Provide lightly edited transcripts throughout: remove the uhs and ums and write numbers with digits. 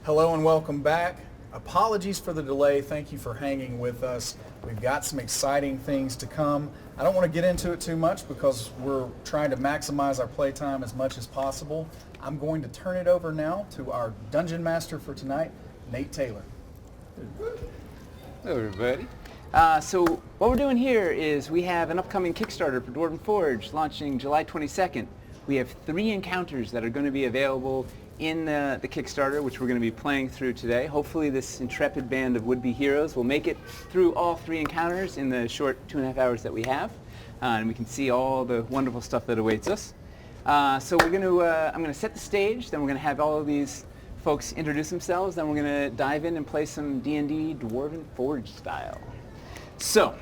Hello and welcome back. Apologies for the delay. Thank you for hanging with us. We've got some exciting things to come. I don't want to get into it too much because we're trying to maximize our playtime as much as possible. I'm going to turn it over now to our Dungeon Master for tonight, Nate Taylor. Hello, everybody. So what we're doing here is we have an upcoming Kickstarter for Dwarven Forge launching July 22nd. We have 3 encounters that are going to be available in the Kickstarter, which we're going to be playing through today. Hopefully this intrepid band of would-be heroes will make it through all 3 encounters in the short 2.5 hours that we have, and we can see all the wonderful stuff that awaits us. So we're going to, I'm going to set the stage, then we're going to have all of these folks introduce themselves, then we're going to dive in and play some D&D Dwarven Forge style. So,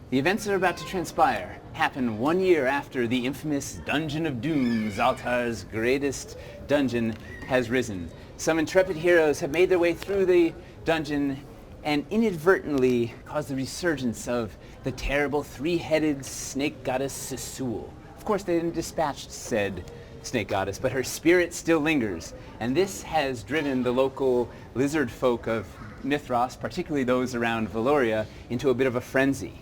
the events that are about to transpire happen 1 year after the infamous Dungeon of Doom, Zaltar's greatest dungeon, has risen. Some intrepid heroes have made their way through the dungeon and inadvertently caused the resurgence of the terrible 3-headed snake goddess Sisul. Of course, they didn't dispatch said snake goddess, but her spirit still lingers. And this has driven the local lizard folk of Mithras, particularly those around Valoria, into a bit of a frenzy.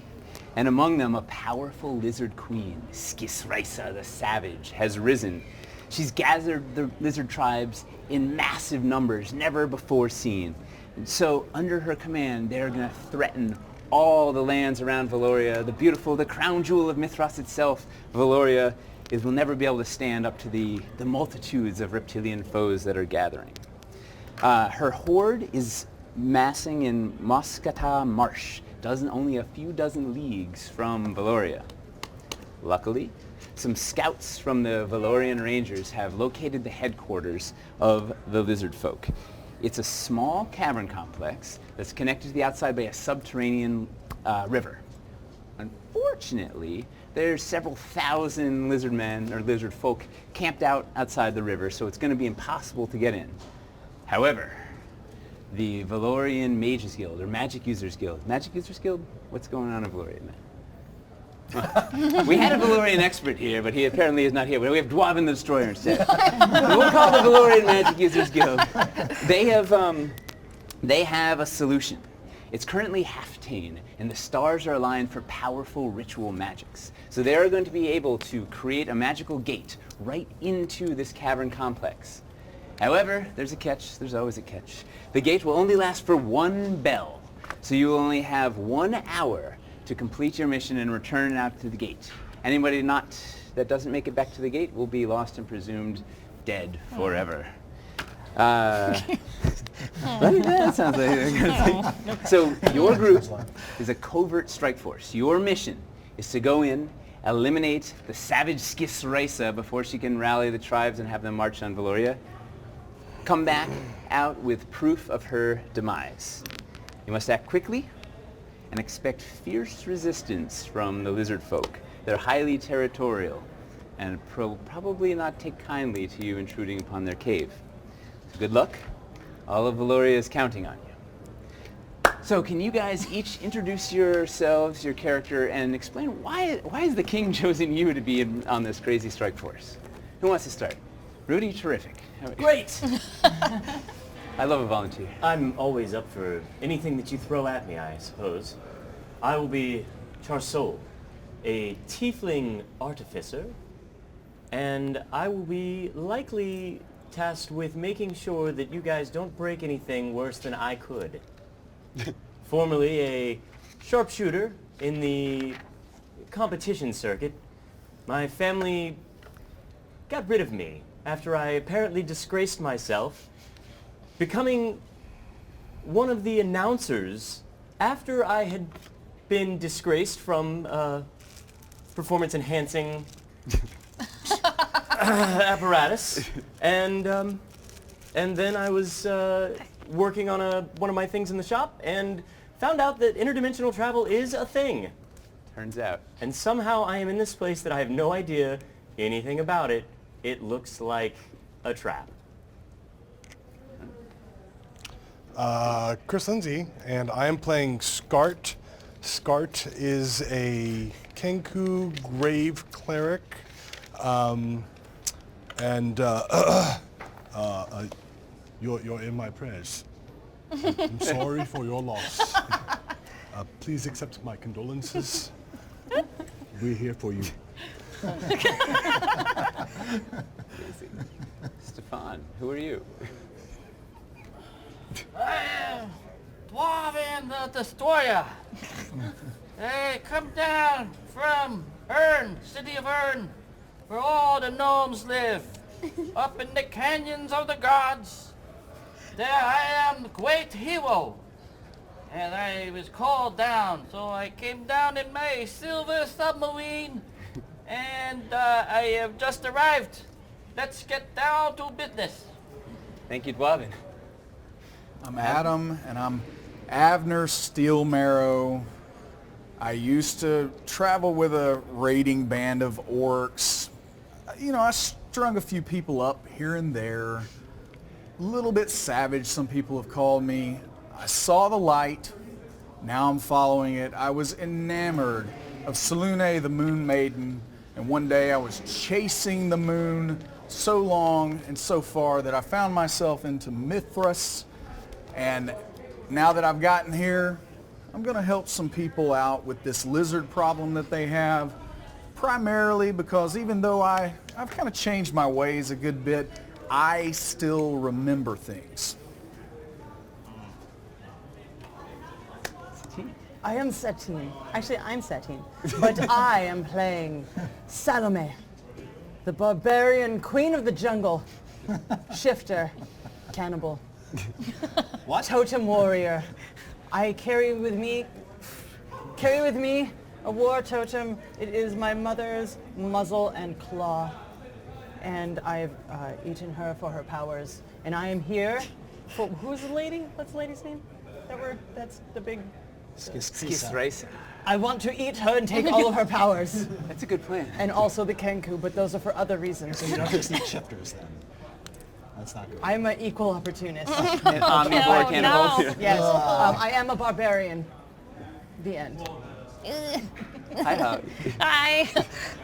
And among them, a powerful lizard queen, Skisraisa the Savage, has risen. She's gathered the lizard tribes in massive numbers, never before seen. And so, under her command, they're going to threaten all the lands around Valoria. The crown jewel of Mithras itself, Valoria, will never be able to stand up to the multitudes of reptilian foes that are gathering. Her horde is massing in Moscata Marsh, only a few dozen leagues from Valoria. Luckily, some scouts from the Valorian Rangers have located the headquarters of the lizard folk. It's a small cavern complex that's connected to the outside by a subterranean river. Unfortunately, there's several thousand lizard men or lizard folk camped out outside the river, so it's going to be impossible to get in. However, the Valorian Mages Guild, or Magic Users Guild. Magic Users Guild? What's going on in Valoria, man? We had a Valorian expert here, but he apparently is not here. We have Dwarven the Destroyer instead. We'll call the Valorian Magic Users Guild. They have a solution. It's currently half-tane, and the stars are aligned for powerful ritual magics. So they are going to be able to create a magical gate right into this cavern complex. However, there's a catch. There's always a catch. The gate will only last for 1 bell, so you will only have 1 hour to complete your mission and return out to the gate. Anybody that doesn't make it back to the gate will be lost and presumed dead forever. That sounds like a good thing. So your group is a covert strike force. Your mission is to go in, eliminate the savage Skisraisa before she can rally the tribes and have them march on Valoria. Come back out with proof of her demise. You must act quickly and expect fierce resistance from the lizard folk. They're highly territorial and probably not take kindly to you intruding upon their cave. So good luck. All of Valoria is counting on you. So can you guys each introduce yourselves, your character, and explain why has the king chosen you to be on this crazy strike force? Who wants to start? Rudy, terrific. Great! I love a volunteer. I'm always up for anything that you throw at me, I suppose. I will be Charsol, a tiefling artificer, and I will be likely tasked with making sure that you guys don't break anything worse than I could. Formerly a sharpshooter in the competition circuit, my family got rid of me after I apparently disgraced myself, becoming one of the announcers after I had been disgraced from performance-enhancing apparatus, and then I was working on one of my things in the shop and found out that interdimensional travel is a thing. Turns out. And somehow I am in this place that I have no idea anything about it. It looks like a trap. Chris Lindsay, and I am playing Skart. Skart is a Kenku Grave Cleric, and you're in my prayers. I'm sorry for your loss. Please accept my condolences. We're here for you. Stefan, who are you? I am Dwarven the Destroyer. Hey, come down from Ern, city of Ern, where all the gnomes live, up in the canyons of the gods. There I am, the great hero. And I was called down, so I came down in my silver submarine, and I have just arrived. Let's get down to business. Thank you, Dwarven. I'm Adam, and I'm Avner Steelmarrow. I used to travel with a raiding band of orcs. You know, I strung a few people up here and there. A little bit savage, some people have called me. I saw the light. Now I'm following it. I was enamored of Selune, the Moon Maiden, and one day I was chasing the moon so long and so far that I found myself into Mithras. And now that I've gotten here, I'm going to help some people out with this lizard problem that they have, primarily because even though I've kind of changed my ways a good bit, I still remember things. I am Satine. Actually, I'm Satine. But I am playing Salome, the barbarian queen of the jungle, shifter, cannibal, What? totem warrior. I carry with me a war totem. It is my mother's muzzle and claw. And I've eaten her for her powers. And I am here for, who's the lady? What's the lady's name? That's the big... Skis. I want to eat her and take all of her powers. That's a good plan. And also the Kenku, but those are for other reasons. So you don't just eat shifters then. That's not good. I'm an equal opportunist. An omnivore cannibal. no. Yes, I am a barbarian. The end. Hi, Holly. Hi.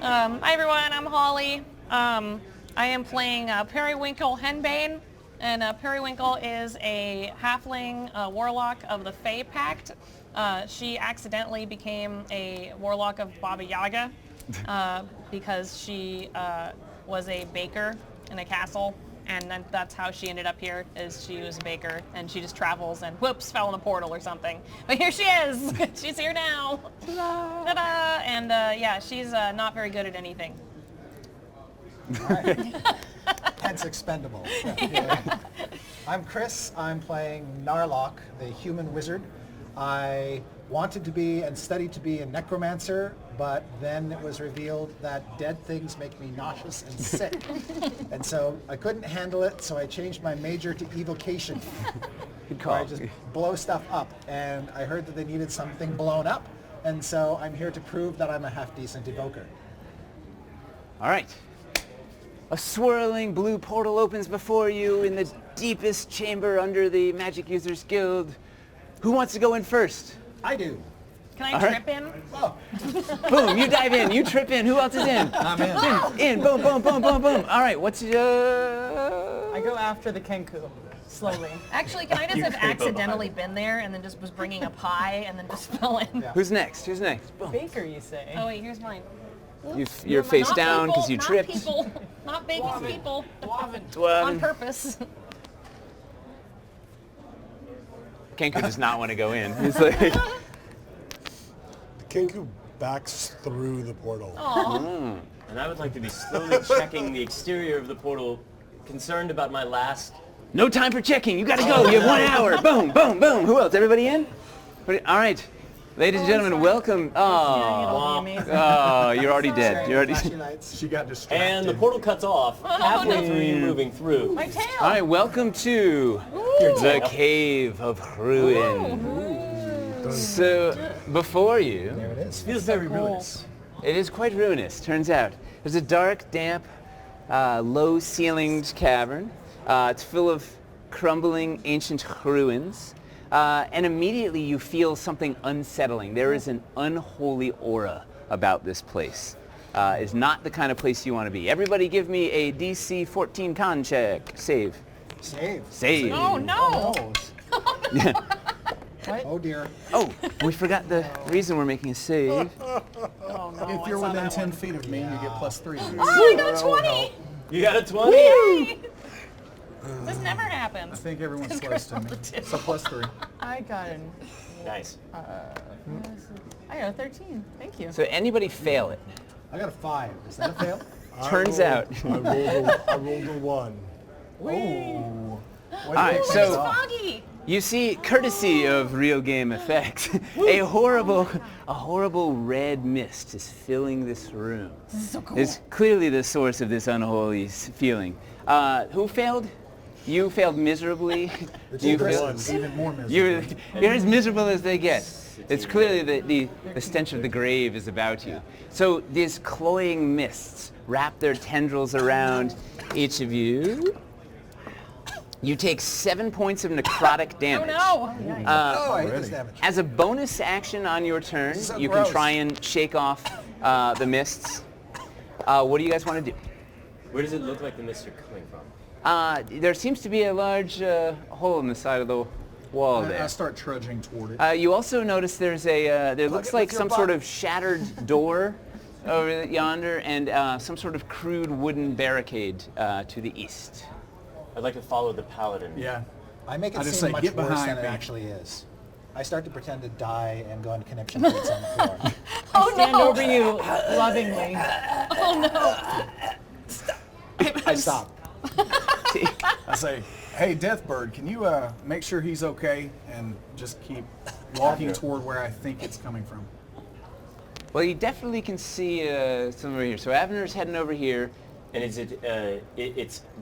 Hi, everyone. I'm Holly. I am playing Periwinkle Henbane, and Periwinkle is a halfling warlock of the Fae Pact. She accidentally became a warlock of Baba Yaga because she was a baker in a castle, and then that's how she ended up here, is she was a baker, and she just travels and whoops, fell in a portal or something. But here she is. She's here now. Ta-da! Ta-da! And yeah, she's not very good at anything. Hence expendable. I'm Chris. I'm playing Narlock, the human wizard. I wanted to be and studied to be a necromancer, but then it was revealed that dead things make me nauseous and sick. And so I couldn't handle it, so I changed my major to evocation. Good Where I call. just blow stuff up. And I heard that they needed something blown up, and so I'm here to prove that I'm a half-decent evoker. All right. A swirling blue portal opens before you in the deepest chamber under the Magic Users Guild. Who wants to go in first? I do. Can I All right. trip in? Oh, Boom, you dive in, you trip in. Who else is in? I'm in. In, boom, boom, boom, boom, boom. All right, what's I go after the Kenku, slowly. Actually, can I just You have creep up accidentally behind been there and then just was bringing a pie and then just fell in? Yeah. Who's next? Who's next? Boom. Baker, you say? Oh wait, here's mine. You're face Not down because people, you not tripped. People, not baking people. Well, On purpose. Kenku does not want to go in. He's like, The Kenku backs through the portal. And I would like to be slowly checking the exterior of the portal, concerned about my last... no time for checking. You got to go. You have 1 hour. Boom, boom, boom. Who else? Everybody in? All right. Ladies and gentlemen, welcome. Oh, oh, you're already dead. You're already. Flashy lights. She got distracted. And the portal cuts off halfway through you moving through. My tail. All right, welcome to the Cave of Ruin. So, before you, There it is. Feels very ruinous. it is quite ruinous, turns out. There's a dark, damp, low-ceilinged cavern. It's full of crumbling ancient ruins. And immediately you feel something unsettling. There is an unholy aura about this place. It's not the kind of place you want to be. Everybody give me a DC 14 con check. Save. Save. Save. Oh no! What? Oh dear. Oh, we forgot the reason we're making a save. Oh no! If you're I saw within that 10 one. feet of me, you get +3. Oh, I got a 20! You got a 20? Yay! This never I happens. think everyone's close to me. So +3. I got an. Nice. I got a 13. Thank you. So anybody fail it? I got a 5. Is that a fail? Turns out. I rolled a 1. Oh. All right, It's so foggy! you see, courtesy of real game effects, a horrible red mist is filling this room. This is so cool. It's clearly the source of this unholy feeling. Who failed? You failed miserably. You failed. It's even more miserable. You're as miserable as they get. It's clearly the stench of the grave is about you. So these cloying mists wrap their tendrils around each of you. You take 7 points of necrotic damage. Oh Oh, I hate this damage. As a bonus action on your turn, So you can gross. try and shake off the mists. What do you guys want to do? Where does it look like the mists are coming from? There seems to be a large hole in the side of the wall I there. start trudging toward it. You also notice there's there looks it like with your some sort butt. of shattered door over yonder and some sort of crude wooden barricade to the east. I'd like to follow the paladin. Yeah. I make it I just seem say, much "Get worse behind than it me." actually is. I start to pretend to die and go into conniption fits on the floor. Oh Stand no! over you lovingly. Oh I stop. I say, hey, Deathbird, can you make sure he's okay and just keep walking toward where I think it's coming from? Well, you definitely can see some over here. So Avner's heading over here. And is it,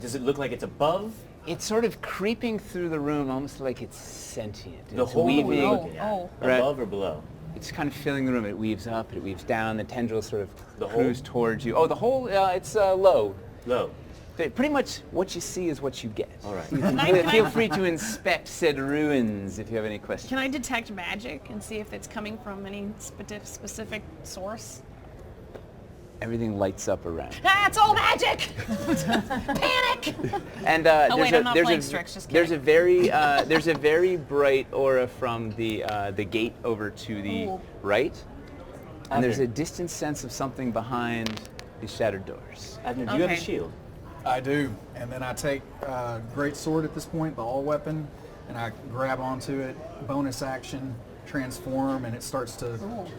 does it look like it's above? It's sort of creeping through the room, almost like it's sentient. The It's hole we're weaving. looking at? Oh. Right. Above or below? It's kind of filling the room. It weaves up, it weaves down. The tendrils sort of The hole? cruise towards you. Oh, the hole, it's low. Low. Pretty much what you see is what you get. All right. Feel free to inspect said ruins if you have any questions. Can I detect magic and see if it's coming from any specific source? Everything lights up around. Ah, it's all magic! Panic! And Oh, wait, I'm not playing Strix, just there's a very bright aura from the gate over to the Ooh. right, and there's Okay. a distant sense of something behind these shattered doors. Abner, do you have a Okay. shield? I do. And then I take great sword at this point, the all weapon, and I grab onto it, bonus action, transform, and it starts to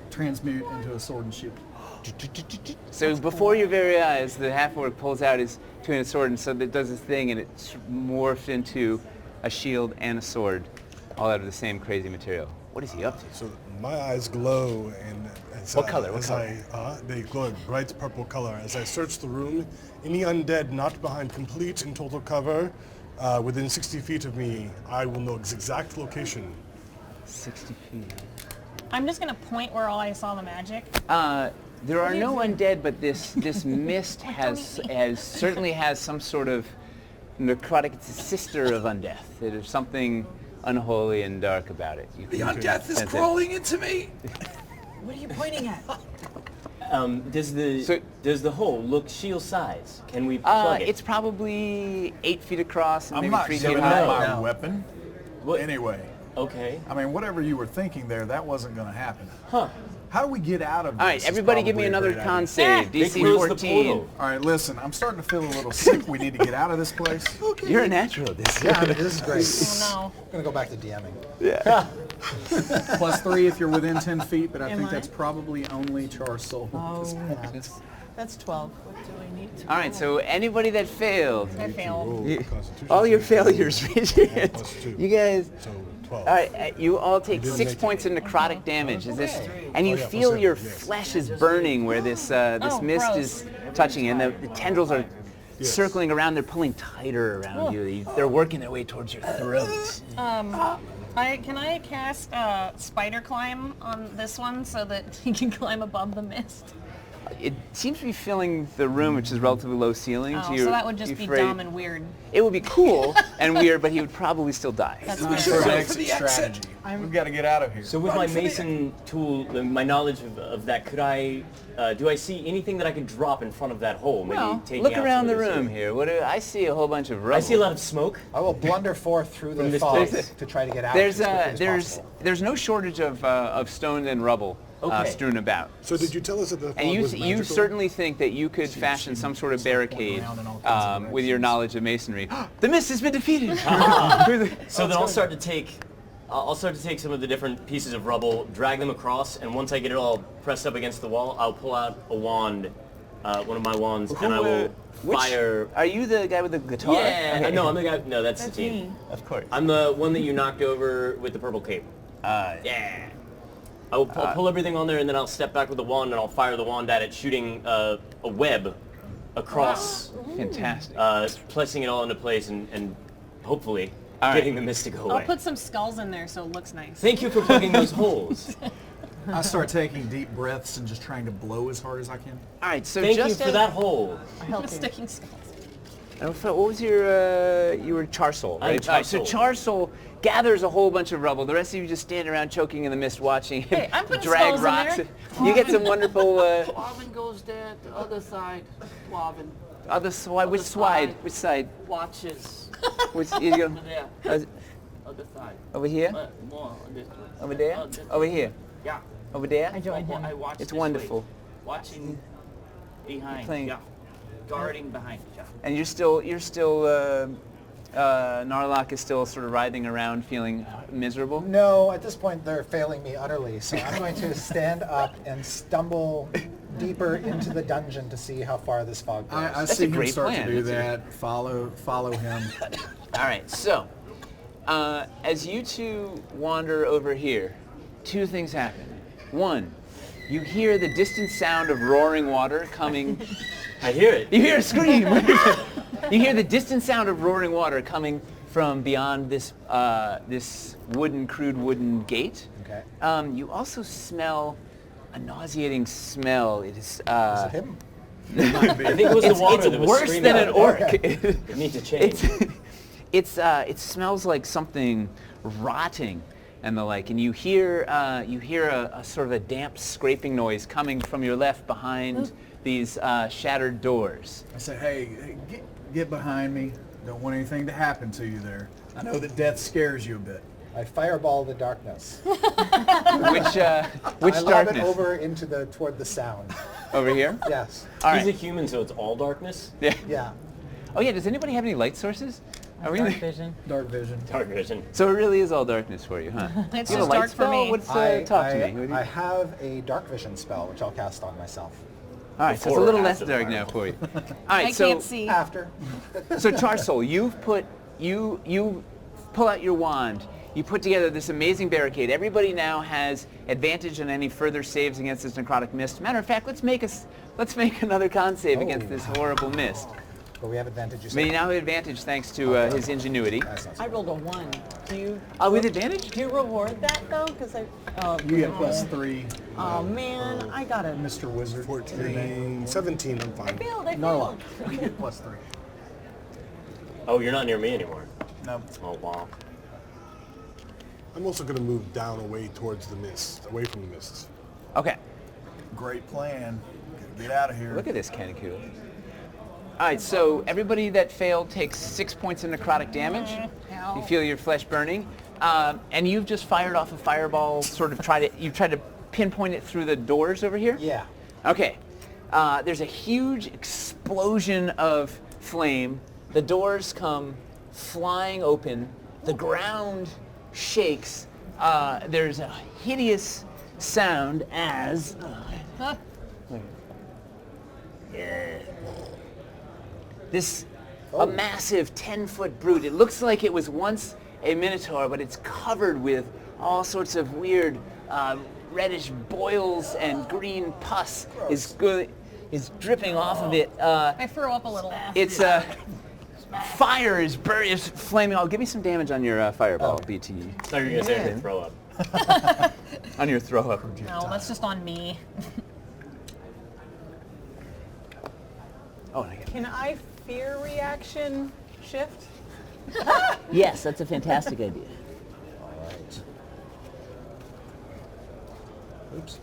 transmute into a sword and shield. So before your very eyes, the half-orc pulls out his two-handed sword, and so it does this thing, and it's morphed into a shield and a sword, all out of the same crazy material. What is he up to? So my eyes glow, and as What color? What as color? they glow a bright purple color. As I search the room, any undead not behind complete and total cover, within 60 feet of me, I will know its exact location. 60 feet. I'm just gonna point where I saw the magic. There are no undead, but this mist certainly has some sort of necrotic. It's a sister of undeath. There's something unholy and dark about it. You The can undeath is sense it. crawling into me! What are you pointing at? Does the So- does the hole look shield size? Can we plug it? It's probably 8 feet across and I'm maybe not 3 feet giving high. up my No. weapon. What- Anyway, Okay. I mean, whatever you were thinking there, that wasn't going to happen. Huh. How do we get out of this? All right, is everybody give me probably a another great con idea. save. They DC closed the 14. portal. All right, listen, I'm starting to feel a little sick. We need to get out of this place. You're a natural at this. Yeah, I mean, this is great. Oh I'm going to go back to DMing. +3 if you're within 10 feet, but I Am think I? that's probably only Char Soul. Oh, that's 12. All right, so anybody that failed, I failed. Roll You- Constitution all your save. failures, raise your hands. +2. You guys. So 12. All right, you all take didn't 6 make it. points of necrotic damage. Is this? And you Oh, yeah, feel +7, your yes. flesh is burning where this Oh, mist gross. is touching, and the tendrils are Yes. circling around. They're pulling tighter around you. They're working their way towards your throat. Can I cast spider climb on this one so that he can climb above the mist? It seems to be filling the room, which is relatively low ceiling. Oh, so that would just be dumb and weird. It would be cool and weird, but he would probably still die. That's Not weird. for an exit strategy. We've got to get out of here. So with my mason tool, my knowledge of that, could I, do I see anything that I could drop in front of that hole? Maybe Well, taking look out around some the of this room here. What I see a whole bunch of rubble. I see a lot of smoke. I will blunder forth through the this fog place. to try to get out There's as quickly as possible. there's no shortage of stone and rubble Okay. strewn about. So did you tell us that the fog And was you magical? certainly think that you could fashion some sort of barricade around in all kinds of with your knowledge of masonry. The mist has been defeated. So then I'll start to take some of the different pieces of rubble, drag them across, and once I get it all pressed up against the wall, I'll pull out a wand, one of my wands, and I will fire. Are you the guy with the guitar? Yeah, Okay. no, I'm the guy. No, that's the team. Of course. I'm the one that you knocked over with the purple cape. Yeah. I will pull everything on there, and then I'll step back with the wand, and I'll fire the wand at it, shooting a web across, Fantastic. placing it all into place, and hopefully All right. getting the mist to go I'll away. put some skulls in there so it looks nice. Thank you for plugging those holes. I start taking deep breaths and just trying to blow as hard as I can. All right, so Thank you just for that hole. Sticking skulls. What was your, you were Charsol, I'm right? All right, so Charsol. Charsol gathers a whole bunch of rubble. The rest of you just stand around choking in the mist watching him Hey, I'm putting drag skulls in rocks. there. You get some wonderful, Dwarven goes there, the other side. Dwarven other side, which side? Which side? watches. Which, you go, There, uh, other side. over here? More on this one. Over there? Oh, this Over way. here? Yeah. Over there? I joined him. I watch It's this wonderful. way. Watching behind. Playing- Yeah. Guarding behind. Yeah. And you're still, Narlock is still sort of writhing around feeling miserable? No, at this point they're failing me utterly, so I'm going to stand up and stumble deeper into the dungeon to see how far this fog goes. I That's see a him great start plan. to do That's that. Follow him. All right, so as you two wander over here, two things happen. One, you hear the distant sound of roaring water coming. I hear it. You hear a scream. You hear the distant sound of roaring water coming from beyond this crude wooden gate. Okay. You also smell a nauseating smell. It is. Is it him? I think it was the water It's that was worse screaming than out. an orc. It needs to change. It smells like something rotting and the like, and you hear a sort of a damp scraping noise coming from your left behind these shattered doors. I say, hey, get behind me. Don't want anything to happen to you there. I know that death scares you a bit. I fireball the darkness. Which I lob darkness? it over into toward the sound. Over here? Yes. All He's a right. human, so it's all darkness. Yeah. Yeah. Oh yeah. Does anybody have any light sources? Are we? Dark vision. Dark vision. Dark vision. So it really is all darkness for you, huh? It's You have a just light dark for spell? me. What's, I talk to me. What do you- I have a dark vision spell, which I'll cast on myself. all right, so it's a Before or little less after the dark fireball? now for you. All right, I so can't see. After. so Charsol, you pull out your wand. You put together this amazing barricade. Everybody now has advantage on any further saves against this necrotic mist. Matter of fact, let's make another con save against this horrible mist. But we have advantage, you I mean, said? you now have advantage thanks to his ingenuity. That's not so I rolled a 1. Do you? With advantage? Do you reward that though? Because I. Oh, You get +3, oh man, I got a. Mr. Wizard. 14, 17, I'm fine. Failed. I Narlock. failed. You get +3. Oh, you're not near me anymore. No. Oh, wow. I'm also going to move down away towards the mist, away from the mists. Okay. Great plan. Get out of here. Look at this kind of cool. All right, so everybody that failed takes 6 points of necrotic damage. You feel your flesh burning, and you've just fired off a fireball. Sort of tried to pinpoint it through the doors over here. Yeah. Okay. There's a huge explosion of flame. The doors come flying open. The ground shakes. There's a hideous sound as. This a massive 10-foot brute. It looks like it was once a minotaur, but it's covered with all sorts of weird reddish boils and green pus is dripping off of it. I throw up a little. It's fire is flaming. Give me some damage on your fireball, BT. I thought you were going to say throw up. On your throw up. No, that's just on me. Can I fear reaction shift? Yes, that's a fantastic idea. All right. Oops.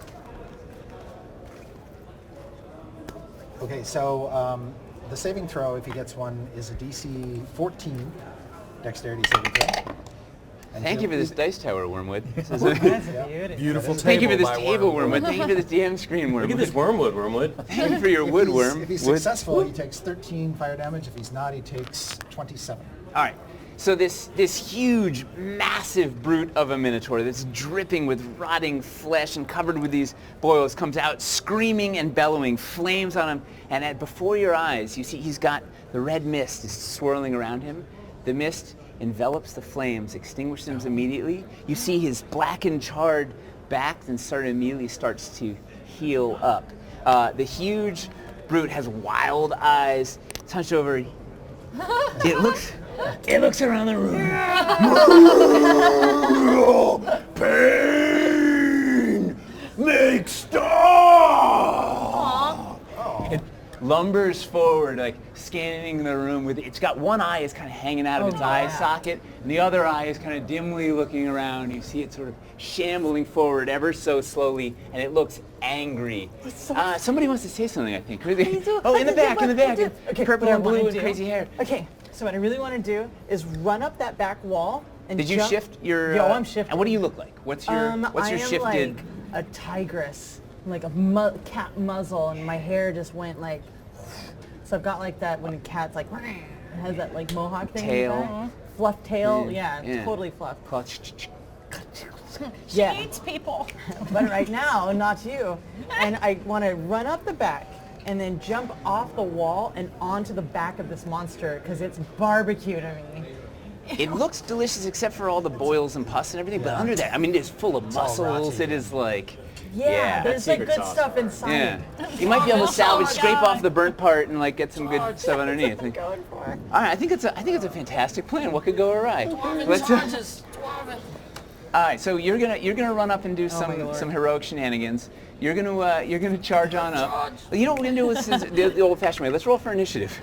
Okay, so the saving throw, if he gets one, is a DC 14 dexterity saving throw. And Thank you for he'll- this dice tower, Wormwood. This is That's a beauty. Beautiful Thank you for table this by table, Wormwood. Wormwood. Thank you for this DM screen, Look Wormwood. at this wormwood. Thank you for your If wood he's- worm. If he's Wood- successful, he takes 13 fire damage. If he's not, he takes 27. All right. So this huge, massive brute of a minotaur that's dripping with rotting flesh and covered with these boils comes out screaming and bellowing, flames on him, and before your eyes, you see he's got the red mist is swirling around him. The mist envelops the flames, extinguishes them immediately. You see his blackened, charred back then immediately starts to heal up. The huge brute has wild eyes, it's hunched over. It looks around the room. Pain! Make stop! It lumbers forward, like scanning the room with it's got one eye is kind of hanging out of its eye socket, and the other eye is kind of dimly looking around. You see it sort of shambling forward ever so slowly, and it looks angry. Somebody wants to say something, I think. Oh, in the back. Okay, Purple what I and blue wanna and do- crazy hair. Okay, so what I really want to do is run up that back wall and Did you jump. shift your? Yo, I'm shifting. And what do you look like? What's your I am shifted? like a tigress, like a cat muzzle, and my hair just went like. So I've got like that when a cat's like has that like mohawk thing. in the Tail. back. Fluff tail, yeah, Yeah. totally fluff. She Yeah. eats people. But right now, not you. And I want to run up the back and then jump off the wall and onto the back of this monster because it's barbecue to me. It looks delicious except for all the boils and pus and everything. But under that, I mean, it's full of all muscles. rotty, It is like. Yeah, there's like secret good sauce. stuff inside. Yeah. You might be able to salvage, my scrape God. off the burnt part, and like get some good stuff underneath. That's what I'm going for. All right, I think it's a fantastic plan. What could go awry? Dwarven Let's. charges. Dwarven. All right, so you're gonna run up and do my Lord. some heroic shenanigans. You're gonna charge on up. You know what we're gonna do is the old-fashioned way. Let's roll for initiative.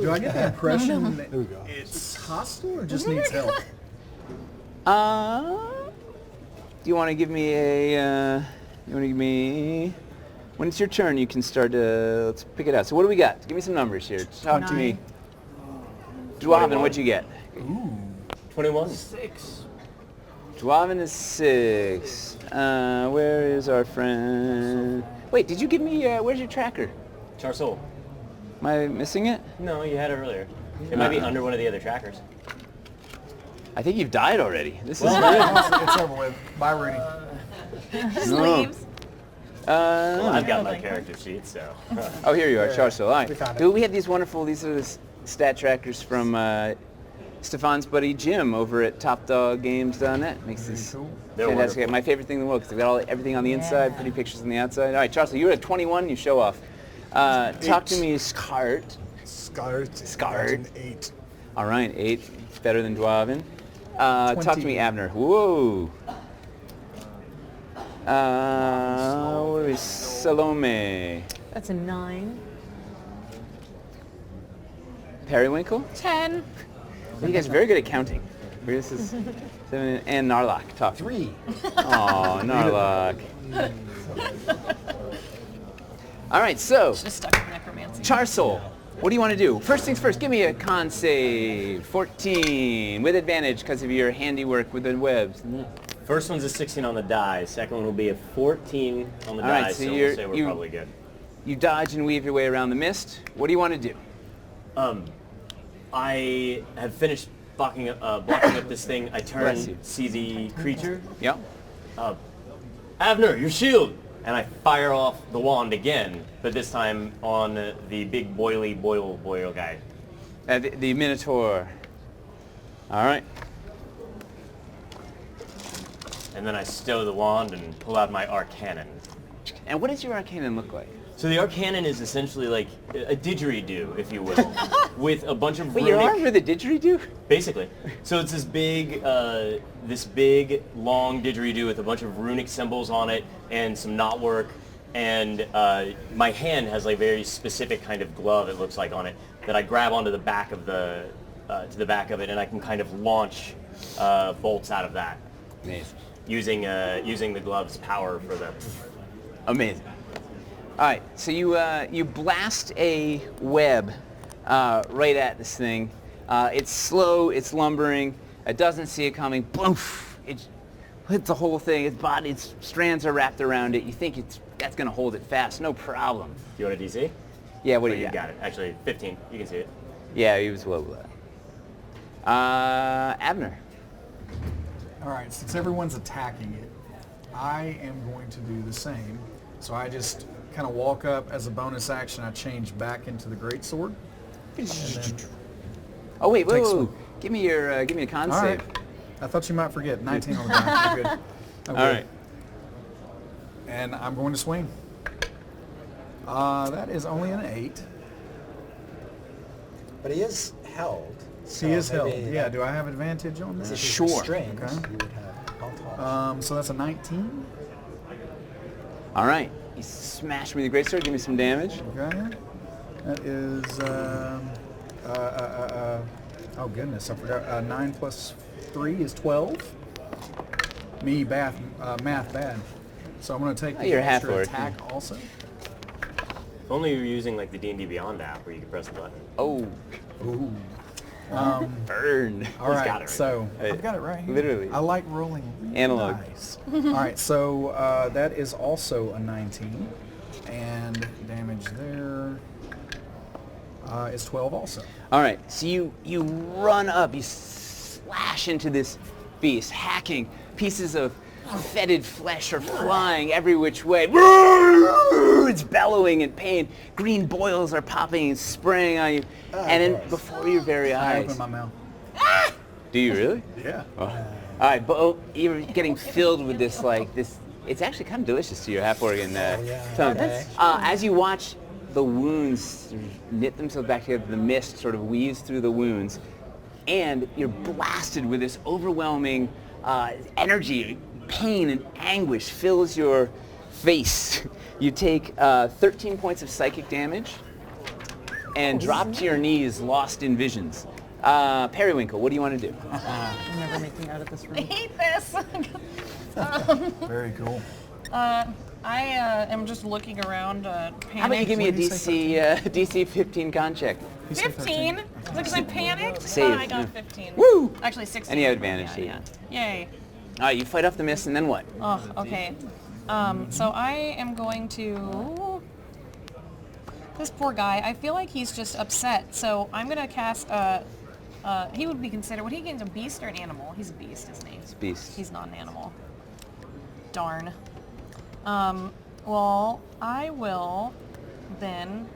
Do I get the impression that There we go. it's hostile or just needs help? Do you want to give me a? When it's your turn, you can start. Let's pick it out. So what do we got? Give me some numbers here. Talk to me. Dwarven, what'd you get? 21. 6. Dwarven is 6. Where is our friend? Wait, did you give me? Where's your tracker? Charsoul. Am I missing it? No, you had it earlier. It might be under one of the other trackers. I think you've died already. This is. It's over with. Bye, Rudy. Sleeves. Well, I've got my character sheet, so. Oh, here you are, Charso. All right. We found it. Dude, we had these wonderful. These are the stat trackers from Stefan's buddy Jim over at TopDogGames.net. Makes these They're fantastic. wonderful. My favorite thing in the world because they've got everything on the inside, pretty pictures on the outside. All right, Charso, you're at 21. You show off. Talk to me, Scart. Scart. An 8. All right, 8. It's better than Dwarven. Talk to me, Abner. Whoa. What is Salome? That's a 9. Periwinkle? 10. You guys are very good at counting. This is 7 and Narlock. Talk. 3. Oh, Narlock. All right, so Just stuck with necromancy. Charsoul, what do you want to do? First things first, give me a con save. 14 with advantage because of your handiwork with the webs. First one's a 16 on the die. Second one will be a 14 on the All die, right, so so you're- we'll say we're you- probably good. You dodge and weave your way around the mist. What do you want to do? I have finished blocking up this thing. I turn, Bless you. see the creature. Yep. Avner, your shield! And I fire off the wand again, but this time on the big boil guy. The Minotaur. All right. And then I stow the wand and pull out my arcannon. And what does your Arcanon look like? So the Arcanon is essentially like a didgeridoo, if you will, with a bunch of Wait, you're runic... armed with a didgeridoo? Basically. So it's this big, long didgeridoo with a bunch of runic symbols on it and some knotwork. And my hand has like very specific kind of glove, it looks like, on it that I grab onto the back of the to the back of it, and I can kind of launch bolts out of that. Amazing. Using the glove's power for the... Amazing. All right, so you blast a web right at this thing. It's slow, it's lumbering, it doesn't see it coming. Boof! It hits the whole thing. Its body, its strands are wrapped around it. You think that's going to hold it fast, no problem. Do you want a DC? Yeah, what do Oh, you you got it. Actually, 15. You can see it. Yeah, he was well below. Abner. All right, since everyone's attacking it, I am going to do the same. So I just kind of walk up as a bonus action. I change back into the greatsword. And then, Oh wait, Take whoa! swing. Give me a con all save. right. I thought you might forget. 19 on the die. I'm good. I'm All good. right. And I'm going to swing. That is only an 8. But he is held. He is held. maybe Yeah, that- do I have advantage on If that? he's Sure. restrained, Okay. you would have alcohol. So that's a 19. All right. You smash me with the greatsword. Give me some damage. Okay. That is, oh goodness, I forgot. 9 plus 3 is 12. Me, math bad. So I'm going to take Oh, the you're half extra orc. attack also. If only you were using like the D&D Beyond app where you could press the button. Oh, Ooh. burn. All right, got it right so there. I've got it right here. Literally. I like rolling Analog. dice. All right, so that is also a 19, and damage there is 12 also. All right. So you run up. You slash into this beast, hacking. Pieces of fetid flesh are flying every which way. It's bellowing in pain. Green boils are popping and spraying on you. And then before your very I eyes. open my mouth. Do you really? Yeah. All right, but you're getting filled with this, like, this, it's actually kind of delicious to your half-organ tongue. okay. As you watch the wounds knit themselves back together, the mist sort of weaves through the wounds, and you're blasted with this overwhelming energy, pain and anguish fills your face. You take 13 points of psychic damage and drop to your knees, lost in visions. Periwinkle, what do you want to do? I'm never making out of this I room. hate this. Very cool. I am just looking around, panicked. How about you give me a What did you say, DC 15 con check? You said 15? Is it because I'm panicked? Save, I got yeah. 15. Woo! Actually, 16. And you have advantage, Yeah, too. yeah. Yay. All right, you fight off the mist, and then what? Oh, okay. So I am going to... This poor guy, I feel like he's just upset. So I'm going to cast... he would be considered... Would he get a beast or an animal? He's a beast, isn't he? It's beast. He's not an animal. Darn. Well, I will then...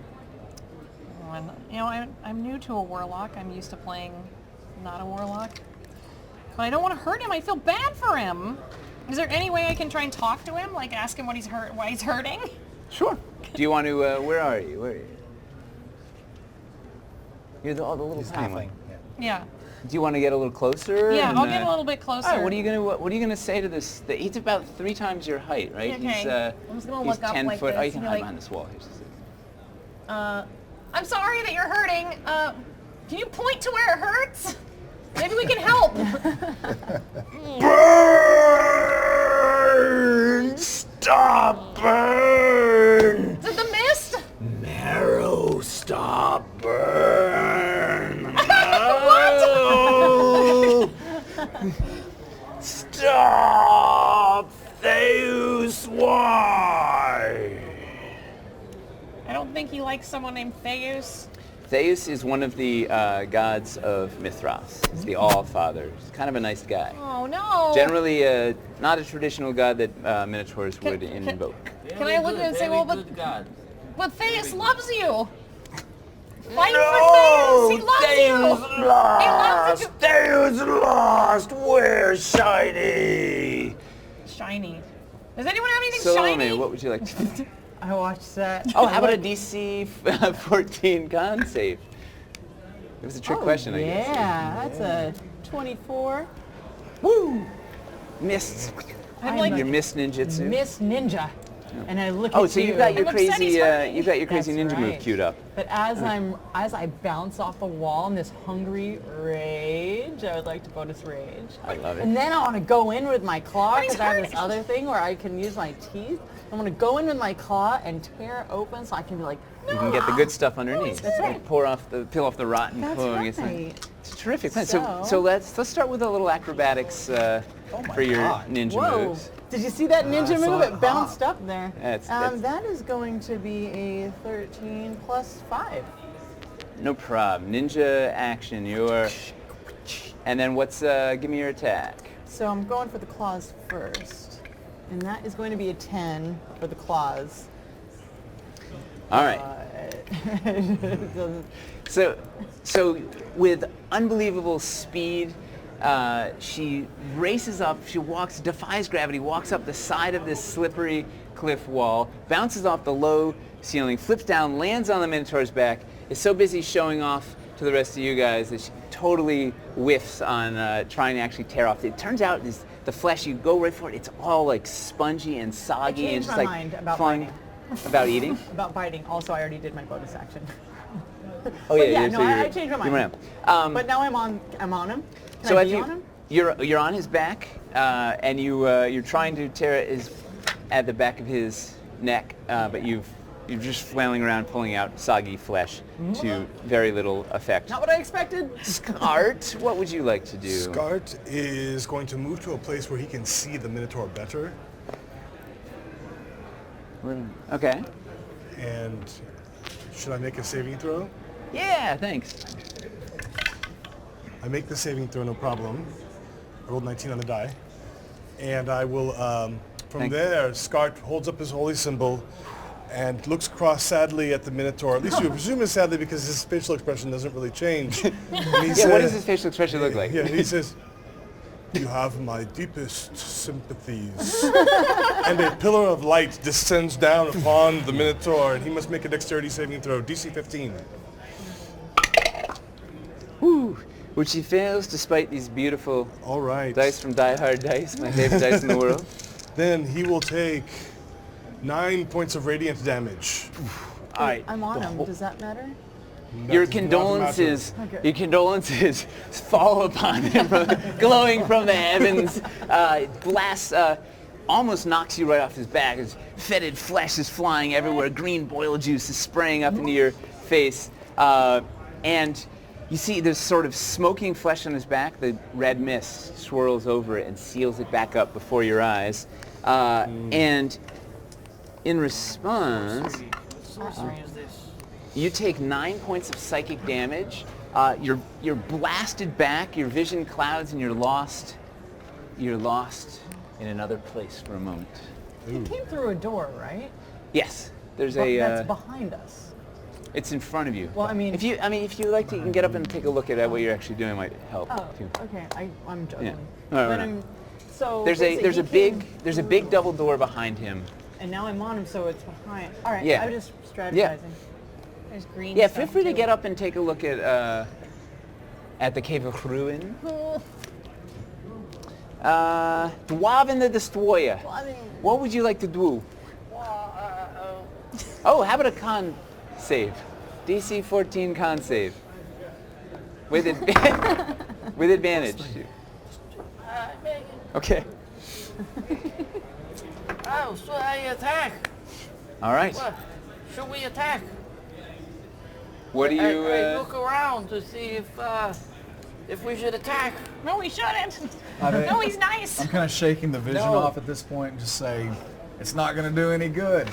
You know, I'm new to a warlock. I'm used to playing not a warlock. But I don't want to hurt him. I feel bad for him. Is there any way I can try and talk to him? Like ask him what why he's hurting? Sure. Do you want to, where are you? Where are you? You're the little He's tiny halfling. one. Yeah. Do you want to get a little closer? Yeah, and, I'll get a little bit closer. All right, what are you gonna say to this? He's about 3 times your height, right? Okay. He's, I'm just gonna he's look up 10 like foot. this Oh, you and can be hide like- behind this wall. Here's just I'm sorry that you're hurting. Can you point to where it hurts? Maybe we can help. Burn! Stop! Burn! Is it the mist? Marrow, stop! Burn! Stop! Theus, why? I don't think he likes someone named Theus. Theus is one of the gods of Mithras. He's the All-Father. He's kind of a nice guy. Oh no. Generally, not a traditional god that Minotaurs would can- invoke. Can I look at it and say, well, but God. Theus loves you. Fight for Theus. He loves you. He loves you. Theus lost! Where's Shiny? Shiny. Does anyone have anything Salome, shiny? what would you like to do? I watched that. Oh, how about a DC 14 con save? It was a trick question, I guess. Yeah, that's a 24. Woo! Missed. I'm Your like missed ninjutsu. Miss Ninja. And I look Oh, at so you. you've got your It looks crazy, satisfying. you've got your crazy That's ninja move right. queued up. But as I bounce off the wall in this hungry rage, I would like to bonus rage. I love it. And then I want to go in with my claw But he's because I have this hurting. other thing where I can use my teeth. I want to go in with my claw and tear open so I can be like, You can get the good stuff underneath. That's right. Peel off the rotten That's cooling. right. It's a terrific plan. So So- let's start with a little acrobatics my for your God. ninja whoa. moves. Did you see that ninja saw move? it It bounced hop. up there. That's- That is going to be a 13 plus 5. No problem. Ninja action. And then give me your attack. So I'm going for the claws first. And that is going to be a 10 for the claws. All right. It doesn't- So with unbelievable speed, she races up, she defies gravity, walks up the side of this slippery cliff wall, bounces off the low ceiling, flips down, lands on the Minotaur's back, is so busy showing off to the rest of you guys that she totally whiffs on trying to actually tear off. It turns out the flesh, you go right for it, it's all like spongy and soggy and changed just my like mind about flying. biting. About eating? About biting. Also, I already did my bonus action. Oh But yeah, yeah, no, so I you're- changed my you mind. ran. But now I'm on him. Can So I as be you, on him? you're on his back, and you're trying to tear at the back of his neck, but you're just flailing around, pulling out soggy flesh to very little effect. Not what I expected. Art, what would you like to do? Scart is going to move to a place where he can see the Minotaur better, Okay. and should I make a saving throw? Yeah, thanks. I make the saving throw, no problem. I rolled 19 on the die. And I will, from Thank you. there, Scart holds up his holy symbol and looks across sadly at the Minotaur. At least you presume it's sadly because his facial expression doesn't really change. And he Yeah, says, what does his facial expression look like? Yeah, he says, "You have my deepest sympathies." And a pillar of light descends down upon the Minotaur, and he must make a dexterity saving throw, DC 15. Woo. Which he fails despite these beautiful All right. dice from Die Hard Dice, my favorite dice in the world. Then he will take 9 points of radiant damage. All right. I'm on him. Does that matter? That Your does not condolences, Okay. your condolences fall upon him, glowing from the heavens. Blasts, almost knocks you right off his back. His fetid flesh is flying everywhere. Green boil juice is spraying up into your face, and you see there's sort of smoking flesh on his back. The red mist swirls over it and seals it back up before your eyes. And in response, What sorcery is this? you take 9 points of psychic damage. You're blasted back. Your vision clouds, and you're lost. You're lost in another place for a moment. It came through a door, right? Yes, there's Well, a. that's behind us. It's in front of you. Well, I mean- if you like to, you can get up and take a look at what you're actually doing. Might help Oh, too. okay. I'm juggling. No, But no. I'm, so There's a basically he big came double door behind him. and now I'm on him, so it's behind. All right. Yeah. I'm just strategizing. Yeah. There's green Yeah, stuff feel free to too. get up and take a look at the Cave of Ruin. Dwarven the Destroyer. Well, I mean, What would you like to do? Oh, how about a con save? DC 14 con save. With with advantage. Megan. Okay. Oh, so I attack. All right. What? Should we attack? What do you? I look around to see if we should attack. No, we shouldn't. I think- No, he's nice. I'm kind of shaking the vision No. off at this point and just saying, it's not going to do any good.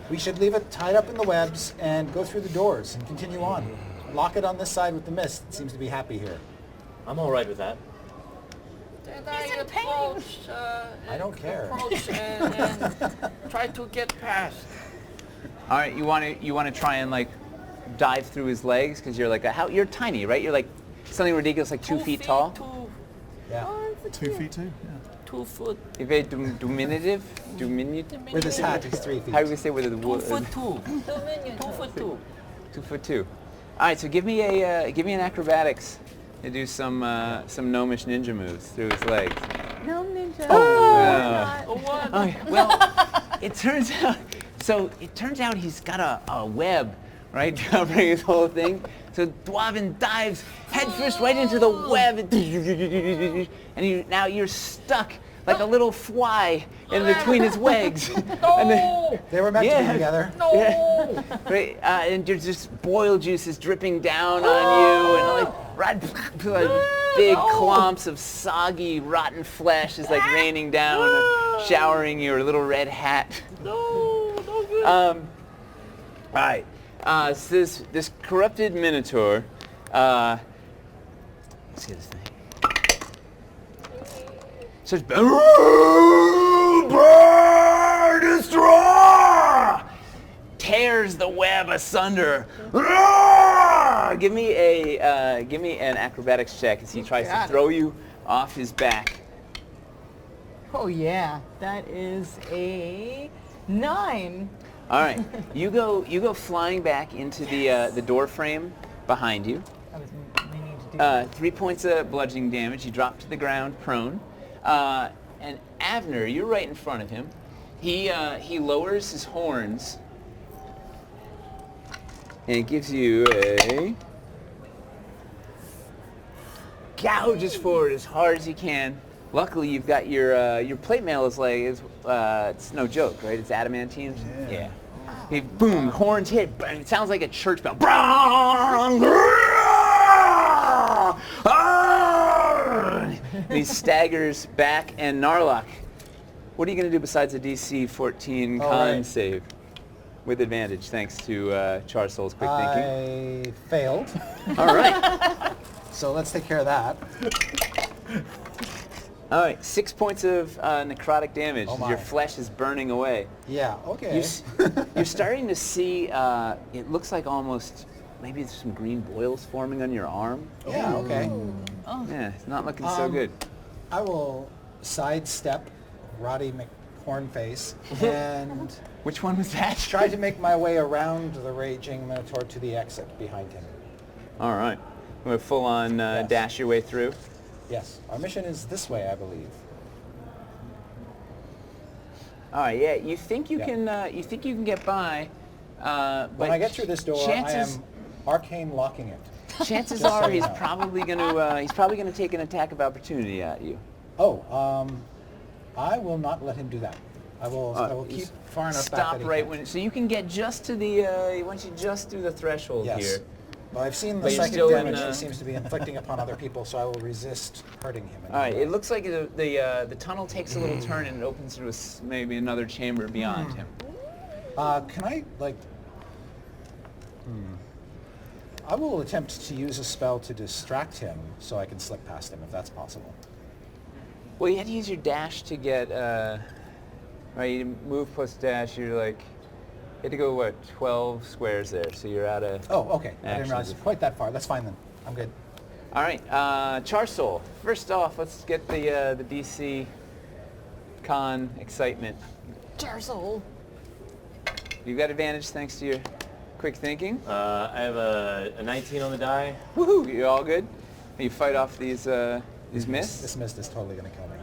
We should leave it tied up in the webs and go through the doors and continue on. Lock it on this side with the mist. It seems to be happy here. I'm all right with that. Then He's I in pain. approach. I don't care. Approach and try to get past. All right. You want to try and like dive through his legs because you're like you're tiny, right? You're like something ridiculous, like 2 feet tall. To, Yeah. 2 feet 2? Yeah. 2 foot. You're very diminutive. Diminutive. With his hat, he's 3 feet. How do we say with the 2 foot 2. 2 foot 2. 2'2". All right, so give me an acrobatics to do some gnomish ninja moves through his legs. No ninja. Oh, What? okay, well, it turns out he's got a web, right, covering his whole thing. So Dwarven dives headfirst right into the web, and now you're stuck like a little fly in between his legs. And then, They were meant to Yeah. be together. yeah, right, and there's just boil juices dripping down on you, and like big clumps of soggy, rotten flesh is like raining down, showering your little red hat. No, no good. All right. So this corrupted minotaur. Let's get this thing. So destroy! Tears the web asunder. Give me an acrobatics check as he tries to throw you off his back. Oh yeah, that is a 9. All right, you go flying back into the door frame behind you. I was meaning to do 3 points of bludgeoning damage. You drop to the ground, prone. And Avner, you're right in front of him. He lowers his horns and gives you a gouges forward as hard as he can. Luckily, you've got your plate mail is like it's no joke, right? It's adamantine. Yeah. He boom, horns hit. Bang, it sounds like a church bell. And he staggers back. And Narlock, what are you going to do besides a DC 14 con right. save with advantage, thanks to Charsoul's quick thinking? I failed. All right. So let's take care of that. All right, 6 points of necrotic damage. Oh As my. your flesh is burning away. Yeah, okay. You're starting to see, it looks like almost, maybe there's some green boils forming on your arm. Yeah, okay. Yeah, it's not looking so good. I will sidestep Roddy McHornface and Which one was that? try to make my way around the raging minotaur to the exit behind him. All right. We're going to full on Yes. dash your way through. Yes, our mission is this way, I believe. All right, yeah, you think you Yeah. can get by, but When I get through this door, chances, I am arcane locking it. chances Just so are you he's know. probably going to take an attack of opportunity at you. Oh, I will not let him do that. I will keep Just far enough back Stop that he right can't. when, so you can get just to the once you just through the threshold Yes. here. Well, I've seen the But you're psychic still in, damage he seems to be inflicting upon other people, so I will resist hurting him. in All right, any way. it looks like the tunnel takes a little turn and it opens to maybe another chamber beyond him. Can I, like... I will attempt to use a spell to distract him so I can slip past him, if that's possible. Well, you had to use your dash to get, right, you move plus dash, you're like, you had to go, what, 12 squares there, so you're out of... Oh, okay. I didn't Actions. realize quite that far. That's fine then. I'm good. All right, Charsoul, first off, let's get the DC con excitement. Charsoul. You've got advantage thanks to your quick thinking. I have a 19 on the die. Woohoo, you all good? You fight off these mists? This mist is totally going to kill me.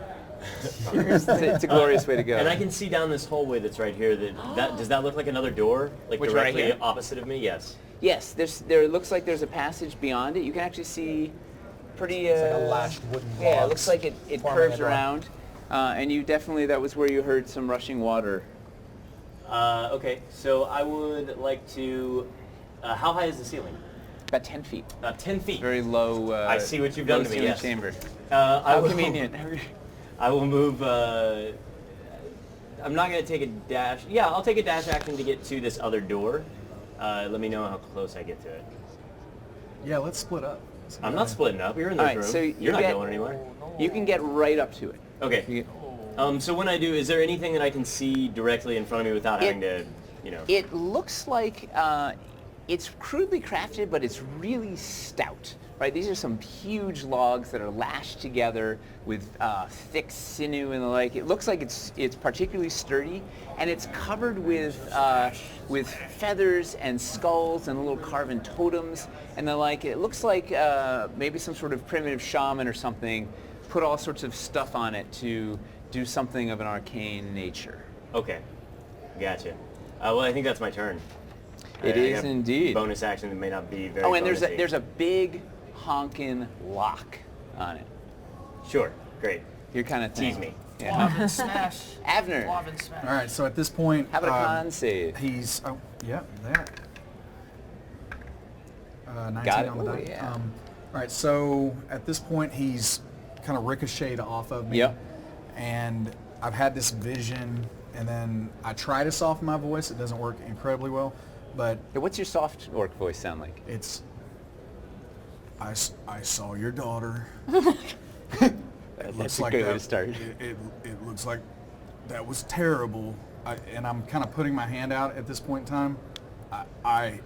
It's a glorious way to go. And I can see down this hallway that's right here. Does that look like another door? Like Which one right directly here? opposite of me? Yes. Yes, there looks like there's a passage beyond it. You can actually see pretty... It's like a lashed wooden Yeah, it logs looks like it forming curves a door. around. And you definitely, that was where you heard some rushing water. Okay, so I would like to... how high is the ceiling? About 10 feet. About 10 feet. Very low. I see what you've done to me, ceiling yes. chamber. I How will- convenient. I will move... I'm not going to take a dash. Yeah, I'll take a dash action to get to this other door. Let me know how close I get to it. Yeah, let's split up. I'm not splitting up. You're in All this right, room. so You're not going anywhere. You can get right up to it. Okay. You- So when I do, is there anything that I can see directly in front of me without having to, you know? It looks like it's crudely crafted, but it's really stout, right? These are some huge logs that are lashed together with thick sinew and the like. It looks like it's particularly sturdy, and it's covered with feathers and skulls and little carven totems and the like. It looks like maybe some sort of primitive shaman or something put all sorts of stuff on it to do something of an arcane nature. Okay, gotcha. Well, I think that's my turn. It I is have indeed. Bonus action that may not be very. Oh, and bonusy. there's a big honkin' lock on it. Sure, great. You're kind of Tease me. Yeah. Dwarven smash. Abner, Dwarven smash. All right, so at this point, how about a con save? he's there. 19 Got it. on the Ooh, die. yeah. All right, so at this point, he's kind of ricocheted off of me. Yep. And I've had this vision, and then I try to soften my voice. It doesn't work incredibly well, but Hey, what's your soft orc voice sound like? it's, I saw your daughter. That's a good way to start. It looks like that was terrible. And I'm kind of putting my hand out at this point in time. I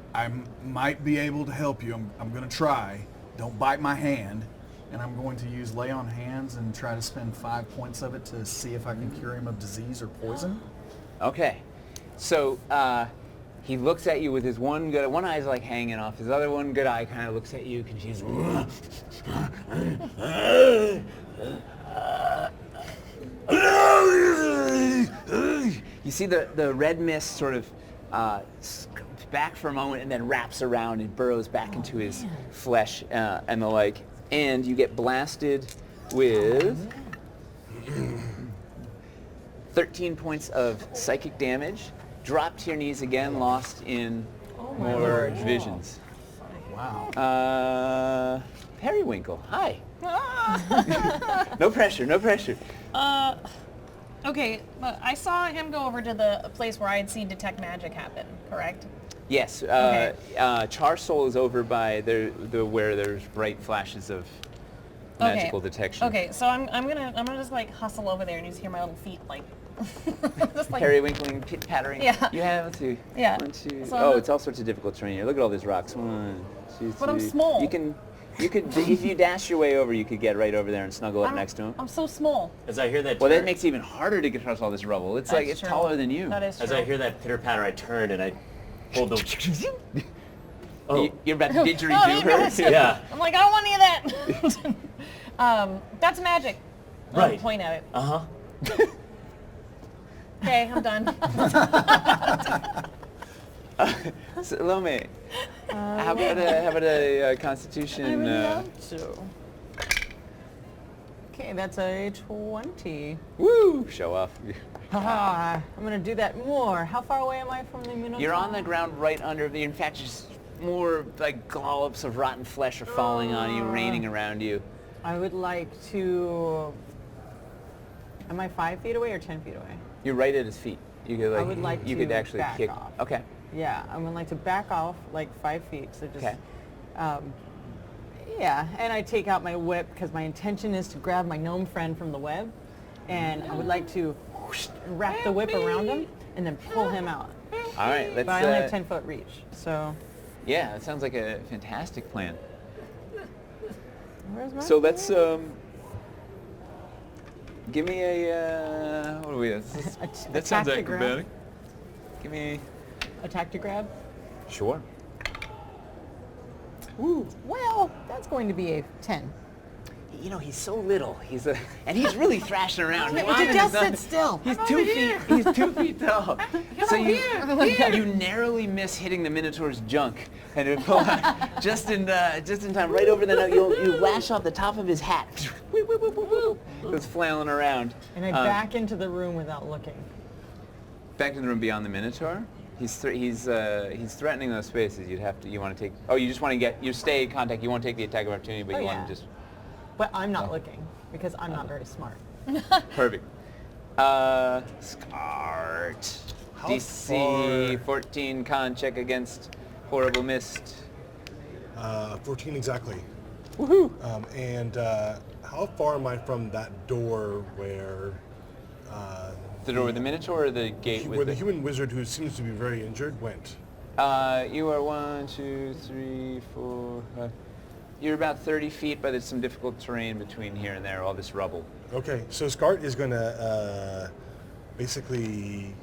might be able to help you. I'm going to try. Don't bite my hand. And I'm going to use lay on hands and try to spend 5 points of it to see if I can cure him of disease or poison. Okay. So he looks at you with his one eye's like hanging off. His other one good eye kind of looks at you confused. You see the red mist sort of back for a moment and then wraps around and burrows back into his flesh and the like. And you get blasted with 13 points of psychic damage. Drop to your knees again, lost in more visions. Wow. Periwinkle, hi. No pressure, no pressure. Okay, but I saw him go over to the place where I had seen detect magic happen, correct? Yes, Okay. Char Soul is over by the where there's bright flashes of magical detection. Okay, so I'm gonna just like hustle over there and just hear my little feet like just like Periwinkling, pit pattering. Yeah. You have to. Yeah. 1, 2. So Oh, I'm it's all sorts of difficult terrain here. Look at all these rocks. 1, 2, 3. But I'm small. You could if you dash your way over, you could get right over there and snuggle up next to him. I'm so small. As I hear that, Well, that makes it even harder to get across all this rubble. It's like That's it's true. taller than you. That is true. as I hear that pitter patter, I turn and I pull the. Oh, You're about to didgeridoo Oh, you her. guys- yeah. I'm like, I don't want any of that. That's magic. I'll Right. point at it. Uh huh. Okay, I'm done. Salome, how about a Constitution? I would love to. Okay, that's a 20. Woo! Show off. Ah, I'm gonna do that more. How far away am I from the Minotaur? You're on the ground right under the. In fact, just more like globs of rotten flesh are falling on you, raining around you. I would like to. Am I 5 feet away or 10 feet away? You're right at his feet. You could like. I would like you to could actually back kick. off. Okay. Yeah, I would like to back off like 5 feet. So just. Okay. Yeah, and I take out my whip because my intention is to grab my gnome friend from the web, and I would like to whoosh, wrap the whip around him and then pull him out. All right. Let's. But I only have 10-foot reach, so. Yeah, that sounds like a fantastic plan. Where's my? So let's give me a what do we? That sounds attack to grab. acrobatic. Give me. Attack to grab. Sure. Ooh, well, that's going to be a 10. You know, he's so little. And he's really thrashing around. Would Lyman you is just not- sit still? He's 2 feet. He's 2 feet tall. So you narrowly miss hitting the Minotaur's junk, and it pull out just in time, right over the nose. You lash off the top of his hat. Goes flailing around. And I back into the room without looking. Back to the room beyond the Minotaur. He's threatening those spaces. You want to take. Oh, you just want to get. You stay in contact. You won't take the attack of opportunity, but Oh, you yeah. want to just. But I'm not looking because I'm not very smart. Perfect. Scart. How DC far- 14 con check against horrible mist. 14 exactly. Woohoo! And how far am I from that door where The door with the Minotaur or the gate with where the human wizard who seems to be very injured went? You are 1, 2, 3, 4, 5. You're about 30 feet, but there's some difficult terrain between here and there, all this rubble. Okay, so Scart is going to basically,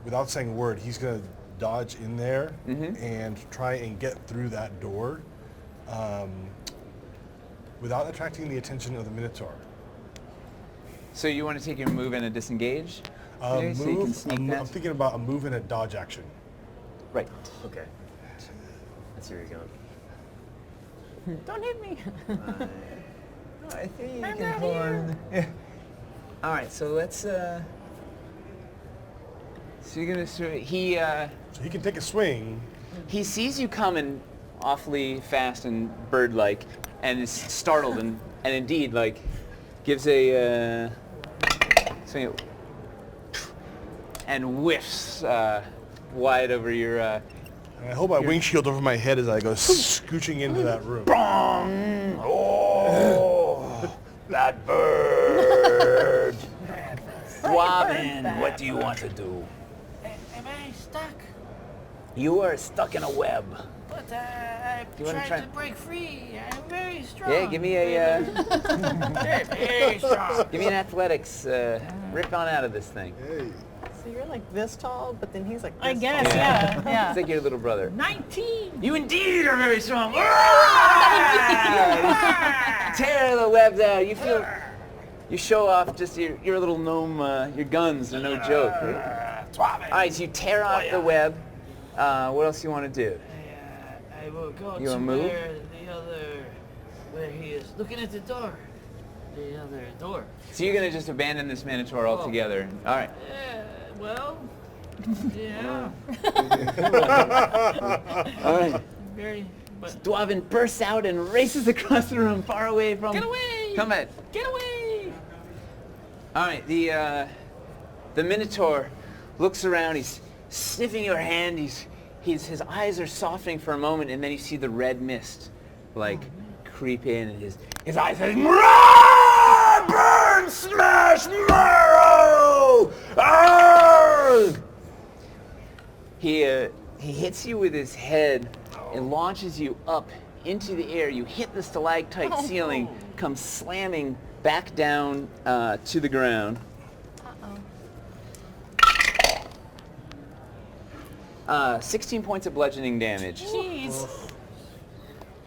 without saying a word, he's going to dodge in there and try and get through that door without attracting the attention of the Minotaur. So you want to take your move and a disengage? Okay, so you can sneak I'm past. thinking about a move and a dodge action. Right. Okay. Let's see where you're going. Don't hit me. I think you can pull on. Yeah. All right, so let's. So you're gonna he So he can take a swing. he sees you coming awfully fast and bird-like, and is startled and indeed like gives a swing and whiffs wide over your. And I hold my wing shield over my head as I go scooching into that room. Oh, that bird! Dwarven, what do you want to do? Am I stuck? You are stuck in a web. But I'm You wanna trying try- to break free. I'm very strong. Yeah, give me a Very strong. give me an athletics. Rip on out of this thing. So you're like this tall, but then he's like this I guess, tall. yeah. It's like your little brother. 19. You indeed are very strong. Tear the webs out. You feel. You show off just your little gnome. Your guns are no joke. Right? All right, so you tear off the web. What else you want to do? I will go You to wanna move? where he is looking at the door. The other door. So you're gonna just abandon this Minotaur altogether. All right. Well, yeah. All right. Very, but Dwarven bursts out and races across the room, far away from. get away! Come at. Get away! All right. The Minotaur looks around. He's sniffing your hand. His eyes are softening for a moment, and then you see the red mist, like, creep in, and his eyes say, "Mrah! Burn, smash, marrow!" Arrgh! He hits you with his head and launches you up into the air. You hit the stalactite ceiling, come slamming back down to the ground. 16 points of bludgeoning damage. Jeez.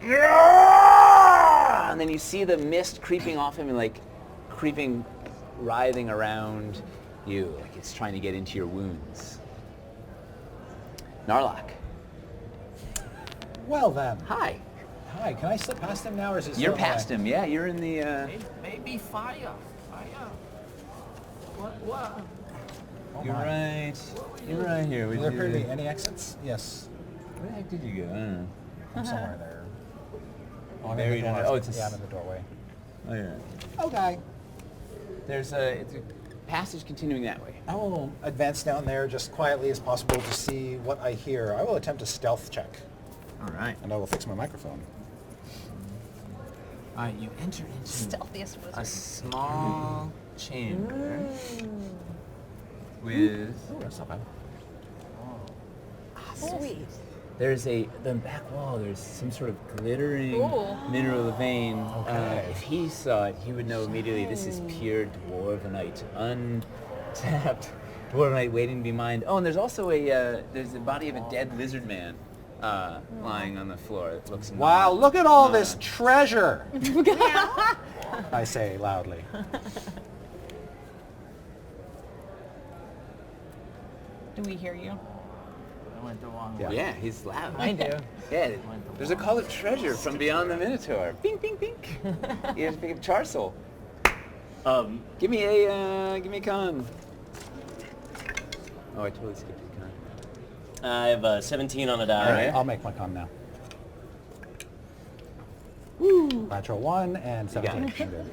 And then you see the mist creeping off him and like creeping, writhing around you, like it's trying to get into your wounds. Narlock. Well then. Hi. Hi, can I slip past him now, or is it You're still past him, yeah. You're in the. Maybe fire. Fire. What? Oh You're my. right. You're right here. Will there appear to be any exits? Yes. Where the heck did you go? I don't know. I'm somewhere there. Oh, I'm Buried in the under- door. oh, it's a yeah, s- I'm in the doorway. Oh, yeah. Okay. It's a passage continuing that way. I will advance down there just quietly as possible to see what I hear. I will attempt a stealth check, All right. and I will fix my microphone. All right, you enter into Stealthiest a wizard. small chamber with. Oh, that's not bad. Sweet. There's the back wall. There's some sort of glittering Ooh. mineral vein. Okay. If he saw it, he would know immediately this is pure dwarvenite, untapped dwarvenite waiting to be mined. Oh, and there's also there's the body of a dead lizard man lying on the floor. It looks. Wow, look at all this treasure! I say loudly. Do we hear you? I went the wrong Yeah. way. Yeah, he's loud. I do. Yeah, there's a call of treasure from beyond the Minotaur. Bing, bing, bing. You have to pick up Charsoul. Give me a con. Oh, I totally skipped a con. I have a 17 on a die. All right. I'll make my con now. Natural 1 and 17. got I'm good.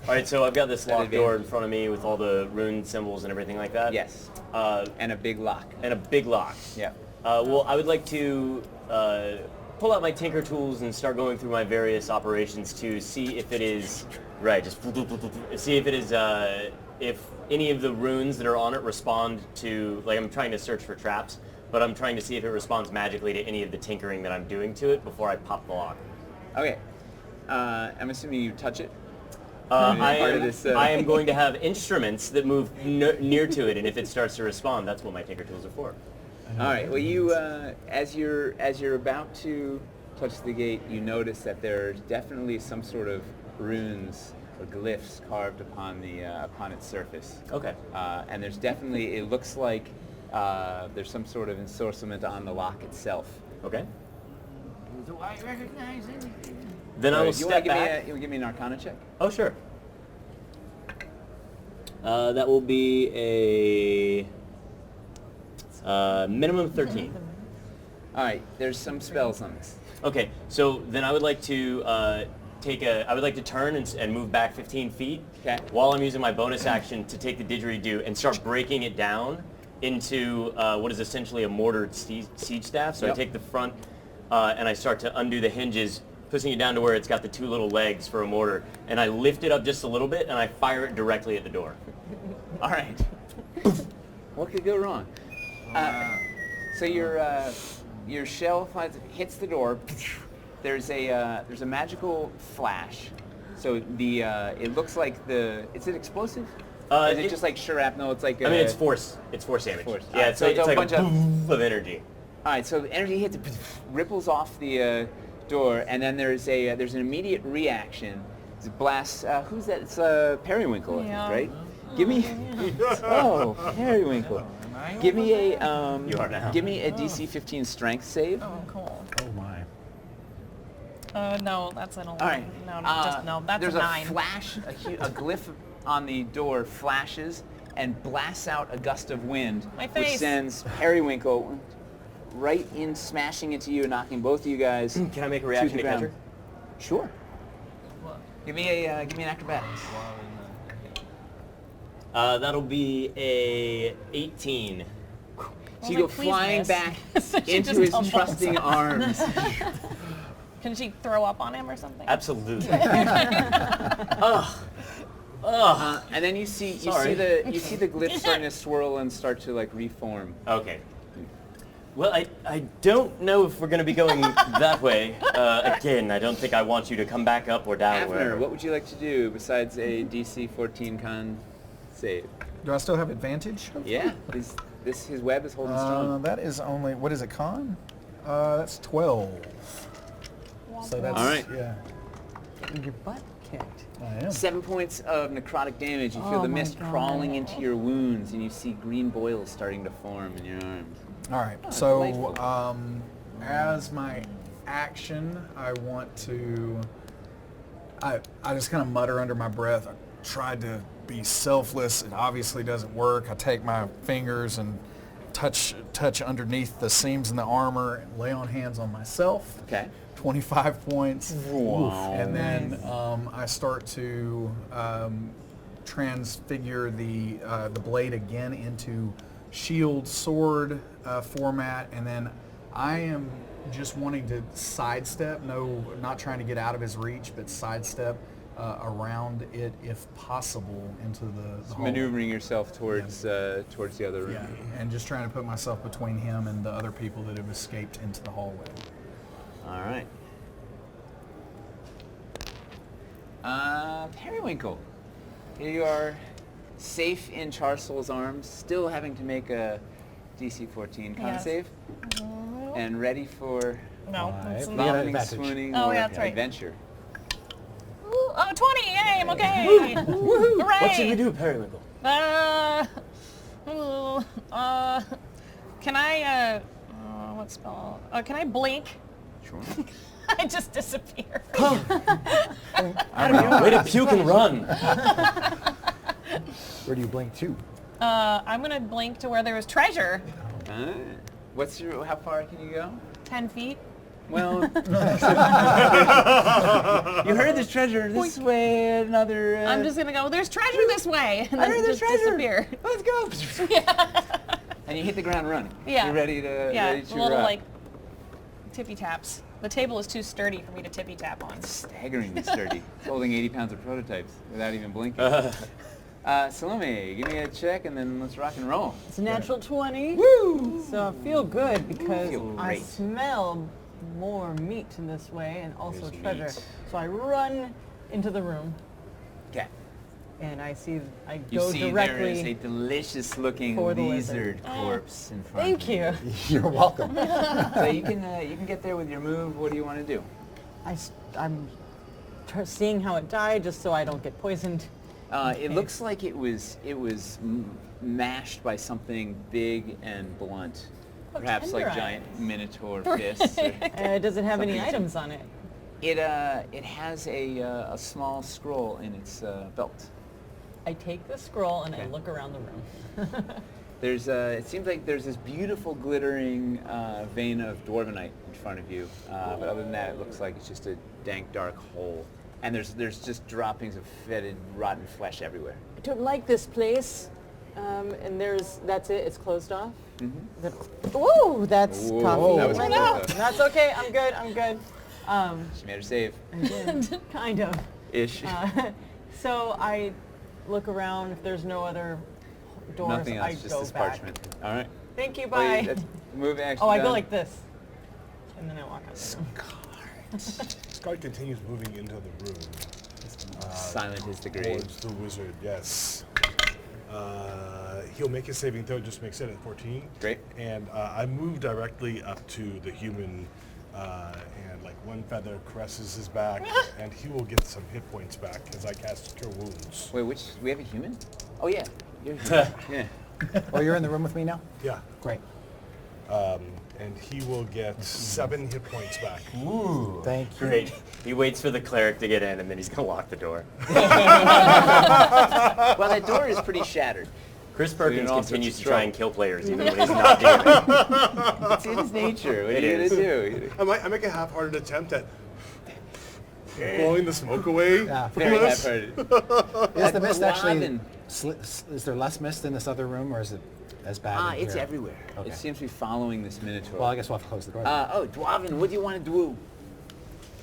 All right, so I've got this That locked door in advantage. front of me with all the rune symbols and everything like that. Yes, Uh, and a big lock. and a big lock. Yeah. Well, I would like to pull out my tinker tools and start going through my various operations to see if it is right. Just see if it is if any of the runes that are on it respond to. Like I'm trying to search for traps, but I'm trying to see if it responds magically to any of the tinkering that I'm doing to it before I pop the lock. Okay. I'm assuming you touch it. I am going to have instruments that move near to it, and if it starts to respond, that's what my tinker tools are for. All right. Well, you as you're about to touch the gate, you notice that there's definitely some sort of runes or glyphs carved upon its surface. Okay. And there's definitely, it looks like there's some sort of ensorcement on the lock itself. Okay. Do I recognize anything? Then I will you wanna step back. you wanna give me an Arcana check? Oh, sure. That will be a minimum 13. All right. There's some spells on this. Okay, so then I would like to I would like to turn and move back 15 feet. Okay. While I'm using my bonus action to take the didgeridoo and start breaking it down into what is essentially a mortared siege staff. So Yep. I take the front and I start to undo the hinges, pushing it down to where it's got the two little legs for a mortar, and I lift it up just a little bit and I fire it directly at the door. All right. What could go wrong? So your shell hits the door. There's a magical flash. So it looks like is it explosive? Or is it just like shrapnel? It's like I mean, it's force damage. Force. Yeah, Alright, it's so like, it's a like bunch a of- boom of energy. All right. So the energy hits, it ripples off the door, and then there's an immediate reaction. It's a blast. Who's that? It's Periwinkle, I Yeah. think, right? Give me. Oh, Periwinkle. Give me a You are now. Give me a DC 15 Strength save. Oh, cool. Oh my. No, that's an 11. All right. No, that's there's a 9. a flash, a glyph on the door flashes and blasts out a gust of wind, My which face. sends Periwinkle right in, smashing into you, knocking both of you guys. Can I make a to reaction the to catch ground. her? Sure. Give me an acrobatics. That'll be a 18. So you like, go please flying miss. back So she into just his tumbles. trusting arms. Can she throw up on him or something? Absolutely. And then you see Sorry. the glyph starting to swirl and start to like reform. Okay. Well, I don't know if we're going to be going that way. Again, I don't think I want you to come back up or down. Abner, wherever. what would you like to do besides a DC 14 con save? Do I still have advantage? Yeah, his web is holding strong. That is only, what is it, con? That's 12. So that's, All right. yeah, Getting your butt kicked. I am. 7 points of necrotic damage. You feel Oh the my mist God. crawling into your wounds, and you see green boils starting to form in your arms. All right, Oh, so delightful. as my action, I want to, I just kind of mutter under my breath. I tried to be selfless. It obviously doesn't work. I take my fingers and touch underneath the seams in the armor and lay on hands on myself. Okay. 25 points. Wow. And then I start to transfigure the blade again into shield sword format, and then I am just wanting to sidestep, not trying to get out of his reach, but sidestep around it if possible into the hallway. Maneuvering yourself towards the other room. Yeah, and just trying to put myself between him and the other people that have escaped into the hallway. All right. Periwinkle, here you are, safe in Charsol's arms, still having to make a DC 14 con Yes. save, and ready for No. Five. It's We not. got vomiting, advantage. swooning, Oh, or yeah, that's right. adventure. Ooh, oh, 20! Yay, I'm okay! Hooray! What should we do, Periwinkle? Can I, what spell? Can I blink? Sure. I just disappear. Way to puke and run. Where do you blink to? I'm gonna blink to where there was treasure. How far can you go? 10 feet. Well, you heard there's treasure this way, another... I'm just gonna go, there's treasure this way! And then heard there's just treasure. disappear. Let's go! And you hit the ground running. Yeah. You're ready to... Yeah, ready a to little like tippy taps. The table is too sturdy for me to tippy tap on. Staggeringly sturdy. It's holding 80 pounds of prototypes without even blinking. Salome, give me a check and then let's rock and roll. It's a natural 20. Woo! So I feel good because Feel I great. smell more meat in this way and also There's treasure. meat. So I run into the room Okay. and I You go see directly. there is a delicious-looking for the lizard lizard. corpse in front Thank of you. you. You're welcome. So you can get there with your move. What do you want to do? I'm seeing how it died just so I don't get poisoned. It looks like it was mashed by something big and blunt, perhaps like tender giant minotaur fists. Or, Does it have any Something- items on it? it has a small scroll in its belt. I take the scroll and I Okay. look around the room. There's it seems like there's this beautiful glittering vein of dwarvenite in front of you, but other than that, it looks like it's just a dank, dark hole. And there's just droppings of fetid, rotten flesh everywhere. I don't like this place. And that's it. It's closed off. Ooh, that's Whoa, coffee. that was I close know. up. That's okay. I'm good. I'm good. She made her save. Kind of. Ish. So I look around. If there's no other doors, Nothing else, I just go this back. parchment. All right. Thank you. Well, Bye. that's move action. Oh, I go done. like this, and then I walk out the room. Scar continues moving into the room. Silent is the grave. Towards the wizard, yes. He'll make his saving throw, just makes it at 14. Great. And I move directly up to the human, and like one feather caresses his back, and he will get some hit points back as I cast Cure Wounds. Wait, which we have a human? Oh yeah. You're here. Yeah. Oh, you're in the room with me now? Yeah. Great. And he will get 7 hit points back. Thank you. Great. He waits for the cleric to get in, and then he's gonna lock the door. Well, that door is pretty shattered. Chris you're in Perkins all continues sorts to of try trouble. and kill players even when he's not doing it. It's in his nature. What It are you is. gonna do? I make a half-hearted attempt at blowing the smoke away. Yeah. from Very this. Is half-hearted. the Like mist actually, Dwarven. is there less mist in this other room, or is it as bad in It's here? everywhere. Okay. It seems to be following this minotaur. Well, I guess we'll have to close the door. then. Oh, Dwarven, what do you want to do?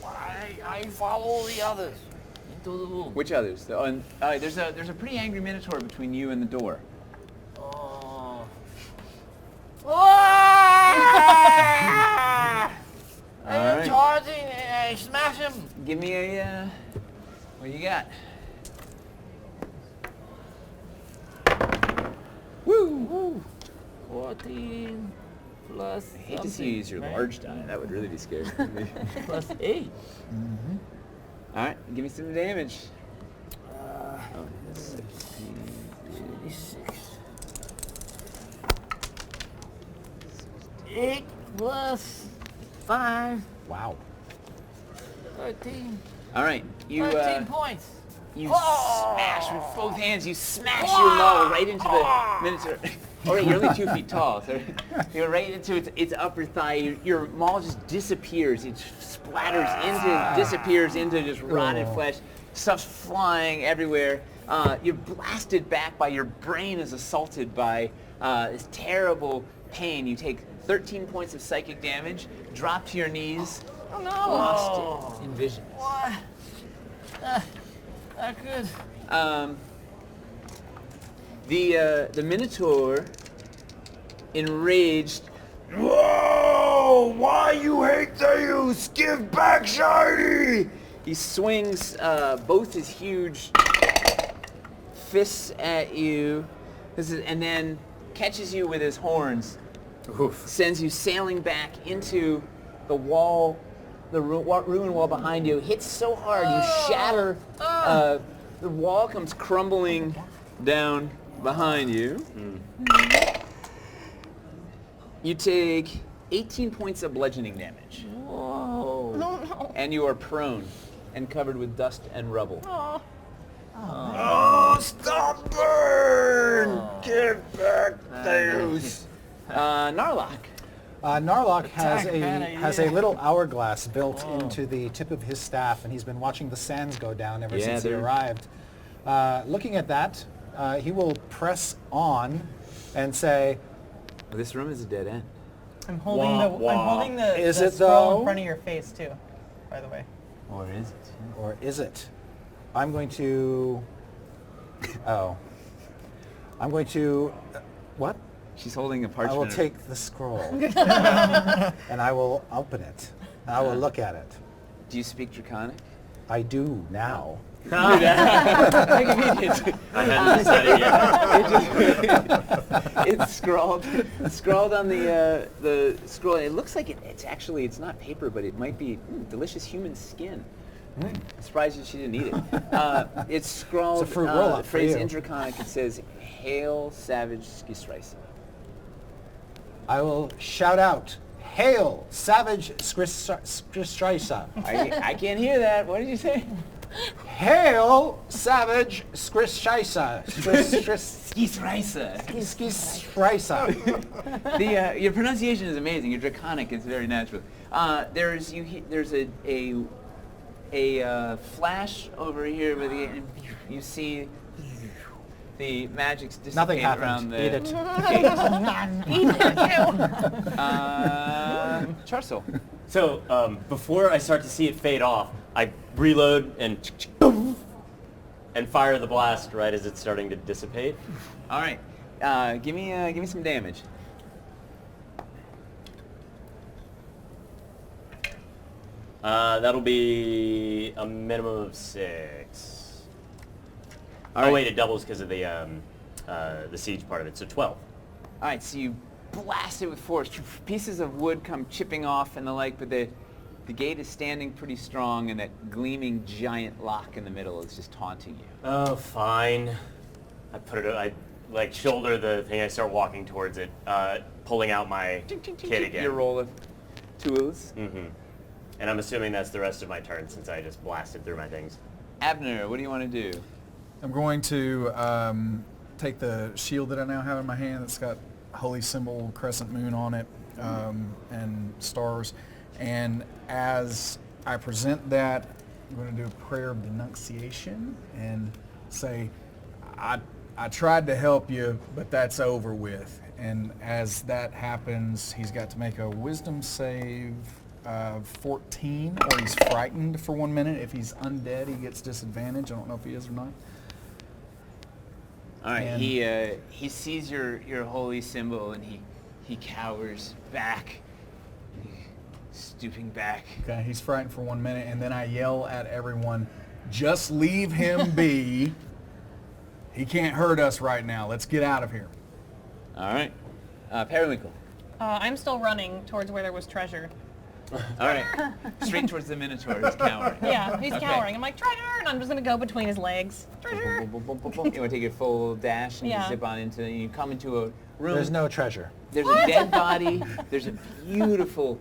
I follow the others into the room. Which others? There's a pretty angry minotaur between you and the door. Oh. All I'm right. charging and I smash him. Give me a what you got? Woo! 14 plus I hate to see you use your something, right? large die. That would really be scary. Plus 8. All right, give me some damage. 36. 8 plus 5. Wow. 13. All right, you 13 points. you smash with both hands. You smash your maul right into the minotaur. Oh, right, you're only 2 feet tall. So you're right into its upper thigh. Your maul just disappears. It splatters disappears into just rotted flesh. Stuff's flying everywhere. You're blasted back by your brain is assaulted by this terrible pain. You take 13 points of psychic damage, drop to your knees, Oh no. lost it in vision. What? Not good. The Minotaur, enraged, whoa! Why you hate the youth? Give back shiny! He swings both his huge fists at you, and then catches you with his horns. Oof. Sends you sailing back into the wall, the ruined wall behind you. Hits so hard you shatter. The wall comes crumbling down behind you. You take 18 points of bludgeoning damage, Whoa. and you are prone and covered with dust and rubble. Oh. Oh, stop burn! Get back those. Narlock. Narlock has Attack, has a little hourglass built into the tip of his staff, and he's been watching the sands go down ever Yeah, since he they're- arrived. Looking at that, he will press on and say, This room is a dead end. I'm holding Wah, I'm holding the, Is the it scroll though? in front of your face too, by the way. Or is it? or is it? I'm going to... Oh. I'm going to... She's holding a I parchment. will take the scroll, and I will open it. I will look at it. Do you speak Draconic? I do now. I hadn't decided yet. It's scrawled on the scroll. It looks like it's not paper, but it might be delicious human skin. I'm surprised that she didn't eat it. It's scrawled. It's a fruit roll-up for phrase you. in Draconic. It says, "Hail, savage Skisraisa." I will shout out, "Hail, savage Skrisstraisa." I can't hear that. What did you say? Hail, savage Skrisstraisa. Skisraisa. Skrisstraisa. Your pronunciation is amazing. Your Draconic is very natural. There's a flash over here where you see the magic's Nothing dissipate around happened. the Eat it. Charsol. So before I start to see it fade off, I reload and fire the blast right as it's starting to dissipate. All right, give me some damage. That'll be a minimum of 6. All oh right. wait, it doubles because of the siege part of it, so 12. All right, so you blast it with force. Pieces of wood come chipping off and the like, but the gate is standing pretty strong, and that gleaming giant lock in the middle is just taunting you. Oh, fine. I like shoulder the thing. I start walking towards it, pulling out my kit again. Your roll of tools. Mm-hmm. And I'm assuming that's the rest of my turn since I just blasted through my things. Abner, what do you want to do? I'm going to take the shield that I now have in my hand that's got holy symbol, crescent moon on it, and stars. And as I present that, I'm going to do a prayer of denunciation and say, I tried to help you, but that's over with. And as that happens, he's got to make a wisdom save of 14, or he's frightened for 1 minute. If he's undead, he gets disadvantage. I don't know if he is or not. All right, And- he sees your holy symbol, and he cowers back, stooping back. Okay, he's frightened for 1 minute, and then I yell at everyone, just leave him be. He can't hurt us right now. Let's get out of here. All right, Periwinkle. I'm still running towards where there was treasure. All right, straight towards the Minotaur. He's cowering. Yeah, he's Okay. cowering. I'm like, treasure! And I'm just going to go between his legs. Treasure! You want to take a full dash and Yeah. zip on into, you come into a room. There's no treasure. There's a dead body. There's a beautiful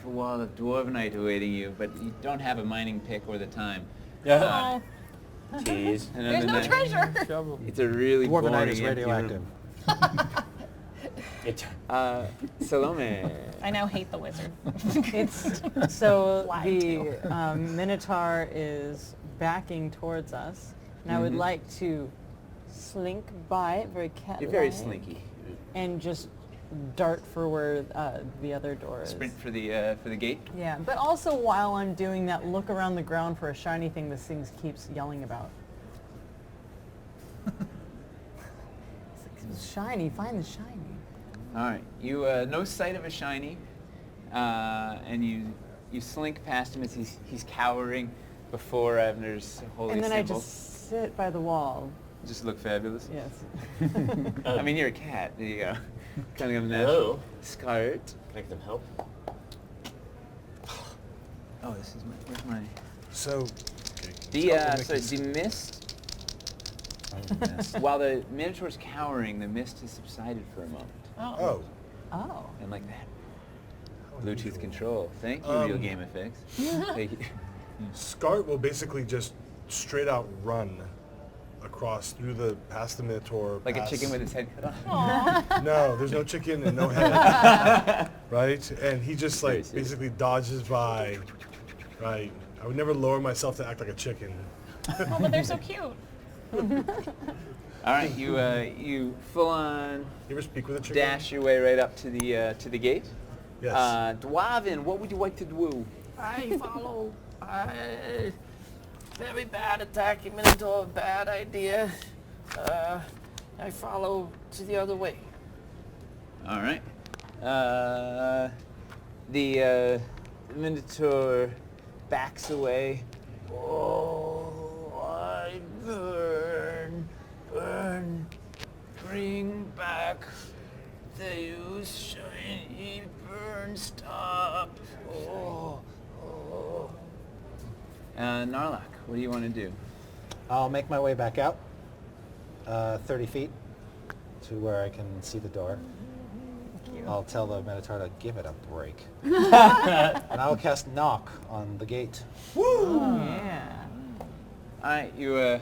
wall of Dwarvenite awaiting you, but you don't have a mining pick or the time. Oh, Tease. And there's other no than that, treasure! It's a really boring Dwarvenite is empty room. radioactive. Salome. I now hate the wizard. It's so Lied the Minotaur is backing towards us, and I would like to slink by very cat-like. You're very slinky. and just dart for where the other door is. Sprint for the gate. Yeah, but also while I'm doing that, look around the ground for a shiny thing this thing keeps yelling about. It's shiny, find the shiny. All right. You no sight of a shiny, and you slink past him as he's cowering before Abner's holy And then symbol. I just sit by the wall. Just look fabulous. Yes. I mean, you're a cat. There you go. Kind of a Hello. Scarlet. Can I get them help? Oh, this is where's my So, the mist. While the Minotaur's cowering, the mist has subsided for a moment, oh, Oh. and like that. Bluetooth control. Thank you, Real Game Effects. Thank you. Scart will basically just straight out run across past the Minotaur. Like a past- chicken with its head cut off. No, there's no chicken and no head. Right? And he just Very like serious. basically dodges by. Right? I would never lower myself to act like a chicken. Oh, but they're so cute. All right, you full on You ever speak with a chicken? dash your way right up to the gate. Yes. Dwarven, what would you like to do? I follow. Very bad attacking Minotaur, bad idea. I follow to the other way. All right. The The Minotaur backs away. Oh, I burn, burn, bring back the use shiny burn, stop. Oh, oh. Narlock, what do you want to do? I'll make my way back out, 30 feet, to where I can see the door. I'll tell the Minotaur to give it a break. And I'll cast Knock on the gate. Yeah. All right, you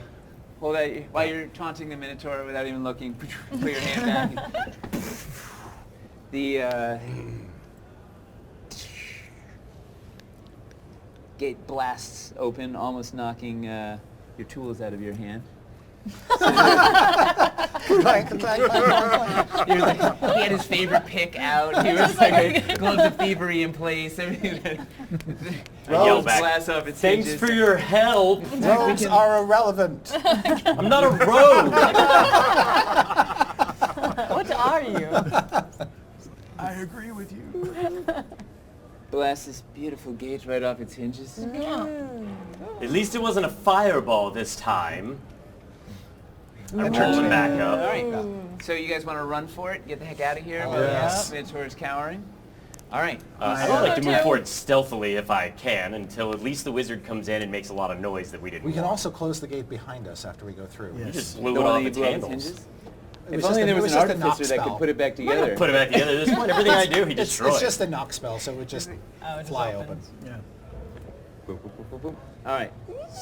hold out while you're taunting the Minotaur without even looking. Put your hand back. The gate blasts open, almost knocking your tools out of your hand. Clank, clank, clank, clank. He had his favorite pick out. He was like gloves of thievery in place. Everything. I yell Rolls back. glass up its Thanks hinges. for your help. Rogues are irrelevant. I'm not a rogue. What are you? I agree with you. Blast this beautiful gate right off its hinges. At least it wasn't a fireball this time. I roll it back All up. right. So you guys want to run for it? Get the heck out of here? Yes. Minotaur is cowering. All right. I'd like to move forward stealthily if I can, until at least the wizard comes in and makes a lot of noise that we didn't We can want. also close the gate behind us after we go through. You Yes. just blew The it one off that you its blew off its handles. hinges? It If was only just there was an just a knock artificer that spell. could put it back together. Put it back together at this point. Everything I do, he destroys. It's just a knock spell, so it would just fly open. Yeah. Boop, boop, boop, boop, boop. All right.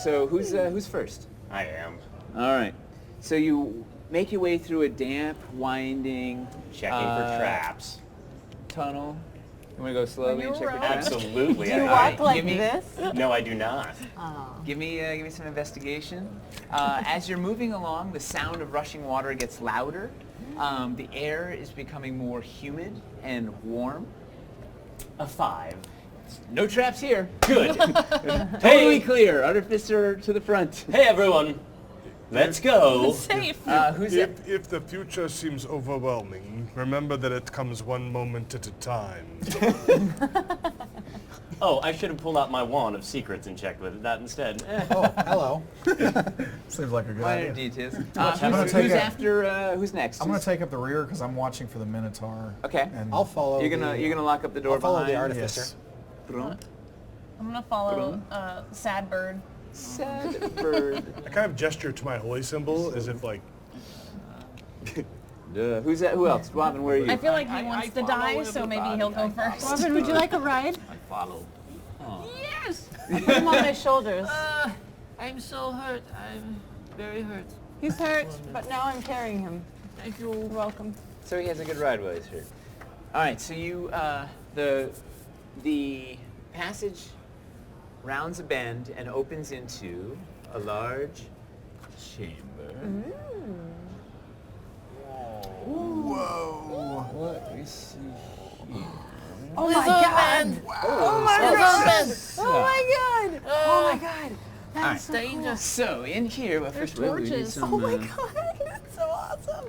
So who's first? I am. All right. So you make your way through a damp, winding Checking for traps. tunnel. You want to go slowly and check for rogue? traps? Absolutely. Do you I- walk like give me- this? No, I do not. Give me some investigation. As you're moving along, the sound of rushing water gets louder. The air is becoming more humid and warm. A 5. No traps here. Good. Totally Hey, clear. Artificer to the front. hey everyone. Let's go. Safe. Who's it? If the future seems overwhelming, remember that it comes one moment at a time. Oh, I should have pulled out my wand of secrets and checked with that instead. Oh, hello. Seems like a good Minor idea. details. I'm gonna take Who's next? I'm going to take up the rear because I'm watching for the Minotaur. Okay. And I'll follow. You're gonna lock up the door I'll follow behind. the artificer. yes. Brum. I'm gonna follow Sad Bird. Sad bird. I kind of gesture to my holy symbol as if like, Who's that? Who else? Dwarven, where are you? I feel like he wants to die, so maybe he'll go first. Robin, would you like a ride? Follow. Yes. Put him on my shoulders. I'm so hurt. I'm very hurt. He's hurt, but now I'm carrying him. Thank you. You're welcome. So he has a good ride while he's here. All right. So you the passage rounds a bend and opens into a large chamber. Whoa. What we see here. Oh my god! Oh my god! Goodness. Oh my god! Oh my god! That's so Danger. So in here, well, first of all, we need torches. some. cool. Oh my god! That's so awesome!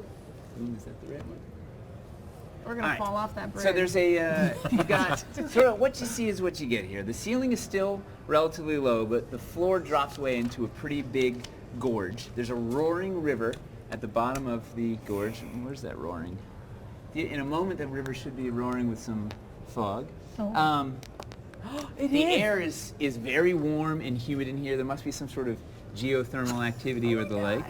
Ooh, is that the red one? We're gonna All right. fall off that bridge. So there's a, you got, sort of what you see is what you get here. The ceiling is still relatively low, but the floor drops away into a pretty big gorge. There's a roaring river at the bottom of the gorge. Where's that roaring? In a moment, the river should be roaring with some fog. Oh. The air is very warm and humid in here. There must be some sort of geothermal activity or the like.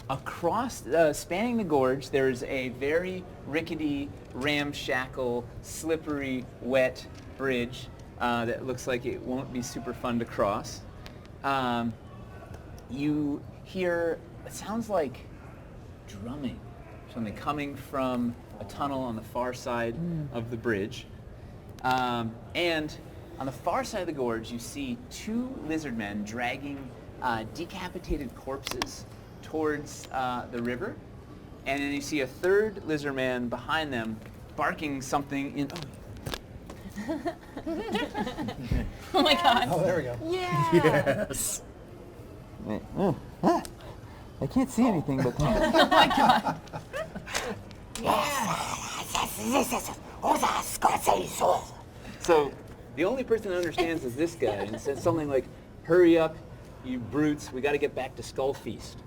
Across, spanning the gorge, there's a very rickety, ramshackle, slippery, wet bridge that looks like it won't be super fun to cross. You hear, it sounds like drumming, something coming from a tunnel on the far side of the bridge. And on the far side of the gorge, you see two lizard men dragging decapitated corpses towards the river, and then you see a third lizard man behind them barking something in. Oh my god. Oh, there we go. Yes. I can't see anything, but. Oh my god. So So the only person that understands is this guy, and says something like, "Hurry up, you brutes! We got to get back to Skull Feast."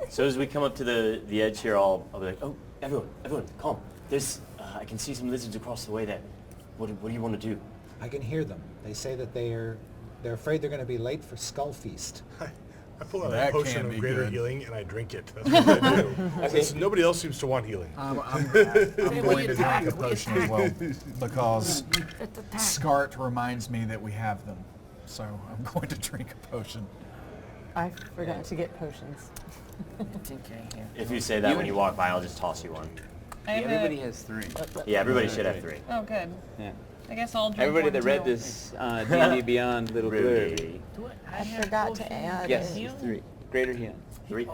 So as we come up to the edge here, I'll be like, "Oh, everyone, calm. There's, I can see some lizards across the way there. What do you want to do?" I can hear them. They say that they're afraid they're going to be late for Skull Feast. I pull out That a potion can't of be greater good. healing and I drink it. That's what I do. Since nobody else seems to want healing. I'm going to drink a potion as well because SCART reminds me that we have them. So I'm going to drink a potion. I forgot to get potions. If you say that when you walk by, I'll just toss you one. Everybody has 3. Yeah, everybody should have 3. Oh, good. Yeah. I guess I'll drink Everybody one that read too. this D&D Beyond little blurb. Rudy. I forgot to add Yes, it. it's 3. Greater healing. 3.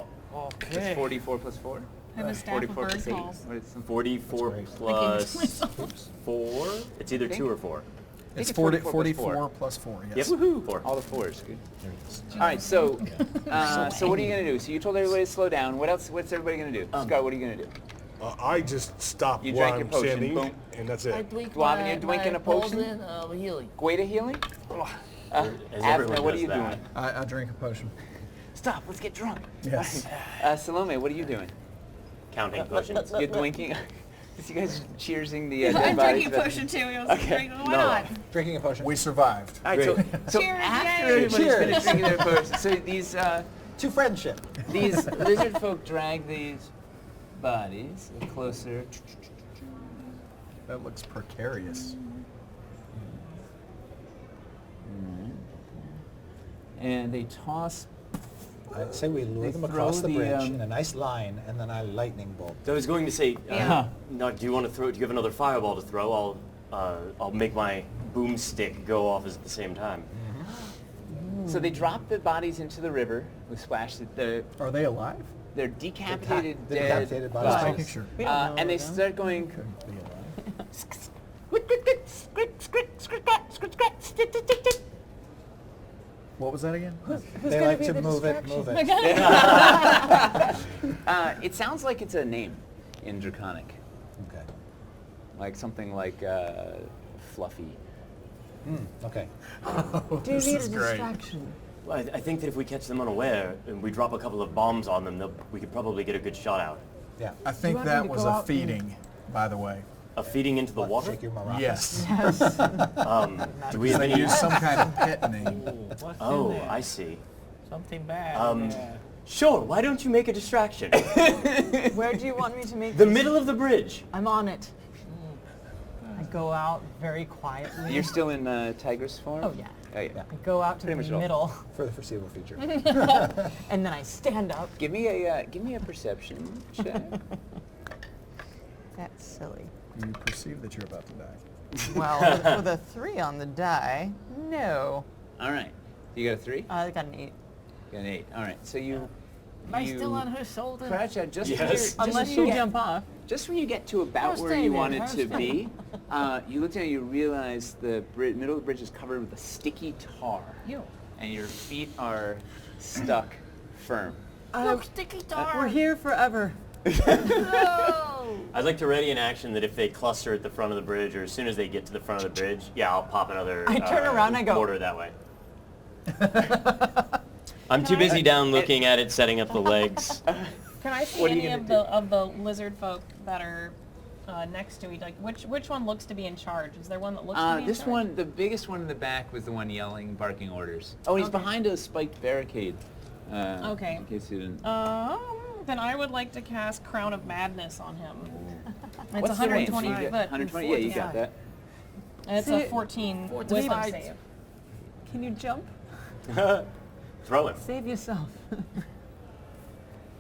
It's 44 plus 4. I have a staff of 44 plus 8. bird calls. What is some 44 plus 4. It's either 2 or 4. It's it's 44 44 plus 4, Yep. yes. Woohoo! 4. All the 4s, good. All right, so so what are you gonna do? So you told everybody to slow down. What else? What's everybody gonna do? Scott, what are you gonna do? I just stop You where drank your I'm potion, standing, boom. and that's I it. drink Dwarven, my, you're drinking my a potion? potion of healing. Guida healing? As everyone Avner, what are does you that. doing? I drink a potion. Stop, let's get drunk. Yes. Salome, what are you doing? Counting potions. You're drinking? You guys cheersing the dead I'm bodies? drinking a potion too. I was Okay. drinking, why not? Drinking a potion. We survived. All right, so Cheers, after yay. everybody's Cheers. finished drinking their potions, so these To friendship. these lizard folk drag these bodies closer. That looks precarious. And they toss. I say we lure They them across throw the the, bridge um, in a nice line, and then I lightning bolt. So I was going to say, Yeah. no, do you want to throw? Do you have another fireball to throw? I'll make my boomstick go off at the same time. So they drop the bodies into the river. We splash the. Are they alive? They're decapitated The dead decapitated bodies. Just bodies. making sure. We don't know And they them. start going. Couldn't be alive. What was that again? They like to move it, move it. It sounds like it's a name in Draconic, Okay. like something like Fluffy. Okay. Do you This need is a great. distraction? Well, I think that if we catch them unaware and we drop a couple of bombs on them, we could probably get a good shot out. Yeah. I think want me that to was go a out and- feeding, by the way. A feeding into the water? Take your maracas. Yes. Do we have They any? use some kind of pet name. What's Oh, in there? I see. Something bad. Sure. Why don't you make a distraction? Where do you want me to make The this? middle of the bridge. I'm on it. I go out very quietly. You're still in Tigress form? Oh, yeah. Oh, yeah. I go out to Pretty much the all. middle, For the foreseeable future. and then I stand up. Give me a perception check. That's silly. You perceive that you're about to die. Well, with a 3 on the die, no. All right. You got a 3? I got an 8. You got an 8. All right. So you. Am I still on her shoulder? Crouch out just Yes. when you're, just Unless when you get- jump off. Just when you get to about I'll where stay you there, wanted I'll to stay. be, you look down and you realize the middle of the bridge is covered with a sticky tar. You. And your feet are stuck firm. Look, sticky tar. We're here forever. No. I'd like to ready an action that if they cluster at the front of the bridge, or as soon as they get to the front of the bridge, yeah, I'll pop another I turn around and I go- mortar that way. I'm too busy down looking at it, setting up the legs. Can I see What are you any gonna of the lizard folk that are next to each? Like, which one looks to be in charge? Is there one that looks to be in This charge? one, the biggest one in the back, was the one yelling, barking orders. Oh, he's Okay. behind a spiked barricade. Okay. In case you didn't. Then I would like to cast Crown of Madness on him. It's What's the range? 120 You get foot. 120. Yeah, you got that. And it's See, a 14 14 wisdom feet. save. Can you jump? Throw him. Save yourself.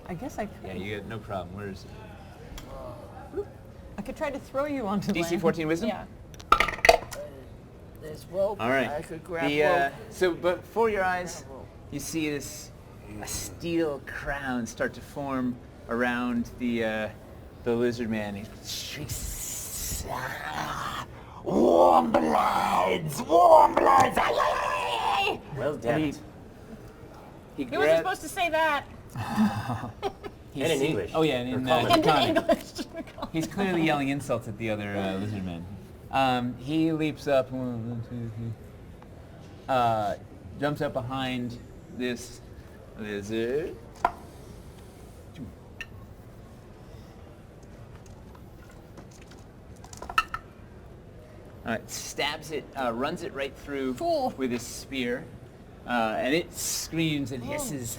I guess I could. Yeah, you got no problem. Where is it? I could try to throw you onto DC land. 14 wisdom. Yeah. There's rope. All right. I could grab The, rope. so before your eyes, you see a steel crown start to form around the lizard man. He shrieks, "Warm bloods! Warm bloods!" Well, damn And it. he He wasn't grabs. supposed to say that. He's And in see- English. Oh yeah, and Or in common. In Draconic. English. He's clearly yelling insults at the other lizard men. He leaps up, jumps up behind this lizard. Stabs it, runs it right through Cool. with his spear, and it screams and hisses.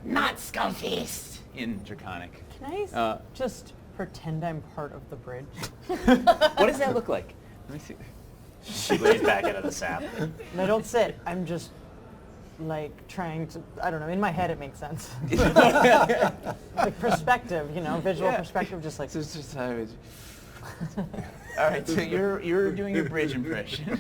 Not Skullfist in Draconic. Can I just pretend I'm part of the bridge? What does that look like? Let me see. She lays back into the sap. And I don't sit. I'm just like trying to, I don't know, in my head it makes sense. Like perspective, you know, visual perspective, just like. So it's just all right, so you're doing a bridge impression.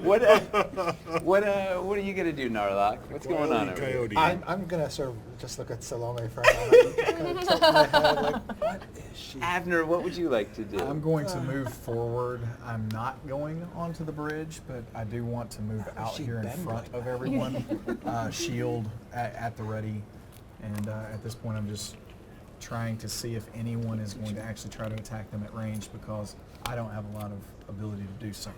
What are you gonna do, Narlock? What's going on over here? Coyote. I'm gonna sort of just look at Salome for a moment. Kind of tilt my head like, what is she? Abner, what would you like to do? I'm going to move forward. I'm not going onto the bridge, but I do want to move out she here in been front doing of everyone. Shield at the ready. And at this point, I'm just trying to see if anyone is going to actually try to attack them at range because I don't have a lot of ability to do so.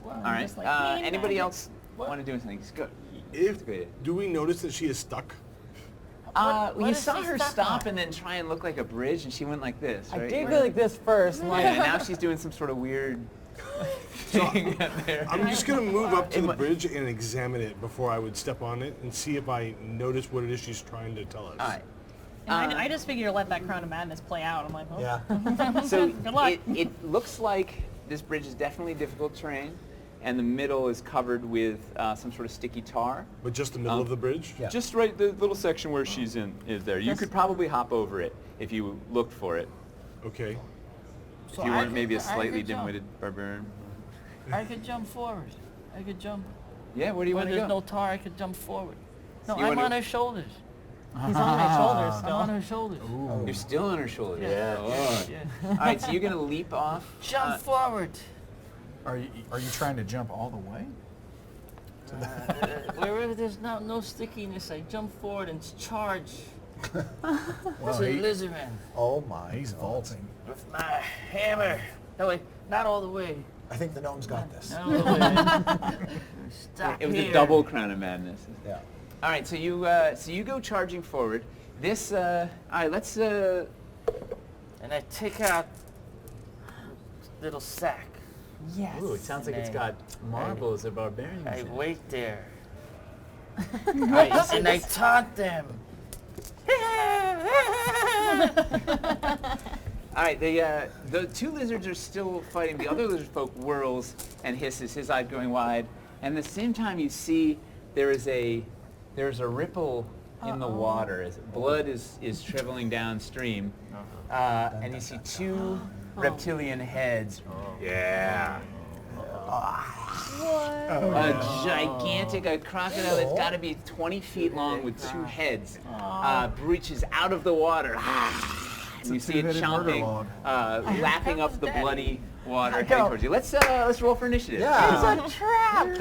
Well, All right. just like me and Anybody magic. else want to do anything? Good. Do we notice that she is stuck? What you is saw she her stuck stop on? and then try and look like a bridge, and she went like this, I right? did go like this first. and Yeah, like, and now she's doing some sort of weird thing out there. I'm just gonna move up to the bridge and examine it before I would step on it and see if I notice what it is she's trying to tell us. All right. And I just figure let that Crown of Madness play out. I'm like, oh. Yeah. So Good luck. it looks like this bridge is definitely difficult terrain, and the middle is covered with some sort of sticky tar. But just the middle of the bridge? Yeah. Just right, the little section where she's in is there. You could probably hop over it if you looked for it. Okay. So If you I weren't could- maybe a I slightly could jump. dim-witted barbarian. I could jump forward. I could jump. Yeah, where do you Where want to there's go? no tar, I could jump forward. No, You I'm wanna- on her shoulders. he's on my shoulders I'm on still. her shoulders. You're still on her shoulder. Yeah. Oh. Yeah. All right, so you're gonna leap off. Jump forward. Are you trying to jump all the way? Wherever there's no stickiness, I jump forward and charge Well, to the lizardman Oh my. he's vaulting. with my hammer. No, wait, not all the way. I think the gnome's got this. Not all the way. Stop It was here. a double crown of madness. Yeah. All right, so you go charging forward. This all right, let's And I take out little sack. yes. Ooh, it sounds like it's Nay. got marbles of barbarians. I in it. wait there. And I taunt them. All right, the two lizards are still fighting. The other lizard folk whirls and hisses, his eyes going wide. And at the same time, you see there's a ripple in the water as blood is traveling downstream, and you see two reptilian heads. Yeah. A gigantic crocodile that's got to be 20 feet long with two heads breaches out of the water. And you see it two-headed murder chomping, log. lapping up the bloody water heading towards you. Let's roll for initiative. Yeah. It's a trap!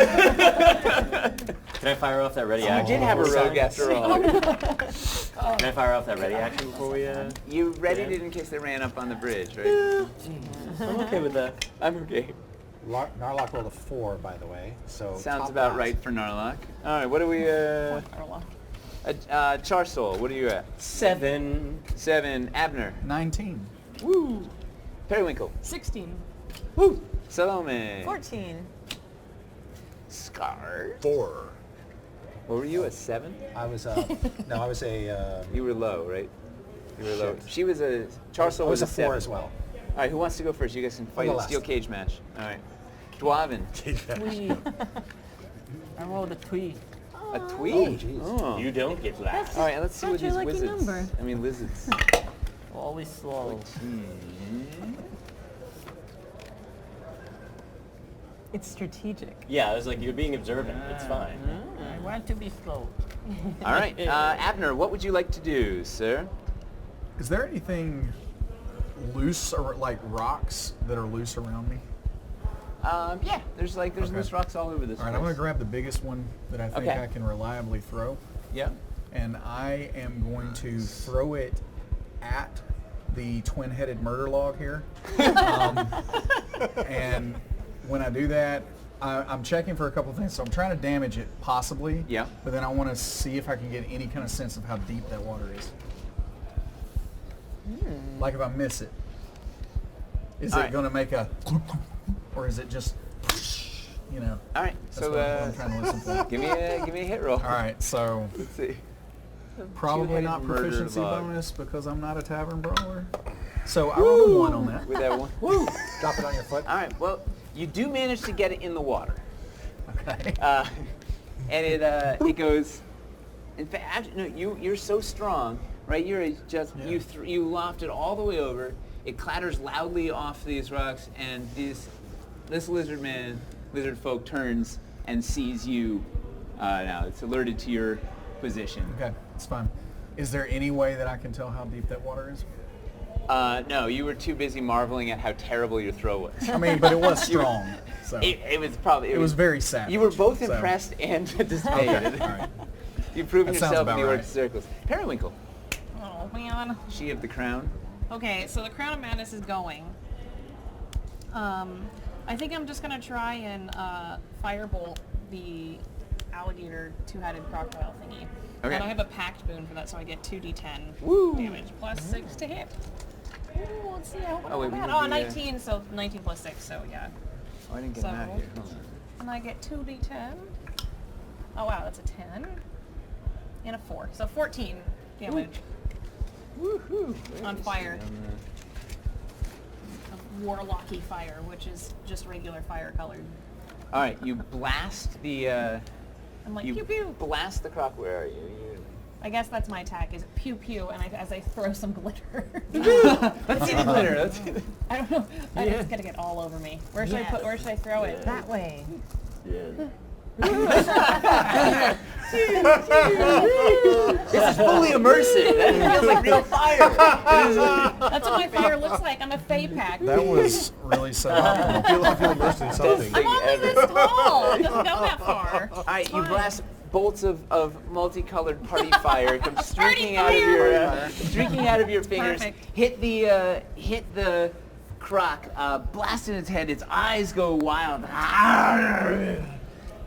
Can I fire off that ready You action? did have a rogue after all. Can I fire off that ready action before we? You readied it in case they ran up on the bridge, right? I'm okay with that. I'm okay. Narlock rolled a 4, by the way. So Sounds top about class. right for Narlock. All right, what are we? Charsoul, what are you at? 7. 7. Abner. 19. Woo. Periwinkle. 16. Woo. Salome. 14. Scar. 4. What were you, a 7? I was no, I was a You were low, right? You were low. Shit. She was a, Charsoul I was a 7. 4 as well. All right, who wants to go first? You guys can fight go a last. steel cage match. All right. Dwarven. Twee. I rolled a twee. A twee. Oh, jeez. Oh. You don't get last. All right, let's see what That's your these lucky wizards. number. I mean lizards. Always slow. It's strategic. Yeah, I was like, you're being observant. It's fine. I want to be slow. All right, Abner, what would you like to do, sir? Is there anything loose or like rocks that are loose around me? Yeah, there's Okay. loose rocks all over this All right, place. I'm going to grab the biggest one that I think Okay. I can reliably throw, Yeah. and I am going to throw it at the twin-headed murder log here. And when I do that, I'm checking for a couple things. So I'm trying to damage it, possibly. Yeah. But then I want to see if I can get any kind of sense of how deep that water is. Like if I miss it, is it going to make a, or is it just, you know? All right. That's So what I'm trying to listen for. give me a hit roll. All right, so Let's see. probably Two-headed not murder proficiency log. bonus because I'm not a tavern brawler. So I rolled a 1 on that. With that one. Woo! Drop it on your foot. All right. Well, you do manage to get it in the water, Okay. and it goes. In fact, no, you're so strong, right? You're just you loft it all the way over. It clatters loudly off these rocks, and this lizard folk turns and sees you. Now it's alerted to your position. Okay, it's fine. Is there any way that I can tell how deep that water is? No, you were too busy marveling at how terrible your throw was. I mean, but it was strong. So It was probably. it was very savage. You were both so- impressed and dismayed. Okay, all right. You've proven That sounds yourself in about the orc right. circles. Periwinkle, Oh man. she of the crown. Okay, so the Crown of Madness is going. I think I'm just gonna try and firebolt the alligator two-headed crocodile thingy. Okay. And I have a pact boon for that, so I get 2d10 damage plus 6 to hit. Ooh, let's see how Oh, wait, we bad. need Oh, the, 19, so 19 plus 6, so yeah. Oh, I didn't get So- that here. Hold on. And I get 2d10. Oh wow, that's a 10. And a 4. So 14 damage Woohoo! on fire. Of warlocky fire, which is just regular fire colored. All right, you blast the. I'm like, You pew pew. blast the croc. Where are you? I guess that's my attack, is pew pew, and as I throw some glitter. Let's see the glitter. Let's see the... I don't know. It's gonna get all over me. Where should I put? Where should I throw it? That way. This is fully immersive. That feels like real fire. That's what my fire looks like. I'm a Fey pack. That was really suboptimal. I feel immersed in something. I'm only this tall. It doesn't go that far. All right, you Fine. blast bolts of multicolored party fire come streaking Party out of your fingers. Perfect. Hit the croc, blast in its head. Its eyes go wild. And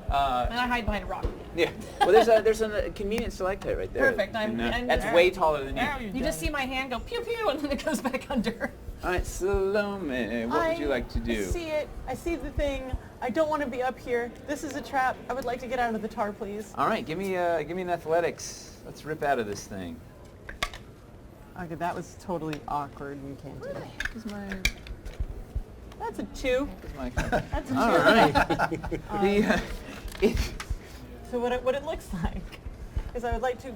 I hide behind a rock. Yeah. Well, there's a convenient stalactite right there. Perfect, I'm- and- that's way taller than you. You just see my hand go pew pew, and then it goes back under. All right, Salome, what would you like to do? I see it. I see the thing. I don't want to be up here. This is a trap. I would like to get out of the tar, please. All right, give me an athletics. Let's rip out of this thing. Okay, that was totally awkward. You can't do it. Heck is my That's a 2. That's a 2. All right. So what it looks like is I would like to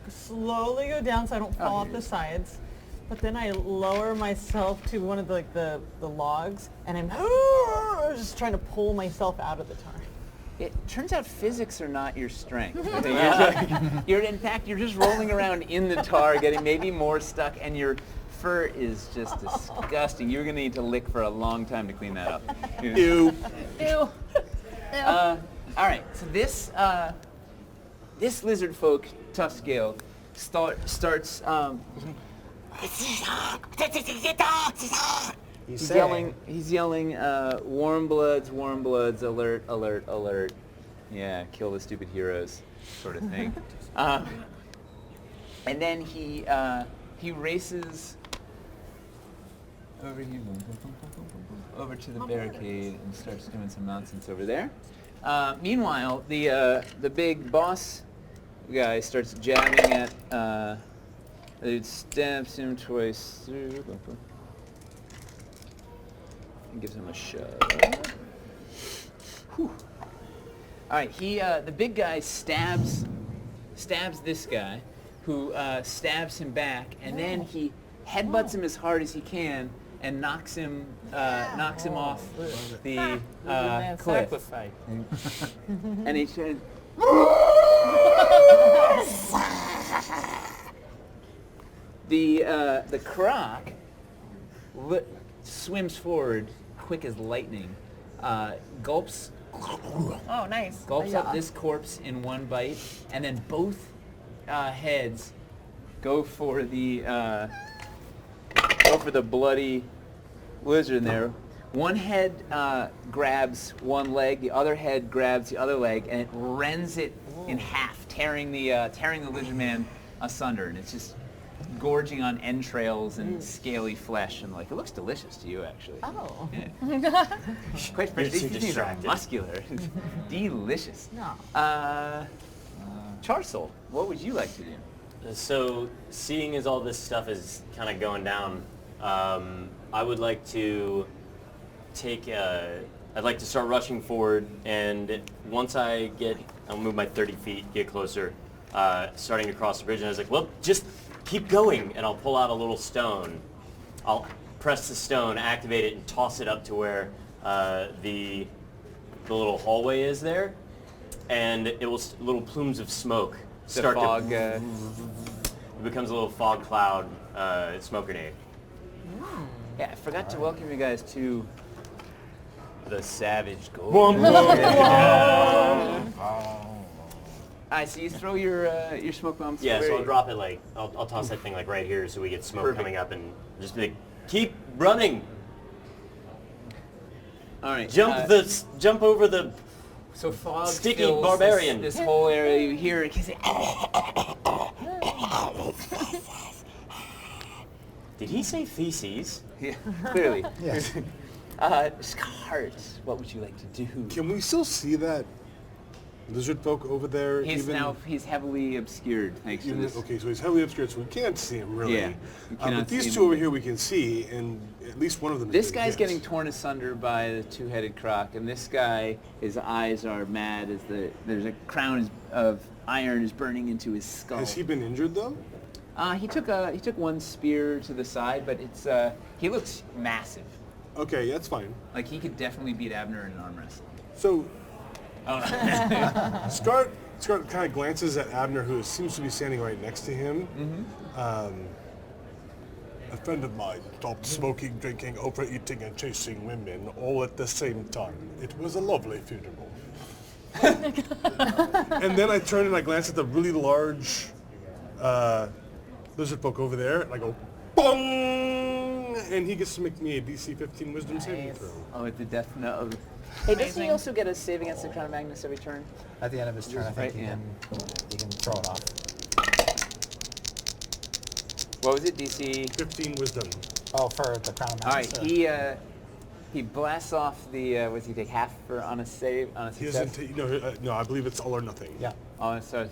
slowly go down so I don't fall off the sides. But then I lower myself to one of the logs, and I'm just trying to pull myself out of the tar. It turns out physics are not your strength. In fact, you're just rolling around in the tar, getting maybe more stuck, and your fur is just disgusting. You're going to need to lick for a long time to clean that up. Ew. Ew. All right, so this lizard folk, tough scale, starts He's yelling, warm bloods, alert, alert, alert. Yeah, kill the stupid heroes, sort of thing. And then he races over here, over to the barricade and starts doing some nonsense over there. Meanwhile, the big boss guy starts jabbing at. It stabs him twice through and gives him a shove. Whew. All right, the big guy stabs this guy, who stabs him back, and then he headbutts him as hard as he can and knocks him off the cliff. Sacrifice. And he said, the croc swims forward, quick as lightning, gulps Oh, nice. up this corpse in one bite, and then both heads go for the bloody lizard in there. One head grabs one leg, the other head grabs the other leg, and it rends it in half, tearing the lizard man asunder, and it's just gorging on entrails and scaly flesh, and like it looks delicious to you actually. Oh. Yeah. Quite fresh. You're too These things are distracted. muscular. Delicious. No. Charsoul, what would you like to do? So, seeing as all this stuff is kind of going down, I would like to I'd like to start rushing forward, and once I'll move my 30 feet, get closer, starting to cross the bridge, and I was like, well, just keep going, and I'll pull out a little stone. I'll press the stone, activate it, and toss it up to where the little hallway is there, and it will little plumes of smoke start the fog, to. It becomes a little fog cloud smoke grenade. Yeah, I forgot to welcome you guys to the Savage Gold. Alright, so you throw your smoke bombs. Yeah, so where- I'll drop it like I'll toss that thing like right here, so we get smoke Perfect. coming up, and just be like, keep running. Alright. Jump over the. So fog Sticky fills barbarian. This whole area. You hear it. Say, Did he say feces? yeah, clearly. Yes. Scart, what would you like to do? Can we still see that lizard folk over there? He's heavily obscured thanks to this. Okay, so he's heavily obscured, so we can't see him really. Yeah, you cannot but these see two him. over here we can see, and at least one of them. is This getting guy's hit. getting torn asunder by the two-headed croc, and this guy, his eyes are mad as there's a crown of iron is burning into his skull. Has he been injured though? He took one spear to the side, but he looks massive. Okay, that's fine. Like he could definitely beat Abner in an arm wrestle. So Oh no. Scart kind of glances at Abner, who seems to be standing right next to him. A friend of mine stopped smoking, drinking, overeating, and chasing women all at the same time. It was a lovely funeral. And then I turn and I glance at the really large lizard folk over there, and I go, bong! And he gets to make me a DC 15 Wisdom saving throw. Oh, at the death note. Hey, doesn't he also get a save against the Crown of Magnus every turn? At the end of his turn, I think Right, he yeah. can throw it off. What was it, DC? 15 Wisdom. Oh, for the crown of All Madness. right, he blasts off the. What does he take? Half for on a save on a He success. doesn't no, I believe it's all or nothing. Yeah. Oh, so.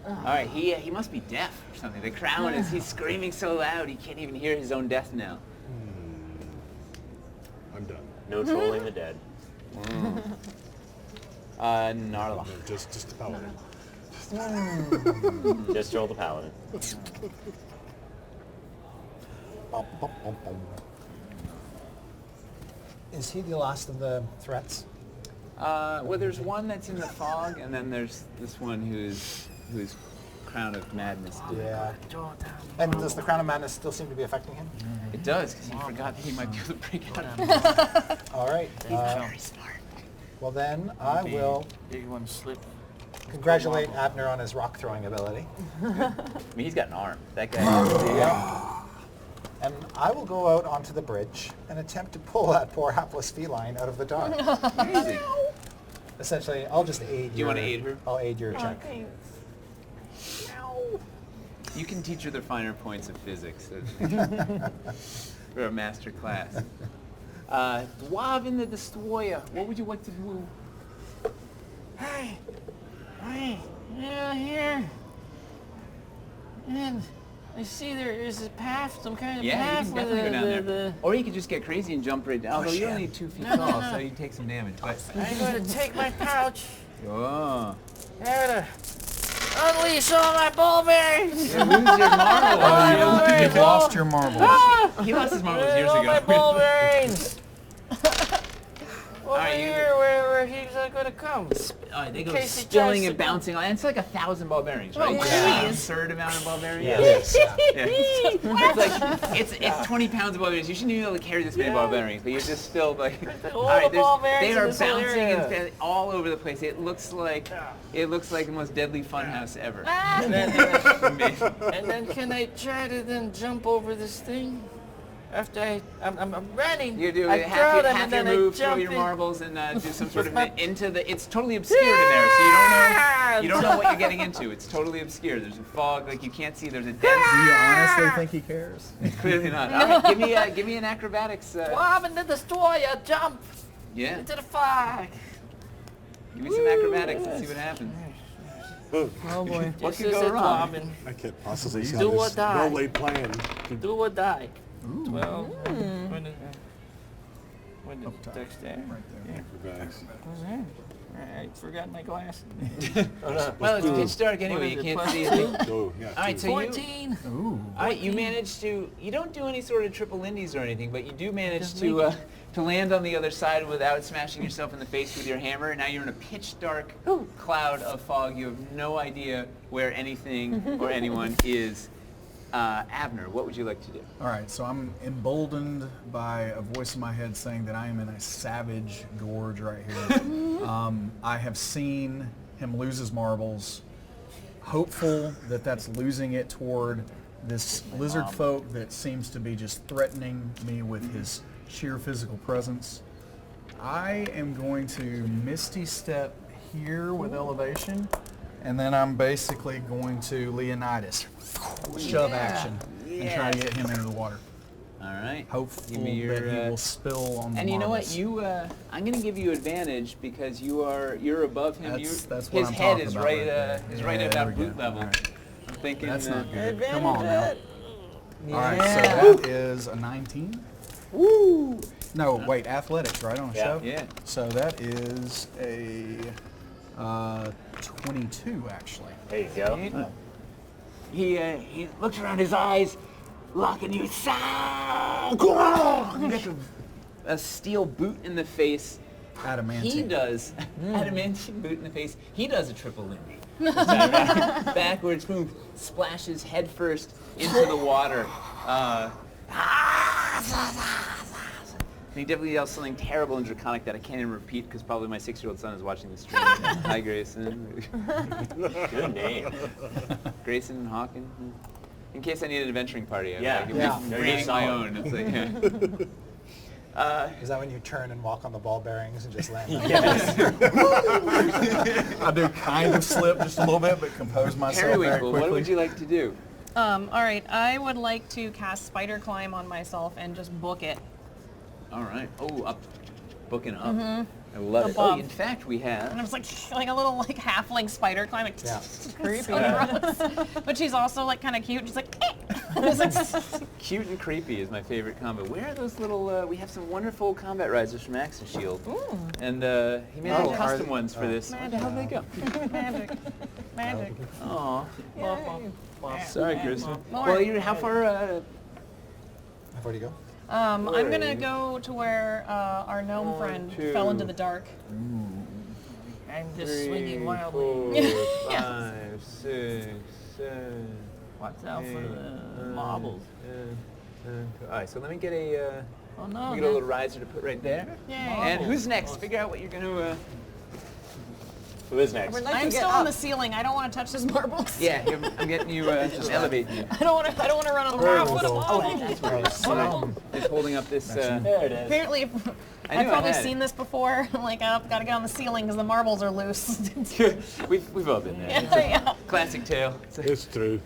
All right, he must be deaf or something. The crown he's screaming so loud he can't even hear his own death now. I'm done. No trolling the dead. Narlock. No, just the paladin. Just troll the paladin. Is he the last of the threats? Well, there's one that's in the fog, and then there's this one who's Crown of Madness. Yeah. And does the crown of madness still seem to be affecting him? It does, because he forgot that he might be able to break out of it. All right. Very smart. Well then, I will Big one slip. congratulate Abner on his rock throwing ability. I mean, he's got an arm. That guy. Yeah. And I will go out onto the bridge and attempt to pull that poor hapless feline out of the dark. Amazing. Essentially, I'll just aid Do you wanna aid her? I'll aid your check. You can teach her the finer points of physics for a master class. Dwarven the Destroyer, what would you like to do? Hey, yeah, here. And I see there is a path, some kind of Yeah, you path can where definitely go down there. the Or you could just get crazy and jump right down. Although you're him. only 2 feet No, no, tall, no. so you take some damage. But I'm going to take my pouch. oh, I'm going to unleash all my ball bearings. you lose your marbles. You've lost your marbles. He lost his marbles years all my ball ago. bearings. over right, here where he's gonna come. They go case he spilling tries and to go. bouncing. And it's like 1,000 ball bearings, right? Oh, Yeah. please. Absurd amount of ball bearings. Yes. Yeah. It's like it's 20 pounds of ball bearings. You shouldn't even be able to carry this many ball bearings, but you're just still like. All the ball bearings they in are this whole bouncing area. and spinning all over the place. It looks like the most deadly funhouse ever. And then, Amazing. and then can I try to then jump over this thing? After I'm running, You do I half throw your, them half and your then move, I throw jump your in. marbles, and do some sort of into the. It's totally obscured in there, so you don't know what you're getting into. It's totally obscured. There's a fog, like you can't see. There's a dense. Do you honestly think he cares? Clearly not. All right, give me an acrobatics. Dwarven the Destroyer, jump Yeah, into the fog. give me some acrabatics. Let's see what happens. Oh boy. What This could is go it, wrong? Dwarven. I can't possibly see Do or this die. well-laid plan. Do or die. 12. Hmm. When did the text there? Right there. I forgot my glasses. Well, it's pitch dark anyway. You can't see anything. Oh, yeah. All right, so 14. Ooh. all right, you managed to. You don't do any sort of triple indies or anything, but you do manage to land on the other side without smashing yourself in the face with your hammer. Now you're in a pitch dark cloud of fog. You have no idea where anything or anyone is. Abner, what would you like to do? All right, so I'm emboldened by a voice in my head saying that I am in a savage gorge right here. I have seen him lose his marbles, hopeful that that's losing it toward this lizard folk that seems to be just threatening me with his sheer physical presence. I am going to Misty Step here with elevation, and then I'm basically going to Leonidas, shove action, and try to get him into the water. All right. Hopeful Give me your, that he will spill on the And you know what? marbles. I'm going to give you advantage because you're above him. That's what his I'm head talking is about right right there. is right Yeah, about there we boot go. level. All right. I'm thinking. That's not good. Advantage Come on now. it. All right, so Yeah. that is a 19. Woo! No, wait, athletics, right, on a show? Yeah. So that is a 22, actually. There you go. He looks around, his eyes locking you. You get a steel boot in the face. Adamantine. He does adamantine boot in the face. He does a triple lindy. Backwards, boom, splashes head first into the water. And he definitely yells something terrible and draconic that I can't even repeat because probably my 6-year-old son is watching the stream. Hi, Grayson. Good name. Grayson and Hawken. In case I need an adventuring party, I'm Yeah. like, Yeah. I'm No, creating you're my solid. own. It's like, Is that when you turn and walk on the ball bearings and just land? I do kind of slip just a little bit, but compose myself very Periwinkle, quickly. what would you like to do? All right, I would like to cast Spider Climb on myself and just book it. All right. Oh, up. Booking up. I love it. Oh, Above. in fact, we have. And I was like a little halfling spider climb. Like, Yeah. creepy. So gross. But she's also kind of cute. She's like, eh. It's like, Cute and creepy is my favorite combo. Where are those little? We have some wonderful combat risers from Axe and Shield, and he made little custom ones for this. Where the hell did they go? magic. Magic. Aw. Yay. Sorry, Kristen. More. Well, you're how far? Where do you go? I'm gonna go to where our gnome friend fell into the dark. I'm just swinging wildly. 4, 5, 6, 7. Watch out for the marbles. All right, so let me get a. Oh no. Let me get a little riser to put right there. Yay. And who's next? Figure out what you're gonna. Who is next? We'd like to I'm get still up. on the ceiling. I don't want to touch those marbles. Yeah, I'm getting you. Just elevating you. I don't want to run on the marbles. Just holding up this. There it is. Apparently, I knew I've I probably had it. seen this before. Like, I've got to get on the ceiling because the marbles are loose. We've all been there. Yeah. Classic tale. It's true.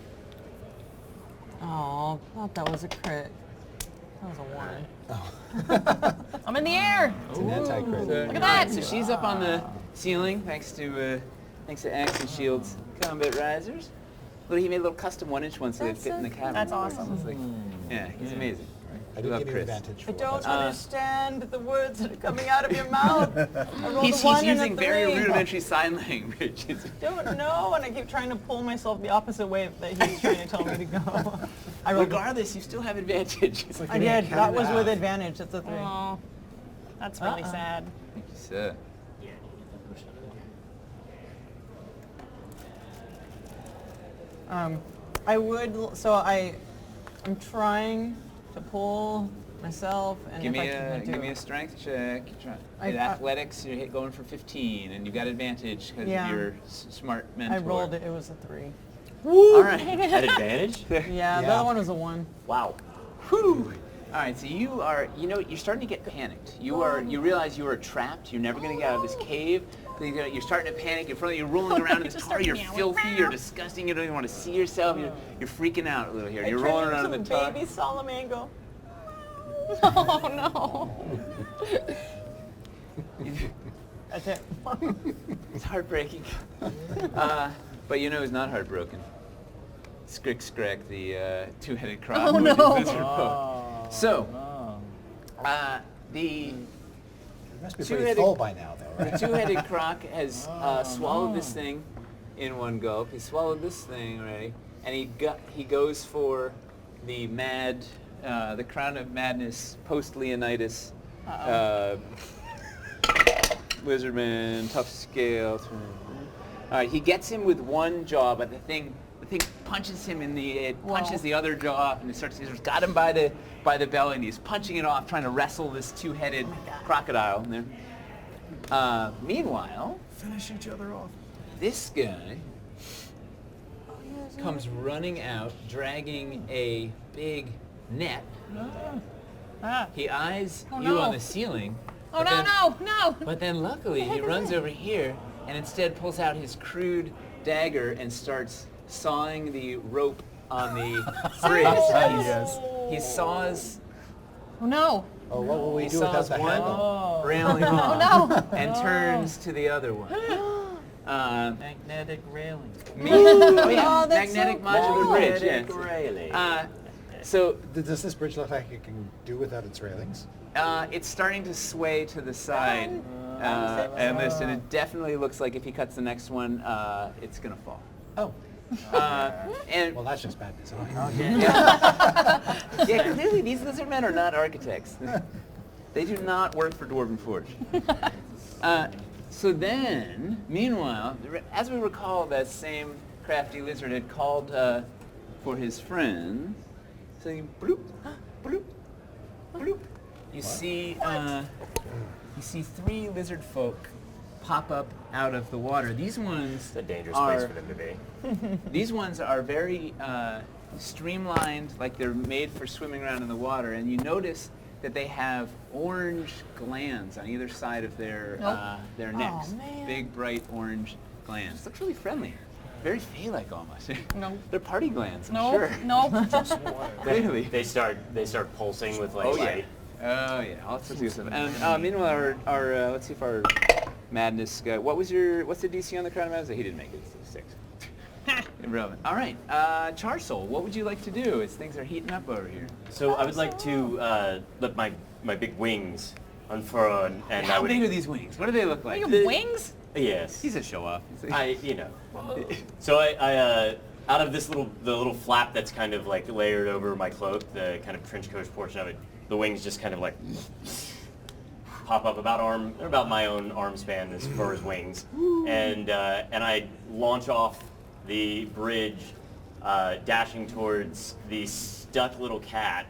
Oh, thought that was a crit. That was a 1. I'm in the air. It's an anti-crit. Look at that. So she's up on the ceiling thanks to Axe and Shield's combat risers. He made a little custom 1-inch ones so they fit in the cabin. That's awesome. It's like, yeah, he's amazing. I did Love give you Chris. advantage for I don't what? understand the words that are coming out of your mouth. I rolled He's a 1 and a using very 3. rudimentary sign language. It's- Don't know, and I keep trying to pull myself the opposite way that he's trying to tell me to go. I rolled. Regardless, you still have advantage. I did. That was with advantage. It's a 3. Oh. That's really sad. Thank you, sir. I would. So I'm trying to pull myself, and Give if me I can do give me a strength check. I- In athletics, you're going for 15, and you got advantage because Yeah. you're smart mentor. I rolled it. It was a 3. All right. At advantage? Yeah, the other one was a 1. Wow. Whew. All right, so you are, you're starting to get panicked. You realize you are trapped. You're never going to get out of this cave. You're starting to panic. You're rolling around in this tar. You're filthy. You're disgusting. You don't even want to see yourself. You're freaking out a little here. You're rolling around in the tar. Baby Salamango. Oh no. That's it. It's heartbreaking. But you know who's not heartbroken? Skrick, the two-headed croc. Oh, with his no. lizard folk. So, the It must be pretty Two-headed- full by now, though, The right? two-headed croc has swallowed this thing in one gulp. He swallowed this thing already, and he goes for the the crown of madness, post-Leonidas, lizardman, tough scale. All right, he gets him with one jaw, but the thing punches him in the punches the other jaw off, and he's got him by the belly, and he's punching it off, trying to wrestle this two-headed crocodile. And meanwhile, Finish each other off. this guy comes running out, dragging a big net. He eyes Oh, you no. on the ceiling. Oh but no, then- no, no. But then luckily he runs over here and instead pulls out his crude dagger and starts sawing the rope on the bridge. Yes. He saws Oh no. Oh, what will we he do without saws the one handle? railing off no. and turns to the other one. Magnetic railing. Oh yeah, Oh, that's magnetic so modular cool. bridge. Yes. railing. So Does this bridge look like it can do without its railings? it's starting to sway to the side, and listen, it definitely looks like if he cuts the next one, it's gonna fall. Oh, And well, that's just bad design. yeah, clearly these lizard men are not architects. They do not work for Dwarven Forge. So then, meanwhile, as we recall, that same crafty lizard had called for his friend, saying bloop, bloop, bloop. You see 3 lizard folk pop up out of the water. These ones It's a dangerous are, place for them to be. These ones are very streamlined, like they're made for swimming around in the water, and you notice that they have orange glands on either side of their necks. Oh, man. Big, bright orange glands. Looks really friendly. Very Fey-like almost. No. They're party glands, I'm No. sure. No. Clearly. They start pulsing with like Oh yeah. light. Oh yeah. All sorts of good stuff. And meanwhile, our let's see if our madness guy. What's the DC on the Crown of Madness? He didn't make it. It's 6. Irrelevant. All right. Charsoul, what would you like to do as things are heating up over here? So I would like to let my big wings unfurl, and I How would. big are these wings? What do they look like? You have wings? Yes. He's a show off. So I out of the little flap that's kind of like layered over my cloak, the kind of trench coat portion of it, the wings just kind of like pop up about my own arm span as far as wings, and I launch off the bridge, dashing towards the stuck little cat,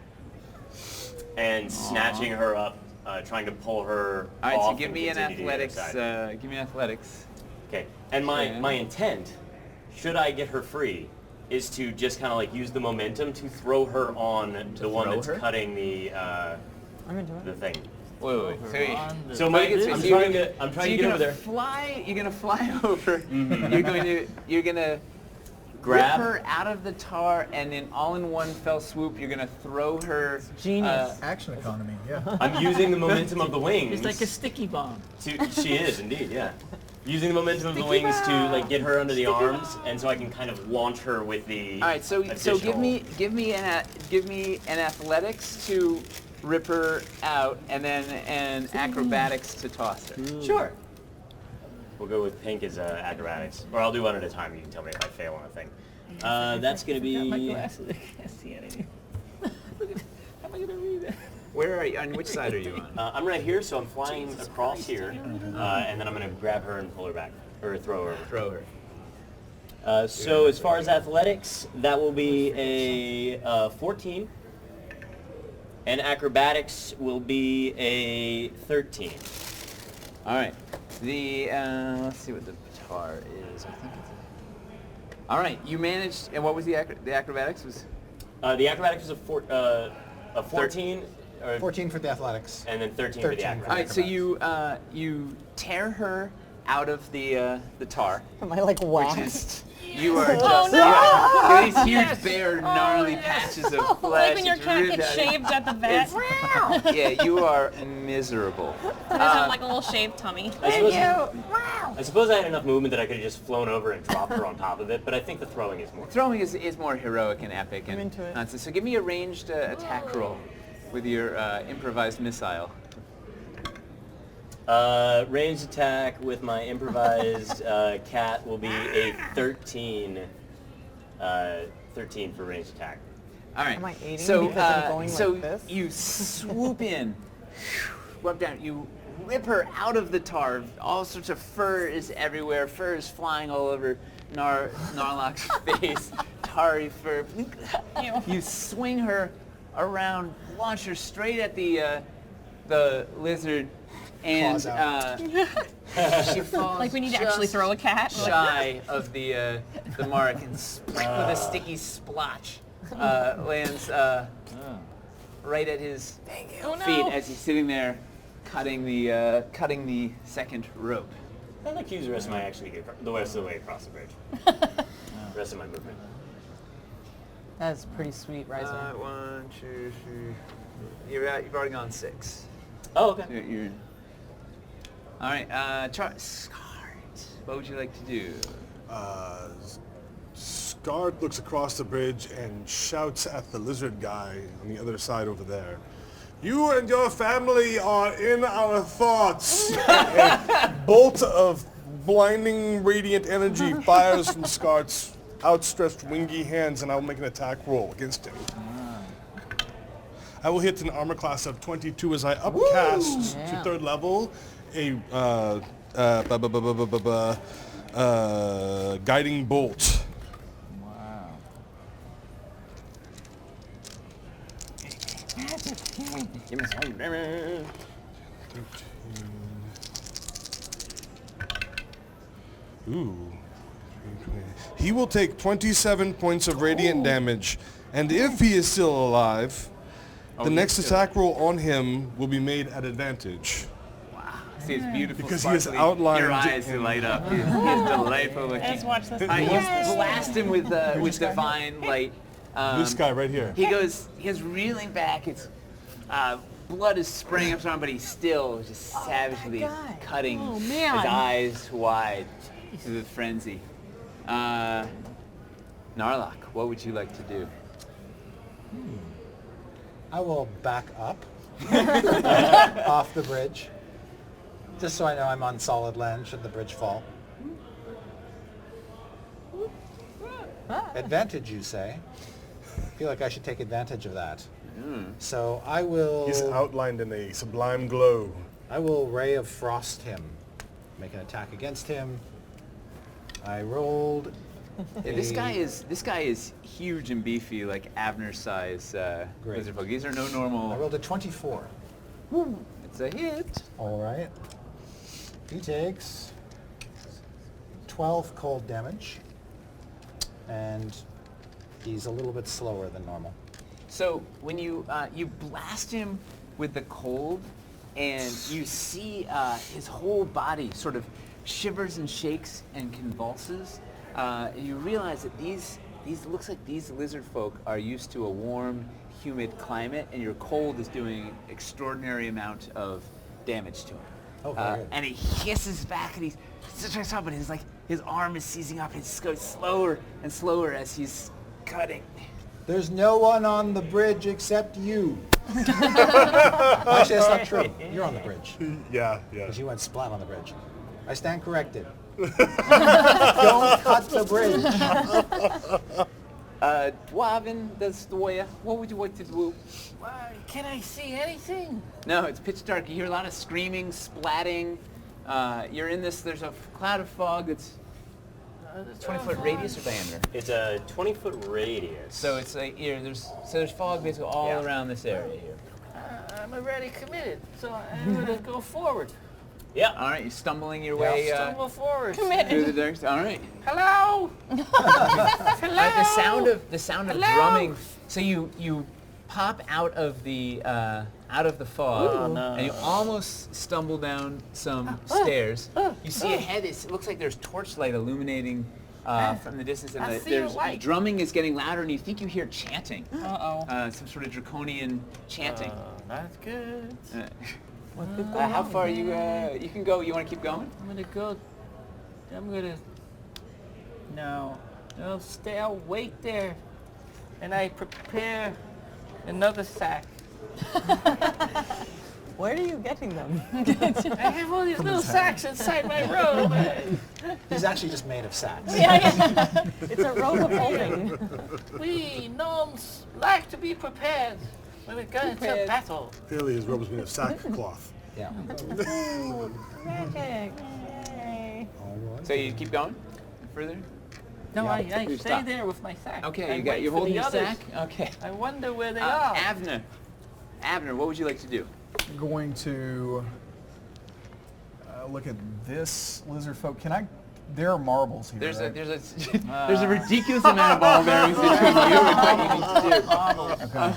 and snatching her up, trying to pull her All right. off. So give and me an continue to the other athletics. side. Give me athletics. Okay. And my Okay. my intent, should I get her free, is to just kind of like use the momentum to throw her on the one throw that's her? cutting the I'm into it. the thing. Wait. So I'm trying to get over there. You're gonna fly over. You're gonna Grab. rip her out of the tar, and then all in one fell swoop, you're gonna throw her. Genius. Action economy, yeah. I'm using the momentum of the wings. It's like a sticky bomb. She is indeed, yeah. Using the momentum of the wings to like get her under the arms, and so I can kind of launch her with the. All right, so give additional- me an athletics to rip her out, and then an acrobatics to toss her. Sure. We'll go with pink as acrobatics, or I'll do one at a time. You can tell me if I fail on a thing. That's gonna My be. glasses. I can't see anything. How am I gonna read that? Where are you? On which side are you on? I'm right here, so I'm flying across here, and then I'm going to grab her and pull her back, or throw her over. Throw her. So as far as athletics, that will be a 14, and acrobatics will be a 13. All right. The let's see what the tar is. I think it's. All right. You managed. And what was the acrobatics? Was The acrobatics is a 14, or 14 for the athletics. and then 13 for the 13. acrobatics. all right. So you tear her out of the tar. Am I like Which waxed? is, you are just no! you have these huge bare gnarly patches of flesh. Like when your It's cat ripped gets out. shaved at the vet. Yeah, you are miserable. It does have like a little shaved tummy. I suppose I had enough movement that I could have just flown over and dropped her on top of it, but I think the throwing is more. Throwing is more heroic and epic I'm and into it. nonsense. So give me a ranged attack roll with your improvised missile. Ranged attack with my improvised cat will be a 13. 13 for ranged attack. All right. Am I aiding so because I'm going like so this? you swoop in, swoop down. You rip her out of the tar. All sorts of fur is everywhere. Fur is flying all over Narlock's face. Tarry fur. Ew. You swing her around, launch her straight at the lizard, and Claws out. she falls Like we need to actually just throw a cat. shy of the mark and with a sticky splotch lands right at his Oh, no. feet as he's sitting there cutting the second rope. I'd like to use the rest of my action to get the rest of the way across the bridge. The rest of my movement. That's pretty sweet, Riser. 1, 2, 3. You've already gone 6. Oh, okay. You're all right. Scart, what would you like to do? Scarred looks across the bridge and shouts at the lizard guy on the other side over there. You and your family are in our thoughts. A bolt of blinding radiant energy fires from Scart's outstretched wingy hands, and I will make an attack roll against him. I will hit an armor class of 22 as I upcast to 3rd level a guiding bolt. Wow. Give me some damage. Ooh. He will take 27 points of radiant damage, and if he is still alive, the next attack roll on him will be made at advantage. See his beautiful Because he is sparkly- outlined Your eyes in- light up. He is delightful looking. Let's watch this. You blast him with divine light. This guy right here. He goes reeling back. It's blood is spraying up his arm, but he's still just savagely guy. cutting Oh, his man. eyes wide through the frenzy. Narlock, what would you like to do? I will back up off the bridge, just so I know I'm on solid land should the bridge fall. Advantage, you say? I feel like I should take advantage of that. So I will. He's outlined in a sublime glow. I will Ray of Frost him. Make an attack against him. I rolled. Yeah, this guy is huge and beefy, like Abner's size Great. lizard folk. These are no I normal. rolled a 24. It's a hit. All right. He takes 12 cold damage, and he's a little bit slower than normal. So when you blast him with the cold, and you see his whole body sort of shivers and shakes and convulses, you realize that these looks like these lizard folk are used to a warm, humid climate, and your cold is doing extraordinary amount of damage to him. Oh, very good. And he hisses back, and he's trying to stop, but his arm is seizing up. It goes slower and slower as he's cutting. There's no one on the bridge except you. Actually, that's not true. You're on the bridge, Yeah. because you went splat on the bridge. I stand corrected. Don't cut the bridge. Dwarven the Stoya, what would you like to do? Why, can I see anything? No, it's pitch dark. You hear a lot of screaming, splatting. You're in this, there's a cloud of fog that's 20-foot radius or diameter? It's a 20-foot radius. So it's like here, there's fog basically all around this area here. I'm already committed, so I'm gonna go forward. Yeah. All right, you're stumbling your way Stumble forward. through the dark. All right. Hello. Hello. The sound of Hello? drumming. So you pop out of the fog, Oh, no. and you almost stumble down some stairs. You see ahead. It looks like there's torchlight illuminating from the distance, and I see there's a light. drumming is getting louder, and you think you hear chanting. Uh-oh. Some sort of draconian chanting. That's good. How far you can go? You want to keep going? I'm gonna go. No. I'll stay. I'll wait there, and I prepare another sack. Where are you getting them? I have all these little sacks inside my robe. He's actually just made of sacks. Yeah. It's a robe of holding. We gnomes like to be prepared when we go into battle. Clearly his robe was made of sackcloth. Yeah. Magic. Yay. So you keep going further? No, I You stay stop. there with my sack. Okay, I you're wait for holding the your others. sack. Okay. I wonder where they are. Abner, what would you like to do? I'm going to look at this lizard folk. Can I? There are marbles here. There's right? there's a ridiculous amount of ball bearings between you and what you need to do. Okay.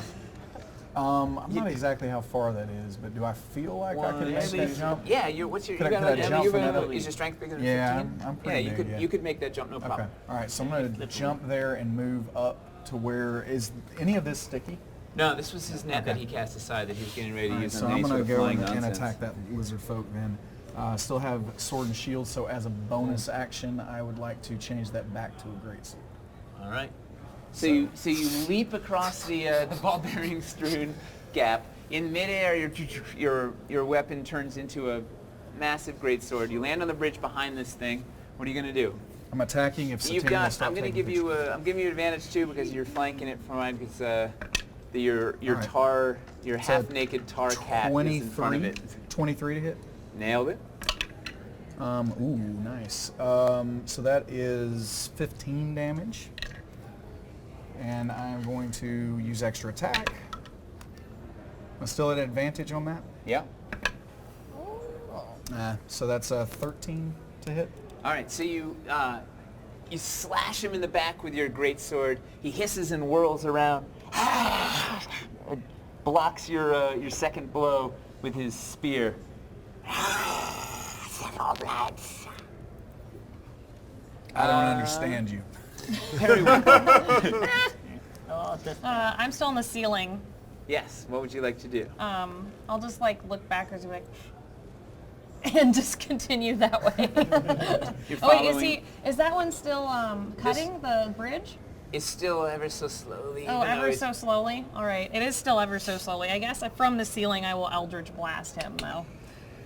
I'm not exactly how far that is, but do I feel like I could make that jump? Yeah, what's your? Could You I- got could I like, jump you from got- that? is your strength bigger than Yeah, 15? I'm pretty you big, could yeah. you could make that jump, no Okay. problem. All right. So I'm going to jump there and move up to where is any of this sticky? No, this was his net that Okay. he cast aside that he was getting ready to All right, use so on I'm any going sort to of go flying and nonsense. attack that lizard folk then. Still have sword and shield, so as a bonus action, I would like to change that back to a greatsword. All right. So you leap across the ball bearing strewn gap. In midair, your weapon turns into a massive greatsword. You land on the bridge behind this thing. What are you going to do? I'm attacking if You've Satine will got. stop I'm going to taking give you. pictures. I'm giving you advantage too because you're flanking it from mine because your All right. tar, your So half-naked tar cat is in front of it. 23 to hit. Nailed it. Ooh, nice. So that is 15 damage. And I'm going to use extra attack. I'm still at advantage on that. Yeah. So that's a 13 to hit. All right. So you slash him in the back with your greatsword. He hisses and whirls around. Blocks your second blow with his spear. I don't understand you. I'm still on the ceiling. Yes. What would you like to do? I'll just like look backwards and be like, and just continue that way. You're Oh wait, following- is that one still cutting the bridge? It's still ever so slowly. Oh, even though ever it's- so slowly? All right, it is still ever so slowly. I guess from the ceiling I will Eldritch Blast him though.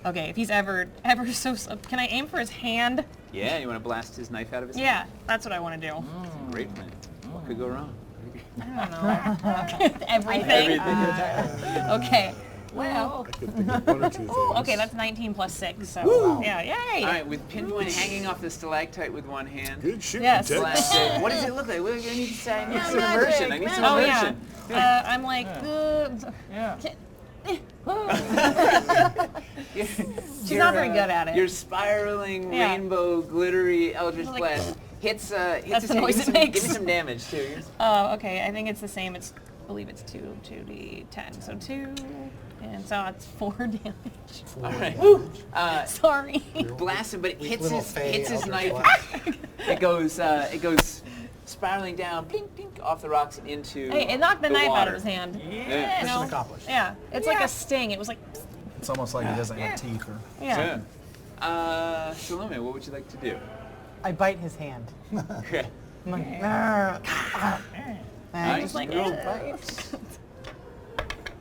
Okay, if he's ever so can I aim for his hand? Yeah, you want to blast his knife out of his hand? Yeah, that's what I want to do. Great plan. What could go wrong? I don't know. Everything. Okay. Well. I could think of one or two things. Okay, that's 19 plus 6. So yeah, yay. All right, with pinpoint hanging off the stalactite with one hand. Good shit, Yes. Ted. Blast it. What does it look like? We're gonna need to say. I need some magic, immersion. I need some Oh yeah. immersion. I'm like. She's not very good at it. Your spiraling Yeah. rainbow glittery eldritch Like- blast hits That's his the hand. noise Give it me makes. some damage too. Oh, okay. I think it's the same. I believe it's 2d10. So 2, and so it's 4 damage. All right. Sorry. Blast him, but it hits little his fey knife. eldritch It goes spiraling down, blink, blink, off the rocks and into. Hey, it knocked the knife out water. of his hand. Yeah. You know? accomplished. Yeah. It's like a sting. It was like. It's almost like he doesn't have teeth. Or Yeah. Salome, what would you like to do? I bite his hand. Okay. I'm like, "Arr, ah." And I Nice. just like, Girl bite.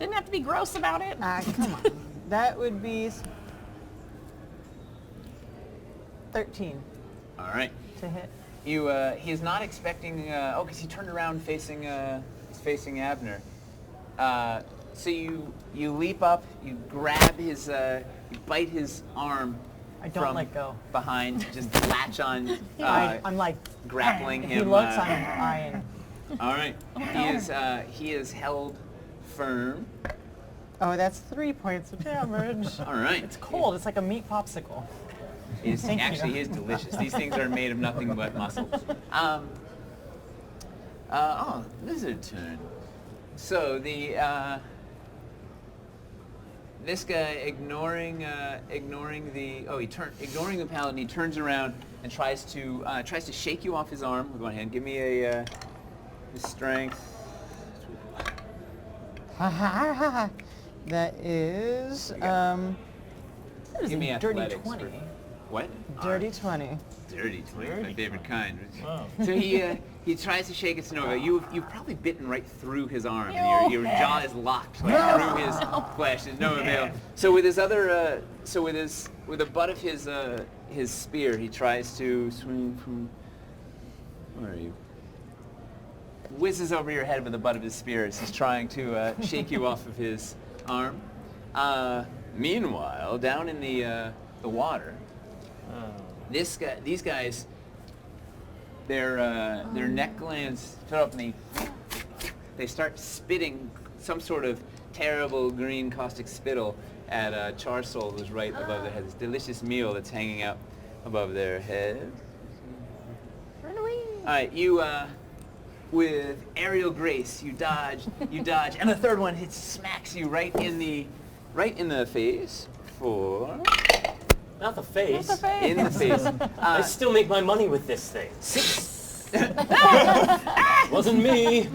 Didn't have to be gross about it. Come on. That would be 13 All right. to hit. he is not expecting. Because he turned around facing Abner. So you leap up, you grab his, you bite his arm. I don't from let go. behind, just latch on. I'm like grappling if him. he looks, I'm eyeing. All right. He is held firm. Oh, that's 3 points of damage. All right. It's cold. It's like a meat popsicle. He is you. delicious. These things are made of nothing but muscle. Lizard turn. So this guy ignoring the paladin, he turns around and tries to shake you off his arm with one hand. Give me a his strength. That is Give me a dirty athletics 20. for- What? Dirty 20. Dirty 20, my favorite kind. So he tries to shake it over. You've probably bitten right through his arm, and your jaw is locked through his flesh. There's no avail. So with his other, with the butt of his spear, he tries to swing from. Where are you? Whizzes over your head with the butt of his spear as he's trying to shake you off of his arm. Meanwhile, down in the water. These guys, their neck glands fill up and they start spitting some sort of terrible green caustic spittle at Charsoul, who's right above their head. This delicious meal that's hanging out above their head. Run away. All right, you with aerial grace, you dodge, and the third one smacks you right in the face for. Not the face. In the face. I still make my money with this thing. Wasn't me.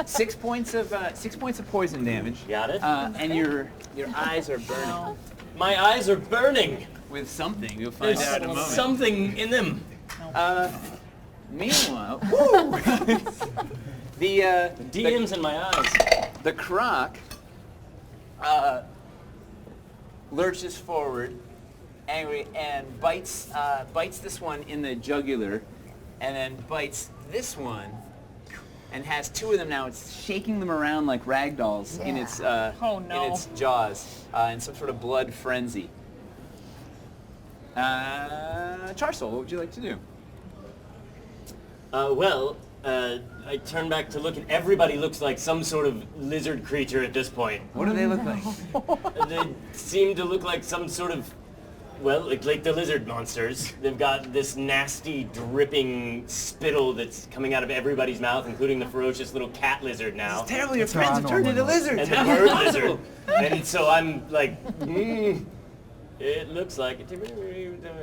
6 points of poison damage. Got it. And your eyes are burning My eyes are burning. with something. You'll find There's out in a moment. something in them. Meanwhile, the DMs in my eyes. the croc lurches forward, angry, and bites this one in the jugular, and then bites this one, and has two of them now. It's shaking them around like rag dolls in its in its jaws in some sort of blood frenzy. Charsoul, what would you like to do? I turn back to look, and everybody looks like some sort of lizard creature at this point. What do they look like? They seem to look like some sort of, like the lizard monsters. They've got this nasty, dripping spittle that's coming out of everybody's mouth, including the ferocious little cat lizard now. It's terrible. Your friends have turned into lizards. And the bird lizard. And so I'm like, it looks like it.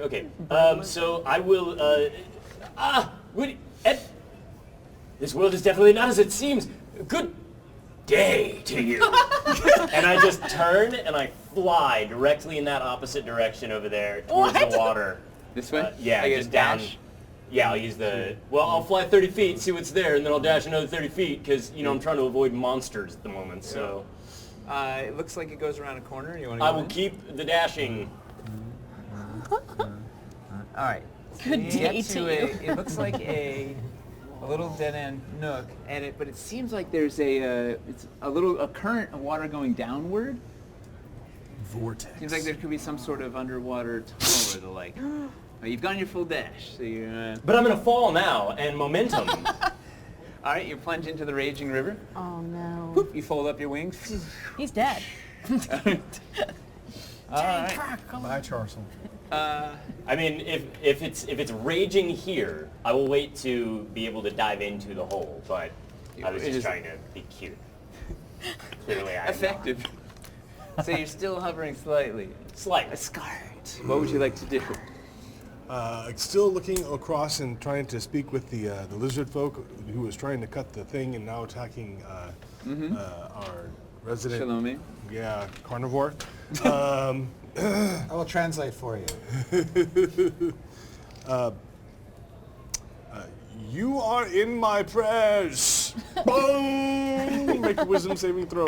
Okay, so I will, Ed, this world is definitely not as it seems. Good day to you. And I just turn and I fly directly in that opposite direction over there towards the water. This way? Yeah, I just down. dash. Yeah, I'll use the. Well, I'll fly 30 feet, see what's there, and then I'll dash another 30 feet because I'm trying to avoid monsters at the moment. So. It looks like it goes around a corner. You want to? I will keep the dashing. All right. Good day to you. It looks like a little dead end nook, but it seems like there's a current of water going downward. Vortex. Seems like there could be some sort of underwater tunnel or the like. Well, you've gone your full dash, so you're. But I'm gonna fall now, and momentum. All right, you plunge into the raging river. Oh no. Whoop, you fold up your wings. He's dead. All right. Bye, Charsoul. I mean, if it's raging here, I will wait to be able to dive into the hole. But I was just trying to be cute. Clearly, I'm Effective. So you're still hovering slightly. Slightly. Scarlet. What would you like to do? Still looking across and trying to speak with the lizard folk who was trying to cut the thing and now attacking our resident. Shalomi. Yeah, carnivore. I will translate for you. You are in my prayers. Boom! Make a wisdom saving throw.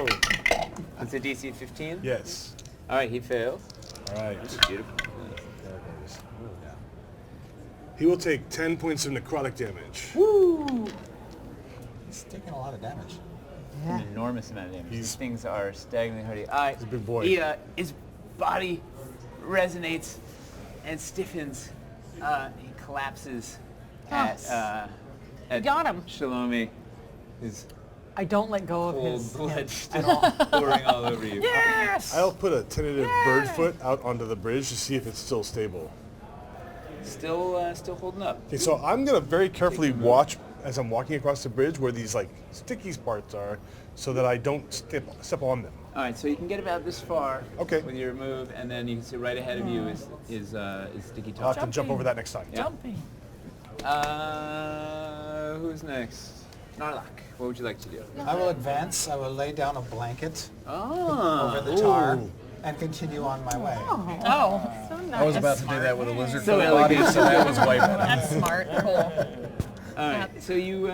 It's a DC 15? Yes. All right, he fails. All right. Beautiful. There it goes. He will take 10 points of necrotic damage. He's taking a lot of damage. An enormous amount of damage. These things are staggeringly hardy. He's a big boy. His body resonates and stiffens. He collapses at Got him. Shalome, his I don't let go of cold his blood hand still at all. pouring all over you. Yes! I'll put a tentative bird foot out onto the bridge to see if it's still stable. Still holding up. Okay, so I'm gonna very carefully watch as I'm walking across the bridge where these like sticky parts are, so that I don't step on them. All right, so you can get about this far Okay. with your move, and then you can see right ahead of you is sticky I'll top. have to jump over that next time. Yeah. Jumping. Who's next? Narlock, what would you like to do? I will advance. I will lay down a blanket Oh, over the tar and continue on my way. Oh, So nice. I was about to do that with a lizard So folk body, elegant. so that was way better. that's smart. Cool. all right. So you,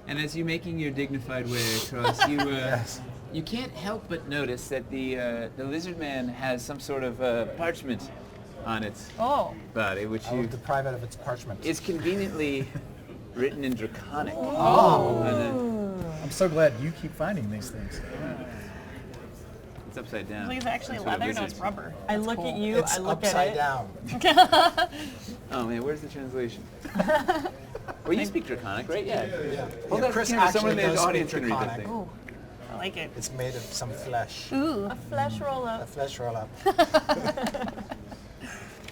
and as you're making your dignified way across, you you can't help but notice that the lizard man has some sort of parchment on its Oh. body, which I will you deprive it of its parchment. is conveniently written in Draconic. Oh. And, I'm so glad you keep finding these things. it's upside down. These actually That's what a leather, no, wizard's- it's rubber. I look at you, It's I look upside at it. down. Oh man, where's the translation? Well, you speak Draconic, right? Yeah. Hold Yeah, that Chris camera, someone in actually the does audience speak can read that Draconic. thing. Ooh, I like it. It's made of some flesh. Ooh. A flesh roll A up. flesh roll up.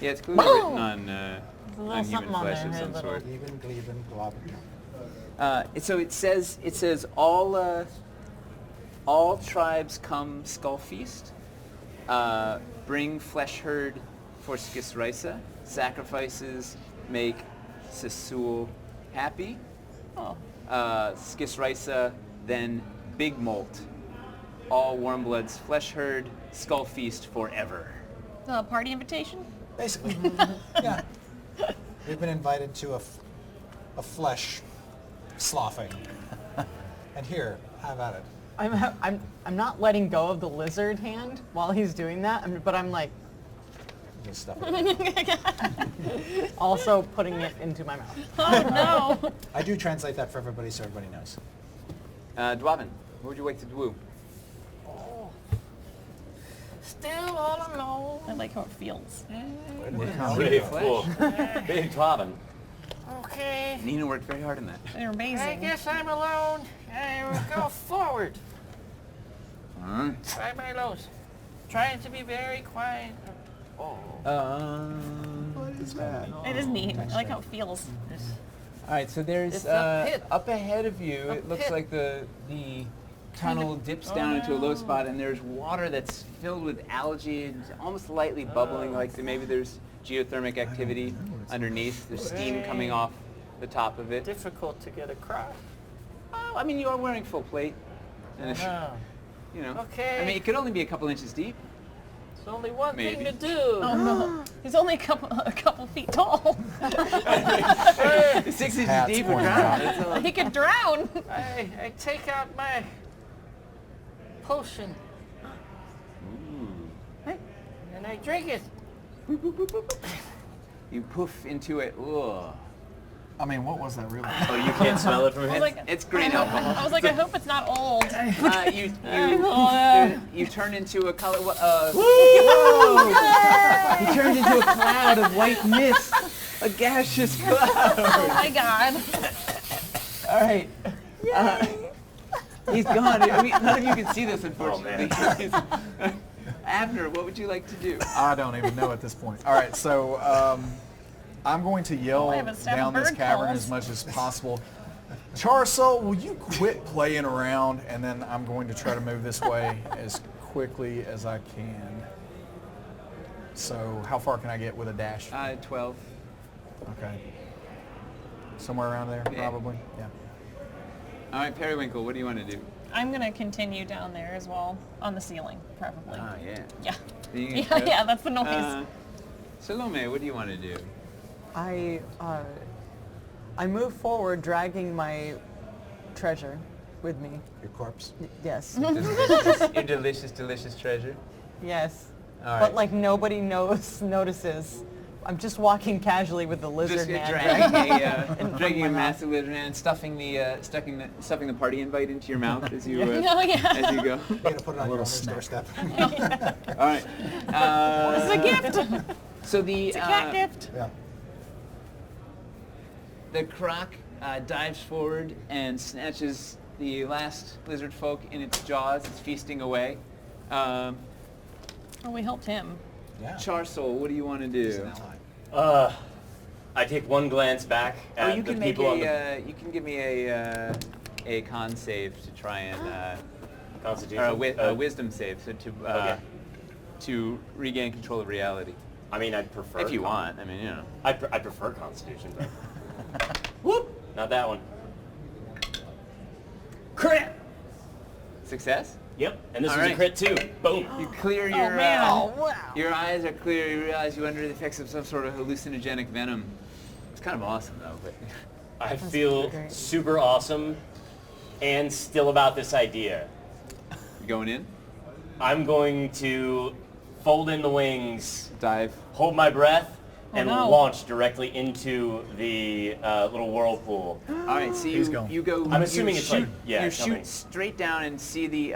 Yeah, it's clearly written on a little human something on flesh there, of a some little- sort. Gleben, gleben, globen. So it says all tribes come skull feast. Bring flesh herd for Skisrisa. Sacrifices make Sisul happy. Oh. Skisrisa, then big molt. All warmbloods flesh herd skull feast forever. Party invitation? Basically. Yeah. We've been invited to a flesh sloughing. And here, have at it. I'm not letting go of the lizard hand while he's doing that, but I'm like Just stuff it. also putting it into my mouth. Oh no. I do translate that for everybody so everybody knows. Dwarven, what would you like to do? Still all alone. I like how it feels. Big Dwarven. Okay. Nina worked very hard on that. They're I amazing. guess I'm alone. I will go forward. Alright. Try my lows. Trying to be very quiet. Oh. It is neat. I like how it feels. Alright, so there's It's a pit. up ahead of you, A it looks pit. like the tunnel dips down into a low spot, and there's water that's filled with algae and almost lightly bubbling, like maybe there's geothermic activity underneath. There's steam coming off the top of it. Difficult to get across. Oh, I mean, you are wearing full plate. And it's, Oh. you know. Okay. I mean, it could only be a couple inches deep. It's only one Maybe. thing to do. Oh no. He's only a couple feet tall. 6 inches hat's deep or pointing drown. out. That's all. He could drown. I take out my potion. And I drink it. You poof into it. Ugh. I mean, what was that really? Oh, you can't smell it from here? Like, It's green alcohol. I was like, I hope it's not old. You turn into a color. You turned into a cloud of white mist, a gaseous cloud. Oh my god. All right. He's gone. I mean, none of you can see this, unfortunately. Abner, what would you like to do? I don't even know at this point. All right, so I'm going to yell I haven't stabbed down this bird cavern calls. as much as possible. Charsoul, will you quit playing around? And then I'm going to try to move this way as quickly as I can. So how far can I get with a dash? 12. Okay. Somewhere around there, Yeah. probably. Yeah. All right, Periwinkle, what do you want to do? I'm gonna continue down there as well, on the ceiling, preferably. Ah, yeah. Yeah. You can Yeah, go. yeah, that's the noise. Salome, what do you want to do? I move forward, dragging my treasure with me. Your corpse. Yes. Your delicious, delicious treasure. Yes. All right. But like nobody notices. I'm just walking casually with the lizard Just man. dragging a massive lizard man and stuffing the party invite into your mouth as you Oh, yeah. as you go. You're gonna put it on your little owner's doorstep. All right. This is a gift. So the It's a cat gift. Yeah. the croc dives forward and snatches the last lizard folk in its jaws. It's feasting away. Oh, we helped him. Yeah. Charsoul, what do you want to He's do? an ally. I take one glance back Oh, at you the can make people on the you can give me a con save to try and Constitution. or a wisdom save, so Okay. to regain control of reality. I mean, I'd prefer. If you want, I mean, you know. I prefer Constitution, but whoop, not that one. Crit! Success? Yep, and this All was right. a crit too. Boom. You clear your man. your eyes are clear. You realize you're under the effects of some sort of hallucinogenic venom. It's kind of awesome though. But I feel great. super awesome, and still about this idea. you going in? I'm going to fold in the wings, Dive. hold my breath, and no. launch directly into the little whirlpool. All right, so He's you going. you go. I'm assuming you it's shoot, like- yeah, you tell shoot me. straight down and see the.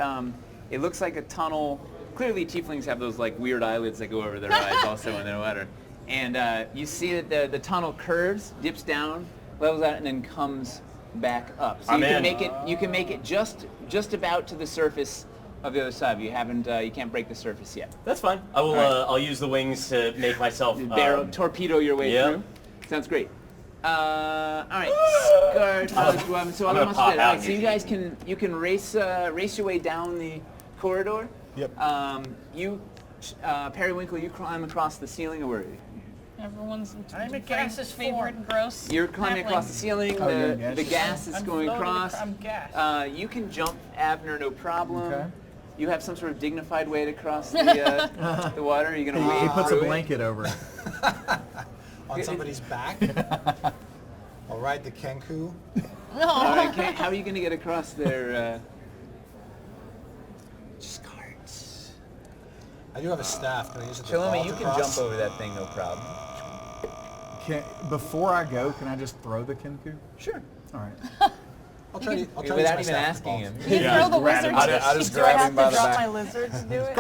It looks like a tunnel. Clearly, tieflings have those like weird eyelids that go over their eyes also when they're wetter. And you see that the tunnel curves, dips down, levels out, and then comes back up. So I'm you can in. make it. You can make it just about to the surface of the other side. You haven't. You can't break the surface yet. That's fine. I will. All right. I'll use the wings to make myself. Torpedo your way yeah. through. Sounds great. All right, Scar, so I'm I'm gonna pop all out right, so and you guys can race your way down the corridor. Yep. You, Periwinkle, you climb across the ceiling, or where? Everyone's I'm a Frank's gas favorite gross. You're climbing halfling. across the ceiling. Oh, you're The gaseous. gas is I'm going floating across. I'm gas. You can jump, Abner, no problem. Okay. You have some sort of dignified way to cross the water. Are you gonna wade He puts a through it? blanket over it. On somebody's back. I'll ride the Kenku. All right, how are you gonna get across there? Just carts. I do have a staff. Can I use it to Shaloma, vault you can across? jump over that thing, no problem. Before I go, can I just throw the Kenku? Sure. All right. I'll try to use Without my even staff to asking vault. him. You can throw the wizard. I just Do I grab have him by to the drop back. my lizard to do it?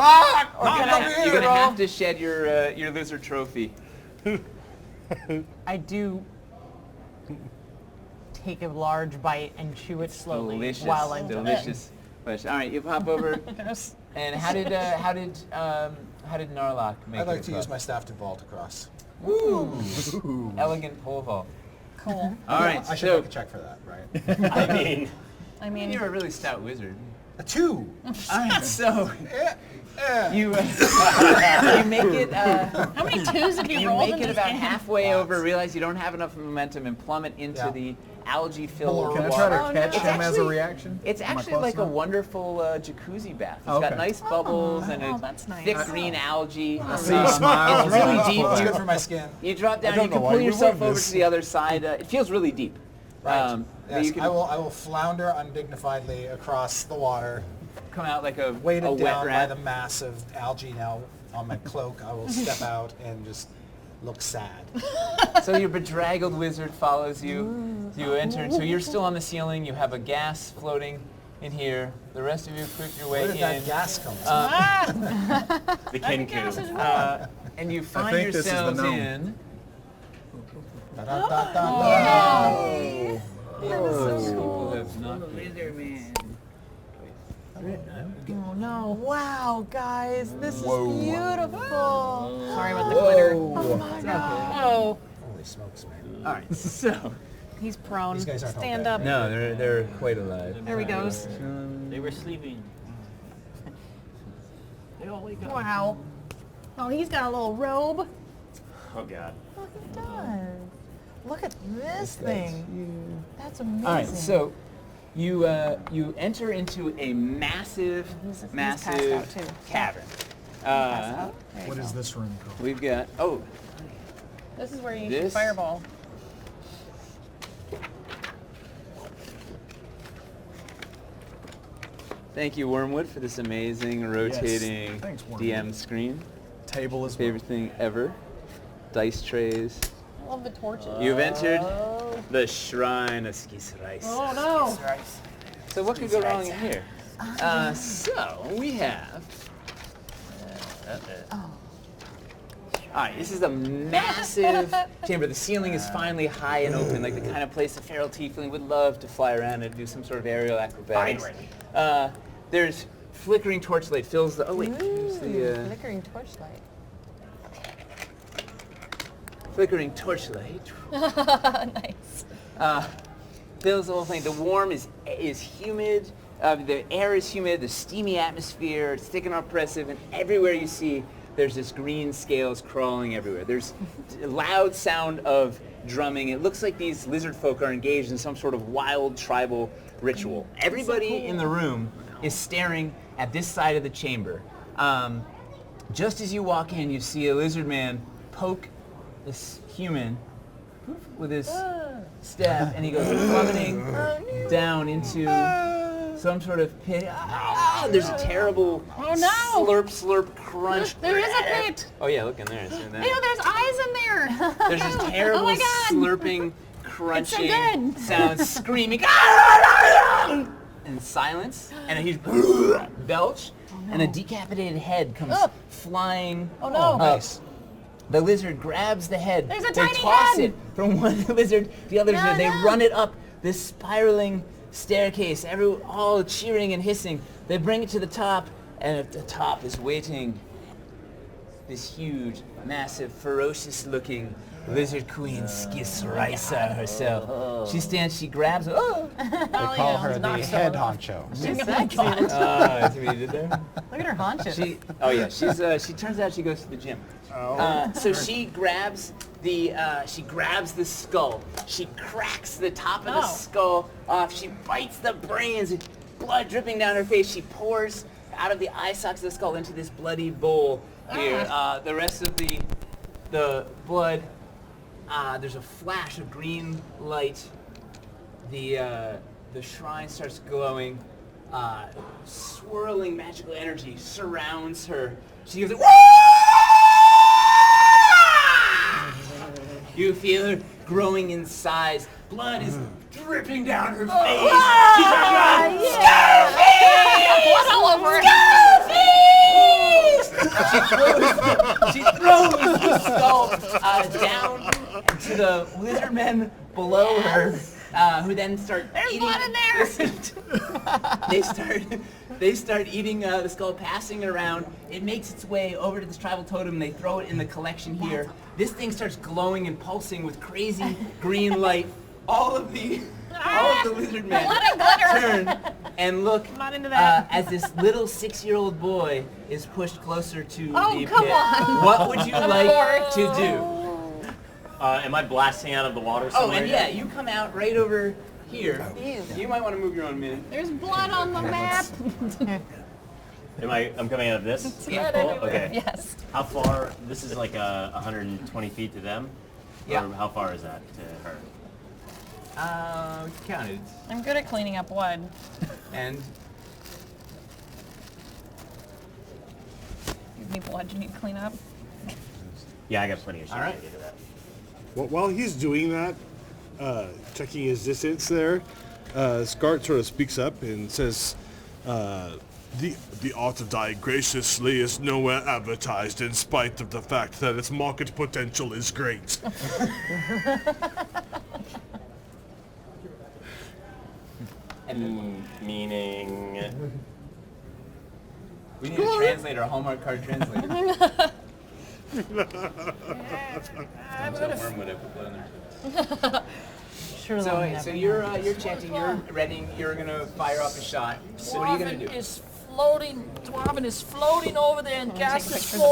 You're gonna have to shed your lizard trophy. I do take a large bite and chew it slowly Delicious. while I'm Delicious. All right, you pop over. And how did Narlock make I'd like it to across? use my staff to vault across. Ooh. Elegant pole vault. Cool. All right, I should so make a check for that, right? I mean, you're a really stout wizard. A 2. All right, so Yeah. you make it. How many twos have you You rolled make in it this about game? halfway Lots. over, realize you don't have enough momentum, and plummet into Yeah. the algae-filled Can I water. try to catch It's him as a actually- reaction? It's Am I actually close like a enough? wonderful jacuzzi bath. It's Oh, got okay. nice bubbles and a that's nice. thick green algae. See you smile. It's really deep. It's You- good for my skin. You drop down, don't you know can why pull you yourself would over this. to the other side. It feels really deep. Right. But Yes, you can I will flounder undignifiedly across the water, come out like a weighted wet down by rat. the mass of algae now on my cloak. I will step out and just look sad. So your bedraggled wizard follows you. You enter. So you're still on the ceiling. You have a gas floating in here. The rest of you put your way Where did that in. gas come from? the Kenku. And you find think this is the yourselves gnome. in. Da-da-da-da-da. People have knocked me. Oh no! Wow, guys, this is beautiful. Sorry about the glitter. Oh my god! Oh, Holy smokes, man. All right. So. he's prone. These guys aren't Stand okay. up. No, they're quite alive. There he goes. They were sleeping. They all wake up. Wow. Oh, he's got a little robe. Oh God. Oh, he does. Look at this thing. That's amazing. All right, so you enter into a massive, He's passed massive out, too. cavern. There you What go. is this room called? We've got This is where you shoot This- fireball. thank you Wormwood for this amazing rotating Thanks, Wormwood. DM screen. table as well. Favorite thing ever. Dice trays. I love the torches. You've entered the Shrine of Skisrais. Oh no! So what could go wrong in here? So we have. All right, this is a massive chamber. The ceiling is finally high and open, like the kind of place a feral tiefling would love to fly around and do some sort of aerial acrobatics. There's flickering torchlight fills the. Oh wait, here's the. Flickering torchlight. Flickering torchlight. Nice. Fills the whole thing. The warm is humid. The air is humid. The steamy atmosphere. It's thick and oppressive. And everywhere you see, there's this green scales crawling everywhere. There's a loud sound of drumming. It looks like these lizard folk are engaged in some sort of wild tribal ritual. Everybody in the room is staring at this side of the chamber. Just as you walk in, you see a lizard man poke this human with his staff, and he goes plummeting down into some sort of pit. There's a terrible slurp, slurp, crunch. There is a pit. Oh yeah, look in there. See that? Ew, there's eyes in there. There's this terrible Oh my God. slurping, crunching good. sound, screaming, and silence, and he's belch, and a decapitated head comes flying Oh no. up. The lizard grabs the head. There's a they tiny toss head. it from one lizard to the other No, lizard. They no. run it up this spiraling staircase, all cheering and hissing. They bring it to the top, and at the top is waiting this huge, massive, ferocious-looking lizard queen, Skisraisa herself. She stands, she grabs it. Oh! They call her the head honcho. She's sexy. That's what you did there? Look at her haunches. She turns out she goes to the gym. So she grabs the skull. She cracks the top of the skull off. She bites the brains, blood dripping down her face. She pours out of the eye sockets of the skull into this bloody bowl here. The rest of the blood. There's a flash of green light. The shrine starts glowing. Swirling magical energy surrounds her. She goes, you feel her growing in size. Blood is dripping down her face. She starts going, Blood all over. she throws the skull down to the lizard men below her, who then start eating. blood in there. They start eating the skull, passing it around. It makes its way over to this tribal totem. They throw it in the collection here. This thing starts glowing and pulsing with crazy green light. All of the lizard men turn and look Not into that. as this little 6-year-old boy is pushed closer to Oh, the come pit. on. What would you like to do? Am I blasting out of the water Oh, somewhere? and yeah, you come out right over here. Ew. You might want to move your own minute. There's blood on the map. I'm coming out of this? Blood Oh, everywhere. okay. Yes. How far? This is like 120 feet to them? Yeah. Or how far is that to her? Counted. I'm good at cleaning up blood. And You need blood you need to clean up. Yeah, I got plenty of shit All right. to get to that. Well, while he's doing that, checking his distance there, Scart sort of speaks up and says, the art of dying graciously is nowhere advertised in spite of the fact that its market potential is great. Meaning... we need a translator, a Hallmark card translator. Wormwood, I put blood on there. Sure, So you're chanting, you're ready, you're gonna fire off a shot. So what are you gonna do? Dwarven is floating over there and cast his pictures of the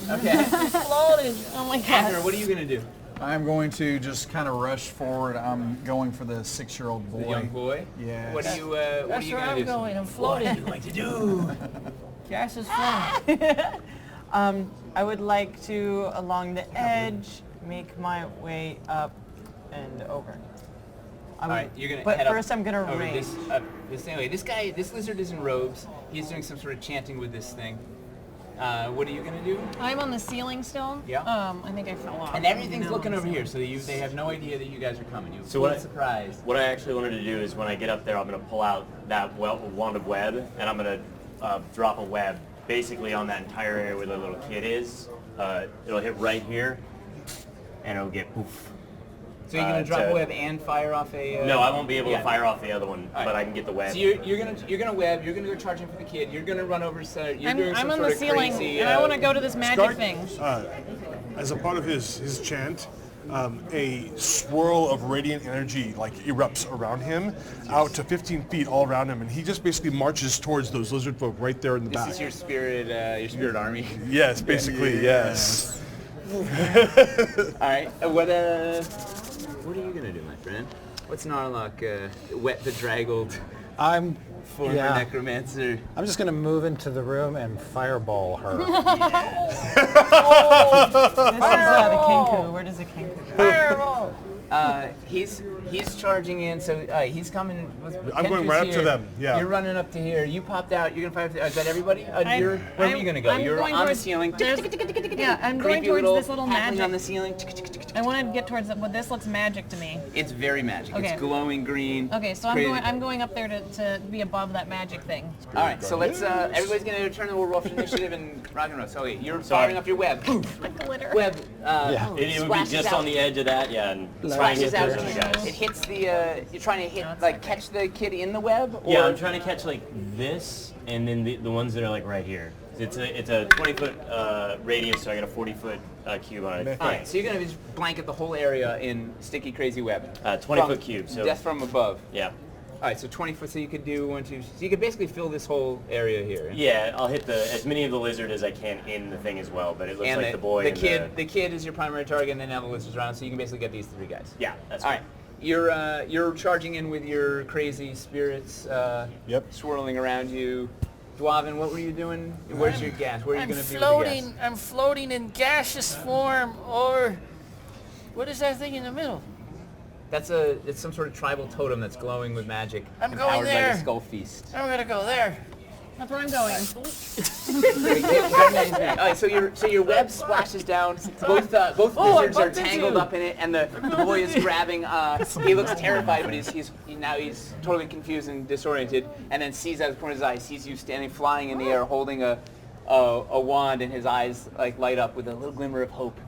form. Okay. He's floating. Oh my god. Andrew, what are you gonna do? I'm going to just kind of rush forward. I'm going for the 6-year-old boy. The young boy? Yes. What are you That's gonna where I'm do? going. I'm What are floating. you going to do? Cast his form. I would like to, along the edge, make my way up and over. All right, you're gonna But head first up I'm gonna over range. this anyway. This lizard is in robes. He's doing some sort of chanting with this thing. What are you gonna do? I'm on the ceiling still. Yeah. I think I fell off. And everything's looking over here, so they have no idea that you guys are coming. You're So what I- surprised. What I actually wanted to do is when I get up there, I'm going to pull out that wand of web, and I'm going to drop a web basically on that entire area where the little kid is. It'll hit right here, and it'll get poof. So you're gonna drop a web and fire off a. No, I won't be able yeah. to fire off the other one, All right. but I can get the web. So you're gonna web. You're gonna go charging for the kid. You're gonna run over. So you're doing some I'm on sort the of ceiling, crazy, and I want to go to this magic Scark, thing. as a part of his chant, a swirl of radiant energy like erupts around him, out to 15 feet all around him, and he just basically marches towards those lizard folk right there in the This back. is your spirit army. Yes, basically, yes. All right. What are you gonna do, my friend? What's Narlock? Wet the draggled I'm former necromancer. I'm just gonna move into the room and fireball her. This is the Kenku. Where does the Kenku go? He's charging in, so he's coming. I'm going right up to them, yeah. You're running up to here. You popped out. You're gonna fire. Is that everybody? Where are you gonna go? I'm You're going on the towards- ceiling. Yeah, I'm going Creepy towards this little halfling magic. on the ceiling. I want to get towards it, but this looks magic to me. It's very magic. Okay. It's glowing green. Okay, so I'm going up there to be above that magic thing. All right, so let's. Everybody's gonna turn. We'll roll for initiative and rock and roll. So wait, you're firing up your web. Glitter. Web. Yeah. It would be splashes just out. on the edge of that, yeah, and try and Splashes hit out. those other guys. It hits the. You're trying to hit, like, catch the kid in the web. Or Yeah, I'm trying to catch like this, and then the ones that are like right here. It's a 20-foot radius, so I got a 40-foot cube on it. All right, so you're gonna just blanket the whole area in sticky, crazy web. 20-foot cube. So Death from above. yeah, All right, so 20 foot. So you could do 1, 2. So you could basically fill this whole area here. yeah. I'll hit as many of the lizard as I can in the thing as well. But it looks And like the boy. the and kid, the kid is your primary target, and then now the lizard's around. So you can basically get these 3 guys. Yeah, that's All right. You're charging in with your crazy spirits. Yep. Swirling around you. Dwarven, what were you doing? Where's your gas? Where are you I'm going to be floating. with the gas? I'm floating in gaseous form, or what is that thing in the middle? It's some sort of tribal totem that's glowing with magic. I'm going empowered by there. the skull feast. I'm gonna go there. That's where I'm going. All right, so your web splashes down. Both lizards are bumped into tangled you. up in it, and the boy is grabbing. He looks terrified, but he's totally confused and disoriented. And then sees out of the corner of his eye, sees you standing, flying in the air, holding a wand, and his eyes like light up with a little glimmer of hope.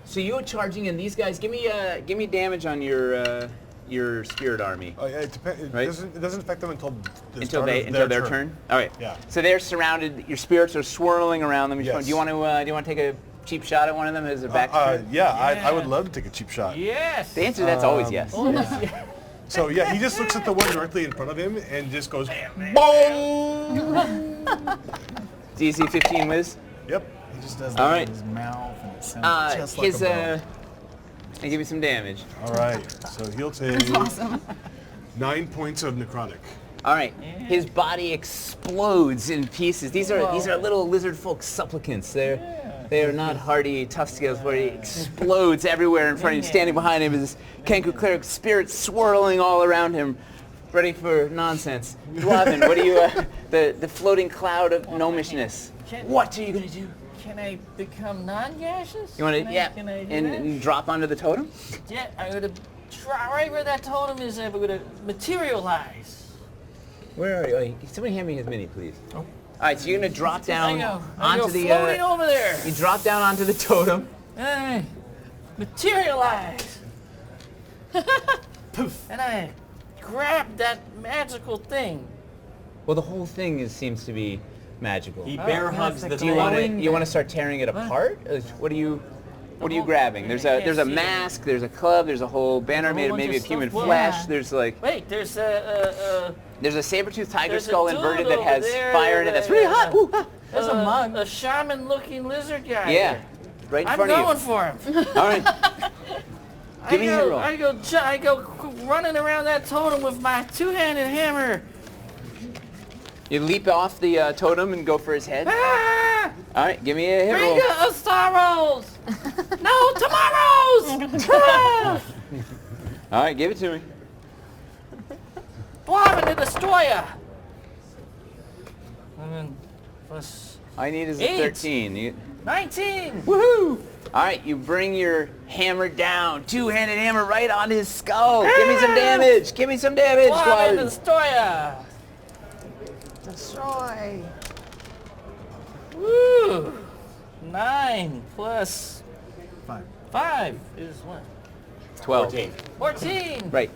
So you're charging in. These guys, give me damage on your spirit army. Oh, yeah, it depends. Right. It doesn't affect them until Their turn. All right. Yeah. So they're surrounded. Your spirits are swirling around them. Yes. Do you want to take a cheap shot at one of them as a back? Yeah, I would love to take a cheap shot. Yes. The answer to that's always yes. So yeah, he just looks at the one directly in front of him and just goes, boom! DC 15 whiz. Yep. He just does All that right. with his mouth, and it sounds just like His a bell. and give me some damage. All right. So he'll take 9 points of necrotic. All right. His body explodes in pieces. These are little lizard folk supplicants. They are not hardy tough scales where he explodes everywhere in front of you. Standing behind him is this Kenku cleric, spirit swirling all around him, ready for nonsense. Dwarven, what are you? The floating cloud of gnomishness. What are you gonna do? Can I become non-gaseous? You want to Can I do that? and drop onto the totem? Yeah, I'm gonna try right where that totem is. I'm gonna materialize. Where are you? Oh, somebody hand me his mini, please. Oh. All right, so you're gonna drop down I go onto the. floating over there. You drop down onto the totem. Hey, materialize. Poof. And I grab that magical thing. Well, the whole thing seems to be magical. He bear hugs the Do you thing. want to start tearing it apart? What are you grabbing? There's a mask. There's a club. There's a whole banner made of maybe of human flesh. Yeah. There's like Wait, there's a saber-toothed tiger there's a skull dude inverted that over has there fire in it. That's really hot. Ooh, ah. There's a mug. a shaman-looking lizard guy. Yeah, here. right in I'm front of going you. for him. All right. Give me a hit roll. I go running around that totem with my two-handed hammer. You leap off the totem and go for his head. Ah! All right, give me a hit Bring roll. us sorrows. No tomorrows. All right, give it to me. Dwarven the Destroyer. And then plus All I need is a 8. 13. 19. Woohoo! All right, you bring your hammer down, two-handed hammer right on his skull. Give me some damage. Give me some damage, Dwarven Dwarven. Destroyer. Destroy. Woo! 9 plus 5. 5 is what? 12. 14. 14. Right.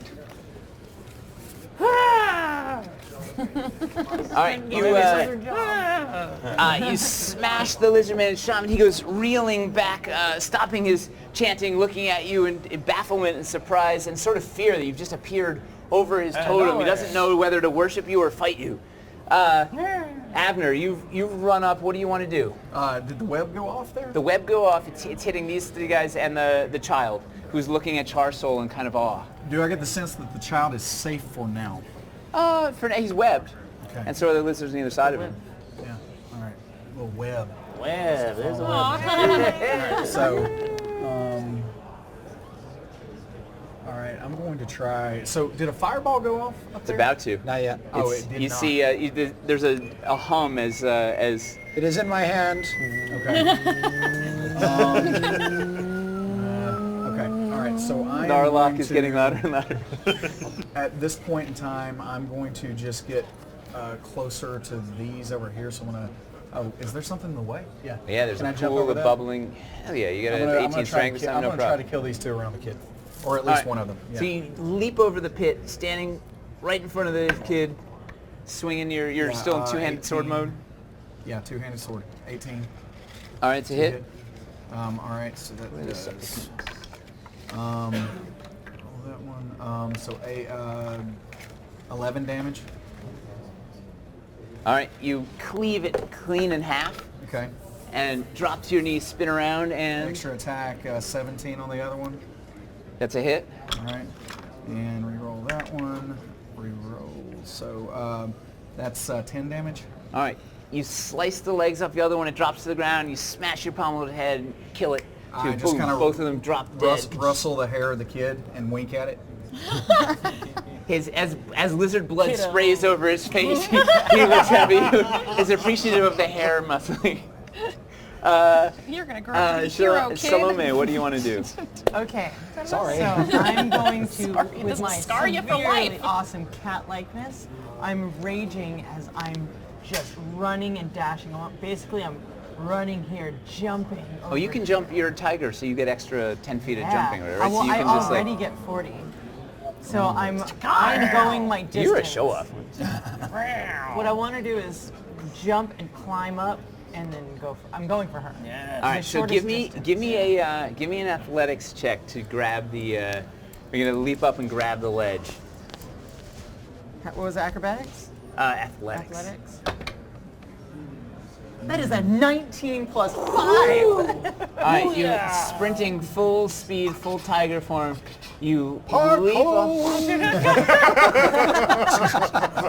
Ah! All right, you smash the lizard man shaman. He goes reeling back, stopping his chanting, looking at you in bafflement and surprise and sort of fear that you've just appeared over his totem. He doesn't know whether to worship you or fight you. Abner, you've run up. What do you want to do? Did the web go off there? The web go off. It's hitting these three guys and the child, who's looking at Charsoul in kind of awe. Do I get the sense that the child is safe for now? For now, he's webbed. Okay. And so are the lizards on either side of him. Yeah. All right. Little web. Web, there's a web. All right. So, all right. I'm going to try. So, did a fireball go off up It's there? about to. Not yet. Oh, It's- it did you not. see, there's a hum as It is in my hand. Okay. Okay. All right. So I am Narlock going is to- getting louder and louder. At this point in time, I'm going to just get closer to these over here. So I'm gonna. Oh, is there something in the way? Yeah. Yeah, there's Can I a jump pool over of that? bubbling. Hell yeah, you got I'm an gonna 18 try strength to or kill, something, no I'm gonna try problem. to kill these two around the kid, or at All least right. one of them. Yeah. So you leap over the pit, standing right in front of the kid, swinging you're still in two-handed sword 18. mode. Yeah, two-handed sword. 18. All right, it's a hit. All right, so that does. Roll that one. So 11 damage. All right, you cleave it clean in half Okay. and drop to your knees, spin around, and Extra attack, 17 on the other one. that's a hit. All right, and re-roll that one. Re-roll. So that's 10 damage. All right, you slice the legs off the other one, it drops to the ground, you smash your pommel of the head and kill it. I just Boom, kinda both of them drop dead. Rustle the hair of the kid and wink at it. As lizard blood sprays over his face, he looks at you, is appreciative of the hair muscling. You're gonna grow up to be a Shal- hero, kid. Salome, what do you want to do? Okay. Sorry. So I'm going to, Sorry, it with doesn't my scar you for severely life. awesome cat-likeness, I'm raging as I'm just running and dashing. Basically, I'm running here, jumping. Oh, you can jump. You're a tiger, so you get extra 10 feet of jumping, right? Well, So you I can just already get 40. So I'm going my distance. You're a show-off. What I want to do is jump and climb up, and then go. I'm going for her. Yeah. All right, The so shortest give me an athletics check to grab the. We're gonna leap up and grab the ledge. What was it, acrobatics? Athletics. Athletics. That is a 19 plus 5. All right, you're sprinting full speed, full tiger form. You leap up,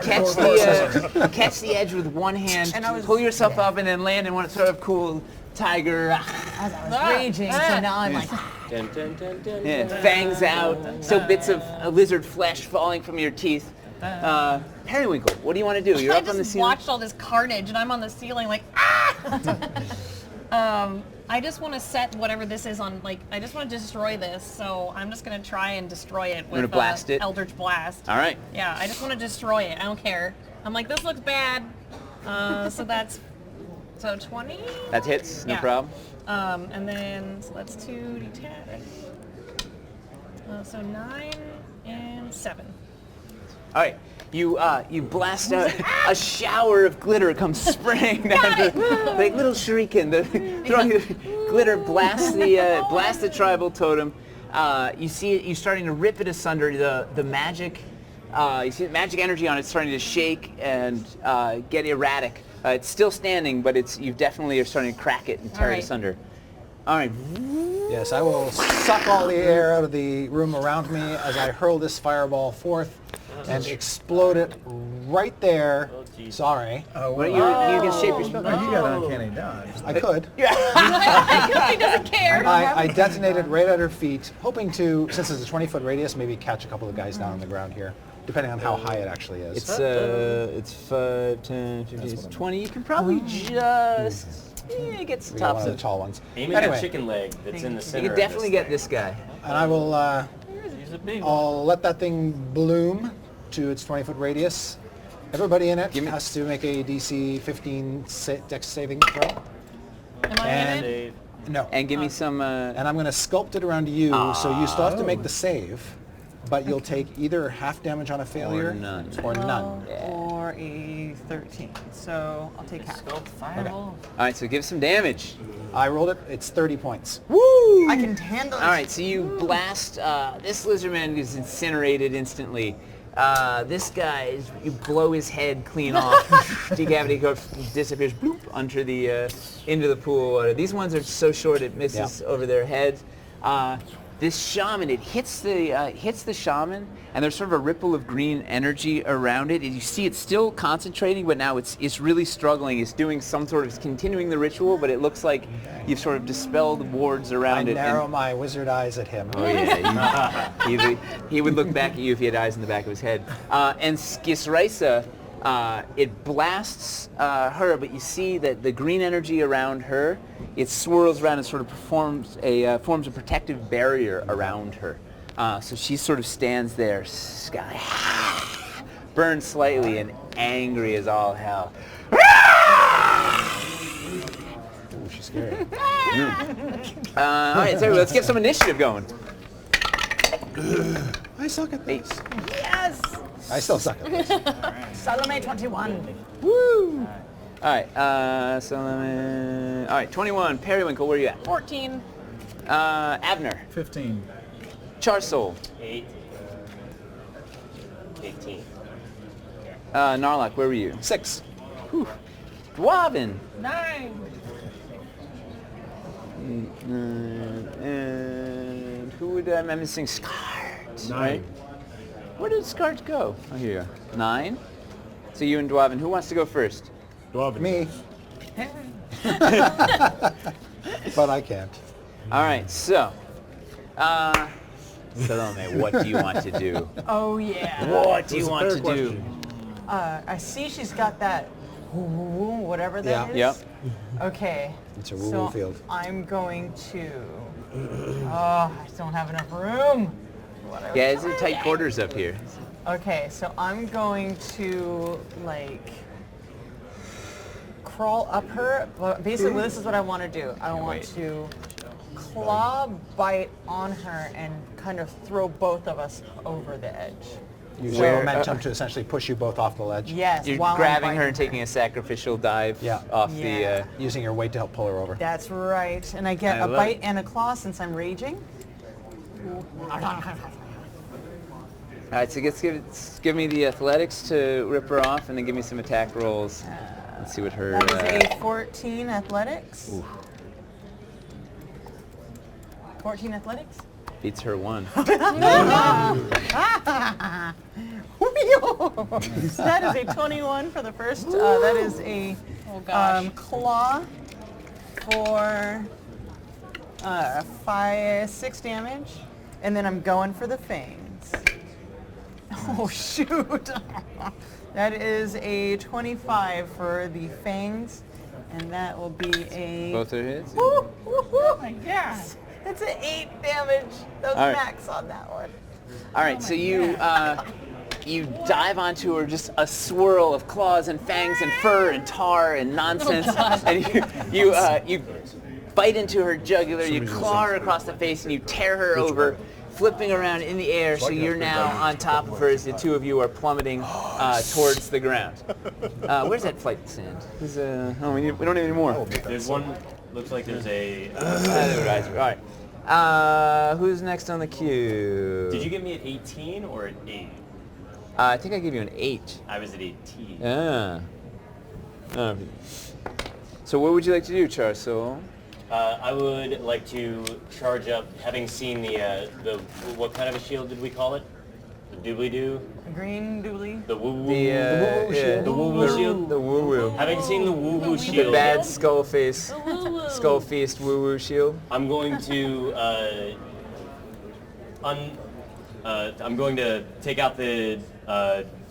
catch the edge with one hand, And I was- pull yourself up, and then land in one sort of cool tiger. As I was raging, so now I'm like, Dun, dun, dun, dun, Yeah, dun. fangs out, still bits of lizard flesh falling from your teeth. Periwinkle, what do you want to do? You're I up on the just ceiling. watched all this carnage, and I'm on the ceiling like, I just want to set whatever this is on, like, I just want to destroy this, so I'm just going to try and destroy it with gonna blast it? Eldritch Blast. All right. Yeah, I just want to destroy it. I don't care. I'm like, this looks bad. So that's, so 20? That hits, no Yeah. problem. And then, so that's 2d10. So 9 and 7. All right, you blast out a shower of glitter comes spraying down, like little shuriken. Throwing the glitter blasts the tribal totem. You see it. You're starting to rip it asunder. The magic. You see the magic energy on it starting to shake and get erratic. It's still standing, but you definitely are starting to crack it and tear All it right. asunder. All right. Yes, I will suck all the air out of the room around me as I hurl this fireball forth and explode it right there. Oh, geez. Sorry, Well, you can shape your spell. Oh, you got an uncanny dodge. I could. He doesn't care. I detonated right at her feet, hoping to, since it's a 20-foot radius, maybe catch a couple of guys down on the ground here. depending on how high it actually is. It's 5, 10, 15, it's 20. You can probably just get the We got tops one of the of. tall ones. Aim at Anyway, that chicken leg that's in the You center. can definitely get this guy. and I will. He's a big one. I'll let that thing bloom to its 20-foot radius. Everybody in it Give me- has to make a DC 15 dex saving throw. Am I And- in it? No. And give me some. And I'm going to sculpt it around you, so you still have to make the save, but you'll take either half damage on a failure none. or none. Or a 13. So I'll take half. Scope fireball. All right, so give some damage. I rolled it. It's 30 points. Woo! I can handle it. All right, so you blast. This lizardman is incinerated instantly. This guy, you blow his head clean off. Decavity disappears bloop, into the pool of water. These ones are so short it misses over their heads. This shaman, it hits the shaman, and there's sort of a ripple of green energy around it. And you see it's still concentrating, but now it's really struggling. It's doing some sort of continuing the ritual, but it looks like you've sort of dispelled wards I around it. narrow my wizard eyes at him. Oh yeah, he would look back at you if he had eyes in the back of his head. And Skisraisa, it blasts her, but you see that the green energy around her, it swirls around and sort of forms a protective barrier around her. So she sort of stands there, sky burned slightly and angry as all hell. Ooh, she's scary. All right, so let's get some initiative going. I suck at this. Yes! I still suck at this. Salome 21. Woo! All right, all right, 21. Periwinkle, where are you at? 14. Abner. 15. Charsol. 8. 18. Narlock, where were you? 6. Dwarven. 9. And who would I'm missing? Scart. Right? Where did Scart go? Oh, here you go. 9. So you and Dwarven. Who wants to go first? Me. But I can't. All right, so. Salome, what do you want to do? Oh, yeah. What do you want to do? I see she's got that whatever that is. Yep. Okay. It's a woo-woo so field. I'm going to... Oh, I don't have enough room. What I was Yeah, it's trying- tight quarters up here. Okay, so I'm going to, like, crawl up her. Well, basically, this is what I want to do. I want wait. to claw bite on her and kind of throw both of us over the edge. Use Where- your momentum to essentially push you both off the ledge. Yes, You're while I'm grabbing her biting and taking a sacrificial dive Yeah. off Yeah. Using your weight to help pull her over. That's right. And I get I a love bite it. and a claw since I'm raging. All right, so give me the athletics to rip her off, and then give me some attack rolls. Let's see what her. That is a 14 athletics. 14 athletics? Beats her 1. That is a 21 for the first. That is a Oh gosh. claw for 6 damage. And then I'm going for the fangs. Oh, shoot. That is a 25 for the fangs. And that will be a... Both her hits. Woo, woo, woo. Oh my god. That's an 8 damage. That was All right. max on that one. All right, so you dive onto her, just a swirl of claws and fangs and fur and tar and nonsense, and you bite into her jugular, you claw her across the face, and you tear her over, flipping around in the air. So you're now on top of her as the two of you are plummeting towards the ground. Where's that flight stand? We don't need any more. There's one. Looks like there's a. All right. Who's next on the queue? Did you get me at 18 or at 8? I think I gave you an 8. I was at 18. Yeah. So what would you like to do, Charsol? I would like to charge up, having seen the what kind of a shield did we call it? The doobly-doo? Green doobly. The woo-woo? The woo-woo shield? The woo-woo. Having seen the woo-woo The shield, bad skull face. Woo-woo. Skull faced woo-woo shield. I'm going to I'm going to take out the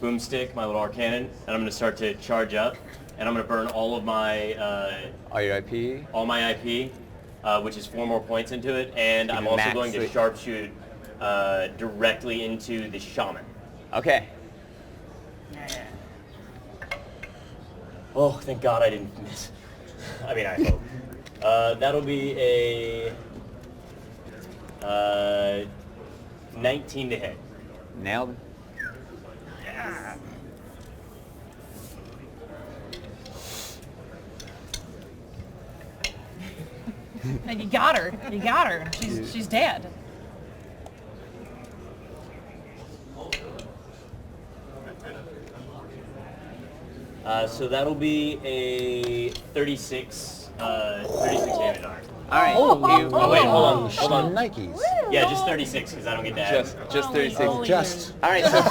boomstick, my little arc cannon, and I'm going to start to charge up, and I'm going to burn all of my All your IP? all my IP, which is 4 more points into it, and I'm can also max going to it. sharpshoot directly into the shaman. Okay. Oh, thank God I didn't miss. I mean, I hope. That'll be a 19 to hit. Nailed it. You got her. You got her. She's dead. So that'll be a 36 damage on her. All right. Oh wait, hold on. Nikes. Yeah, just 36 because I don't get to add. Just 36. Holy Just. All right. So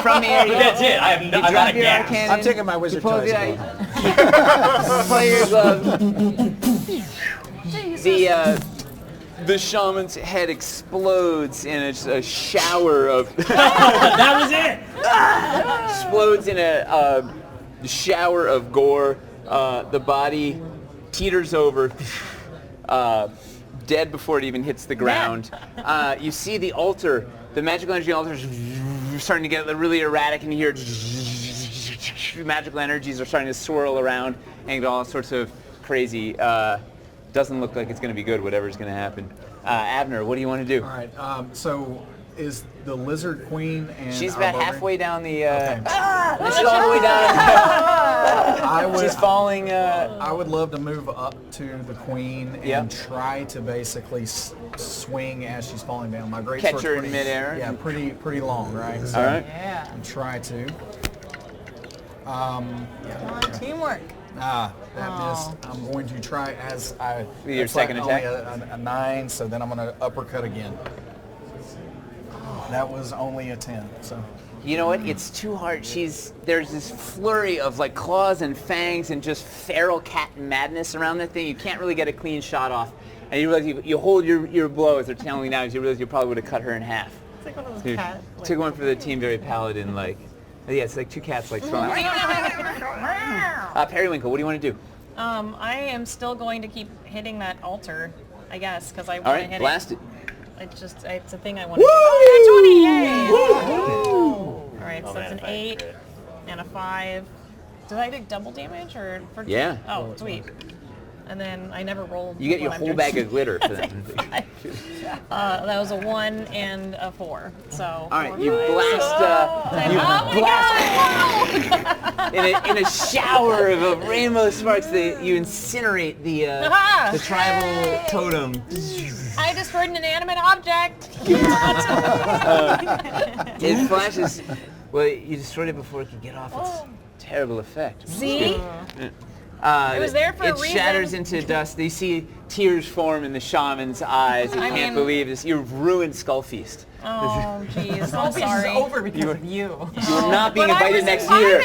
from the area, But that's it. I'm you not drop a your gas. arcane. I'm taking my wizard You pull toys the and going play your glove. The shaman's head explodes in a shower of That was it. explodes in a shower of gore. The body teeters over, dead before it even hits the ground. You see the altar, the magical energy altar is starting to get really erratic, and you hear magical energies are starting to swirl around and all sorts of crazy. Doesn't look like it's going to be good, whatever's going to happen. Abner, what do you want to do? All right. So is the lizard queen and She's our about barbarian- halfway down the. Okay. She's all the way down. She's falling. I would love to move up to the queen and Yep. try to basically swing as she's falling down. My great Catch sword's her in pretty- midair. Yeah, pretty long, right? So All right. Yeah. and try to. Come on, teamwork. That missed. I'm going to try as I. With your that's like second only attack? a 9, so then I'm going to uppercut again. That was only a 10. So. You know what? It's too hard. There's this flurry of like claws and fangs and just feral cat madness around that thing. You can't really get a clean shot off. And you realize you hold your blow as they're channeling down, you realize you probably would have cut her in half. It's like one of So those you cat. took one for the team, very paladin like. Yeah, it's like two cats like throwing. Periwinkle, what do you want to do? I am still going to keep hitting that altar, I guess, because I All want to right, hit blast it. It's a thing I want to do. Oh, 20, yay! All right, so man, it's an if I 8 crit. and a 5. Did I take double damage or? Yeah. Oh, sweet. And then I never rolled. You get your when I'm whole doing- bag of glitter for that. That was a 1 and a 4. So. All right, 4, you 5, blast. 6, You oh my God! in a shower of rainbow sparks, you incinerate the tribal totem. I destroyed an inanimate object. It flashes. Well, you destroyed it before it could get off its terrible effect. See? It was there for a reason. It shatters into dust. You see tears form in the shaman's eyes. You I can't mean- believe this. You've ruined Skull Feast. Oh, jeez. I'm This is sorry. over because of you. You're not being But I invited was next year.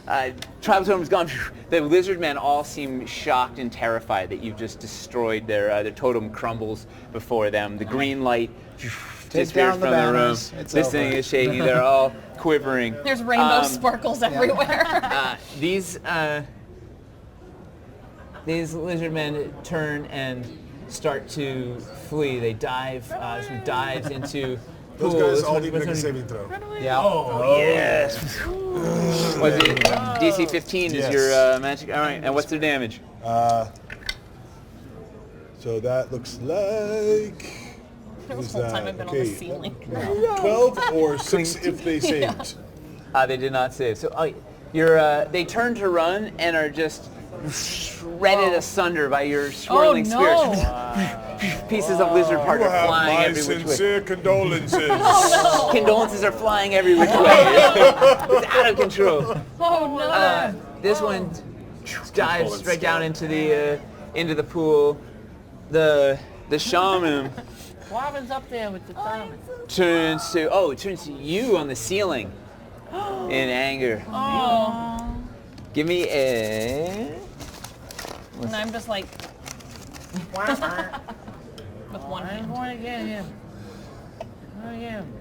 invited. Tribal totem's gone. The lizard men all seem shocked and terrified that you've just destroyed their totem crumbles before them. The green light disappears down the from the room. banners. It's This over. thing is shaking. They're all quivering. There's rainbow sparkles everywhere. These lizard men turn and start to flee. They dive. This one dives into Those pool. guys This all one- need to this make a one- saving throw. Yeah. Oh, yes. Was it DC 15 is Yes. your magic? All right. And what's their damage? So that looks like. This whole time I've been on the ceiling. 12 or 6 if they saved. They did not save. So they turn to run and are just shredded asunder by your swirling no. spears. Pieces of lizard part You are have flying my every which way. sincere condolences. Condolences are flying every which way. It's out of control. Oh no. This one dives straight down into the pool. The shaman Dwarven's up there with the thumb. turns to you on the ceiling in anger. Oh. Give me a. And I'm just like with one I'm hand. going to get him. I am.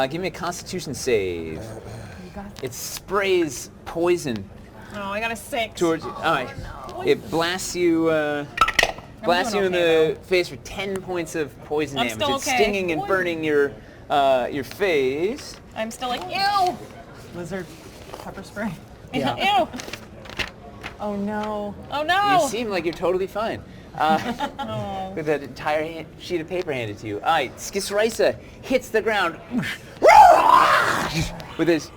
Give me a Constitution save. It sprays poison Oh, I got a 6. towards you. All right. It blasts you. Blasts you doing in okay, the face for 10 points of poison I'm damage. still It's okay. stinging and burning your face. I'm still like, ew! Lizard pepper spray. Ew! Oh no. Oh no! You seem like you're totally fine. With that entire sheet of paper handed to you. All right, Skisrisa hits the ground with his.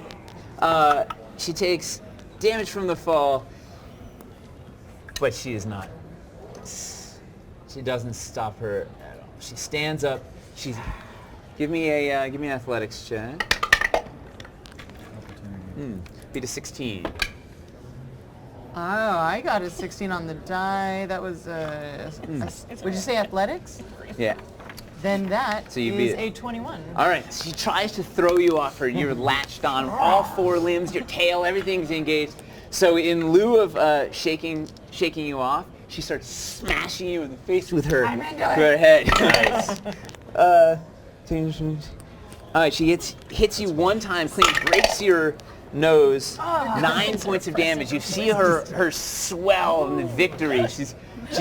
She takes damage from the fall, but she is not. She doesn't stop her at all. She stands up. Give me an athletics check. Beat a 16. Oh, I got a 16 on the die. That was, would you say athletics? Yeah. Then that So you beat is it. a 21. All right. She tries to throw you off her. You're latched on. All 4 limbs, your tail, everything's engaged. So in lieu of shaking you off, she starts smashing you in the face with her head. Nice. All right, she hits you one time, clean, breaks your nose, 9 points of damage. You see her swell in the victory. She's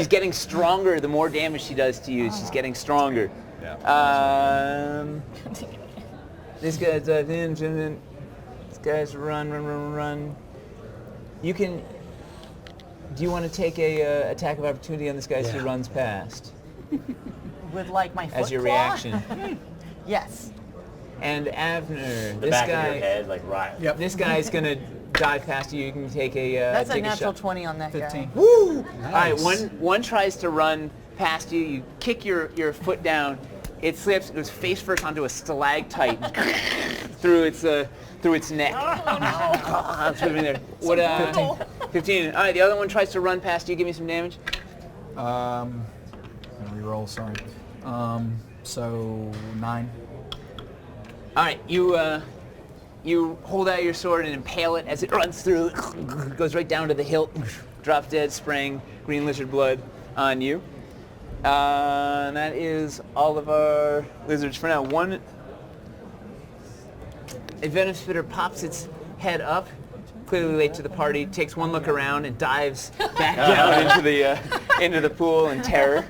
getting stronger the more damage she does to you. She's getting stronger. This guy's run. You can. Do you want to take a attack of opportunity on this guy as he runs past With like my foot as your claw? reaction? Yes. And Abner, The this back guy, of your head, like right. Yep. this guy's gonna dive past you. You can take a That's take a natural shot. 20 on that 15. guy. Woo! All right, one tries to run past you. You kick your foot down. It slips. It goes face first onto a stalactite through its neck. Oh no! It's moving there. What? 15. All right, the other one tries to run past you. Give me some damage. I'm gonna reroll, sorry. So 9. All right, you hold out your sword and impale it as it runs through. Goes right down to the hilt. Drops dead, spraying green lizard blood on you. And that is all of our lizards for now. One Venom Spitter pops its head up, clearly late to the party, takes one look around and dives back down into the pool in terror.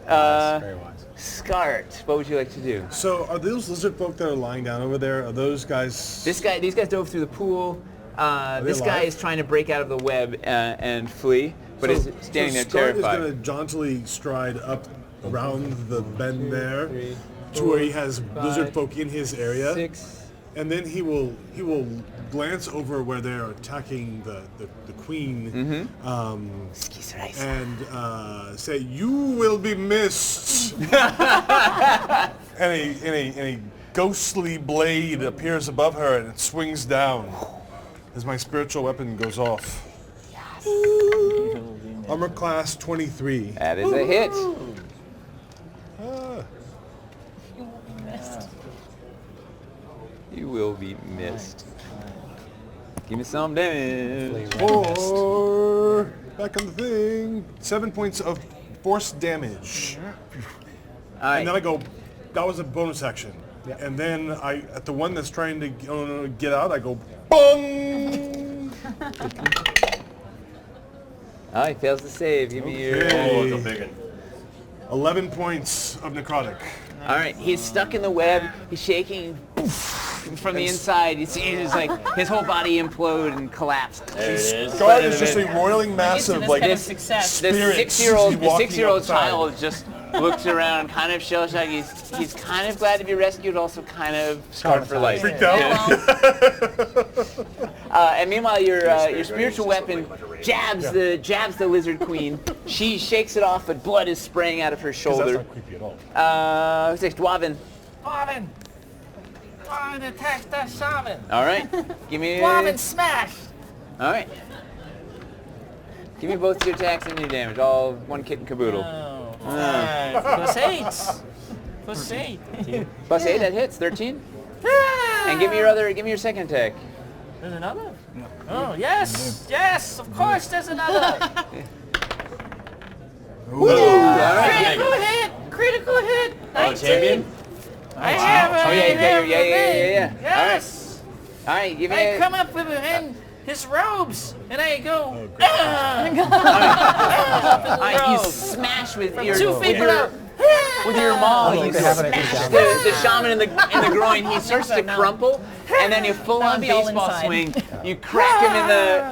Very wise. Scart, what would you like to do? So are those lizard folk that are lying down over there, are those guys... These guys dove through the pool. This guy alive? is trying to break out of the web and flee, but is standing there Scott terrified. is going to jauntily stride up around the bend there to where he has lizard folk in his area. 6. And then he will glance over where they're attacking the queen and say, "You will be missed." and a ghostly blade appears above her and it swings down as my spiritual weapon goes off. Yes. Armor class 23. That is a hit. You will be missed. Give me some damage. 4. Back on the thing. 7 points of force damage. All right. And then I go, that was a bonus action. And then at the one that's trying to get out, I go, boom! Oh, he fails to save. Give me your... Oh, it's a big one. 11 points of necrotic. All right, he's stuck in the web. He's shaking from the inside. It's like his whole body implode and collapse. There it is. God is just a roiling mass of this like kind of success. The spirits six-year-old walking outside. child just looks around, kind of shell-shocked. He's kind of glad to be rescued, also kind of scarred for life. Freaked out. And meanwhile, your spiritual weapon jabs the lizard queen. She shakes it off, but blood is spraying out of her That's shoulder. not creepy at all. Who's next? Dwarven. Dwarven! Dwarven attacks that shaman! All right, give me. Dwarven smash! All right. Give me both your attacks and your damage, all one kit and caboodle. Plus 8! Plus 8! Plus 8, that hits. 13. And give me your second attack. There's another? Oh, yes! Yes, of course there's another! All right. Critical hit! Critical hit! Oh, champion? I have Oh, yeah, a yeah. Yes. All right, give me I a... come up with in his robes, and I go. All right, you smash with your... 2 feet below. With your maul, you they have anything smash down the shaman in the groin. He starts to crumple, and then you full-on That would be all baseball inside. swing. You crack him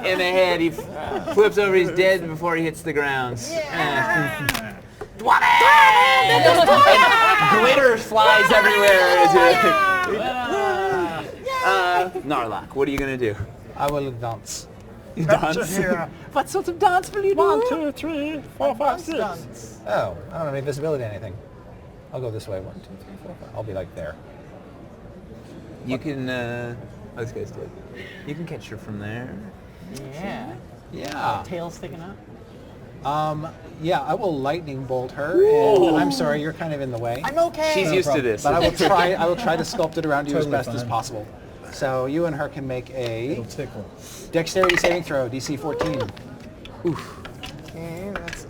in the head. He flips over. He's dead before he hits the ground. Glitter flies everywhere. Narlock, what are you gonna do? I will dance. Dance. What sort of dance will you do? 1, 2, 3, 4, 5, 6. Dance. Oh, I don't have any visibility or anything. I'll go this way. 1, 2, 3, 4, 5. I'll be like there. You can. Those guys did. You can catch her from there. Yeah. Yeah. Tail sticking out. Yeah, I will lightning bolt her. And I'm sorry, you're kind of in the way. I'm okay. She's used to this. But I will try. I will try to sculpt it around you Totally as best as fine. possible. So you and her can make a It'll tickle. dexterity saving throw, DC 14. Okay, that's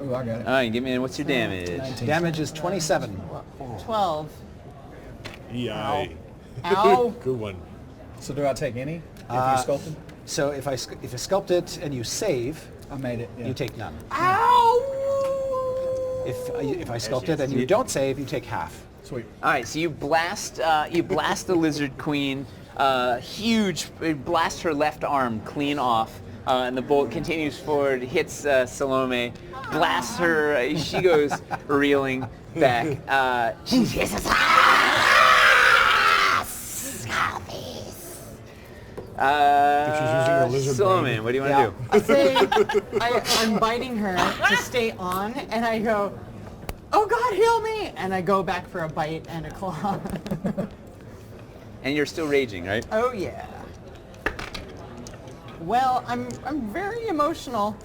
Oh, I got it. All right, give me. What's your damage? 19. Damage is 27. 12. EI. Ow. Good one. So do I take any if you sculpted? So if you sculpt it and you save, I made it. Yeah. you take none. Ow! If I sculpt it and you don't save, you take half. Sweet. All right, so you blast the lizard queen, huge, blast her left arm clean off, and the bolt continues forward, hits Salome, blasts her. She goes reeling back. She hisses, If she's using her lizard Salome, brain. what do you want to Yeah. do? I say, I'm biting her to stay on, and I go, oh God, heal me! And I go back for a bite and a claw. And you're still raging, right? Oh yeah. Well, I'm very emotional.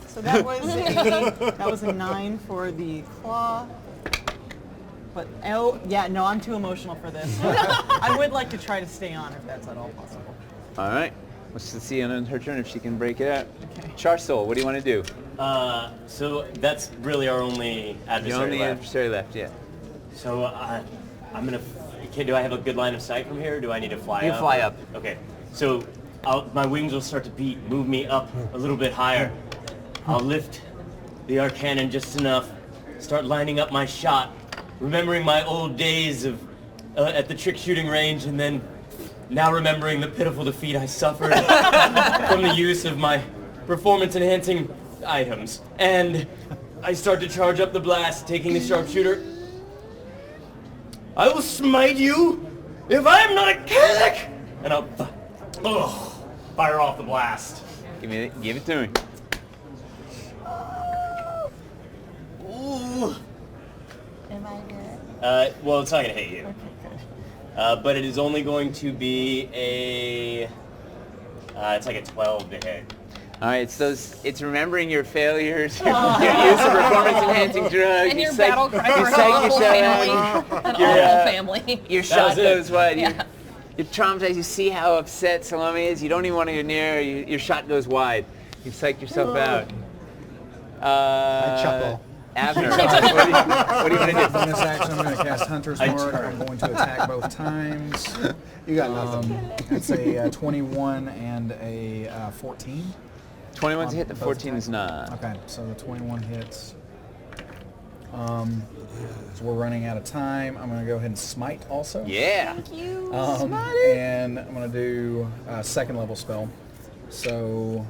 So that was a 9 for the claw. But oh yeah, no, I'm too emotional for this. I would like to try to stay on if that's at all possible. All right. Let's see on her turn if she can break it out. Okay. Charsoul, what do you want to do? So that's really our only The adversary only left. adversary left, yeah. So I'm gonna. Okay, do I have a good line of sight from here, or do I need to fly You up? fly up. Okay. So my wings will start to beat, move me up a little bit higher. I'll lift the arcannon just enough, start lining up my shot, remembering my old days of at the trick shooting range, and then now remembering the pitiful defeat I suffered from the use of my performance-enhancing items. And I start to charge up the blast, taking the sharpshooter. I will smite you if I am not a Kazakh! And I'll fire off the blast. Give it to me. Ooh. Am I good? Well, it's not gonna hit you. But it is only going to be a. It's like a 12 to hit. All right, it's remembering your failures, your use of performance-enhancing drugs. And your psych- battle cry you for psych an awful yourself family. out. An Your, awful family. Your That shot was it. goes wide. Yeah. You're traumatized. You see how upset Salome is. You don't even want to go near her. Your shot goes wide. You psych yourself out. I chuckle. Abner, what do you want to do? Bonus action, I'm going to cast Hunter's Mark. I'm going to attack both times. You got nothing. It's a 21 and a 14. 21's a hit. The Both 14 is attacks. not. Okay, so the 21 hits. So we're running out of time. I'm going to go ahead and smite also. Yeah. And I'm going to do a second level spell. So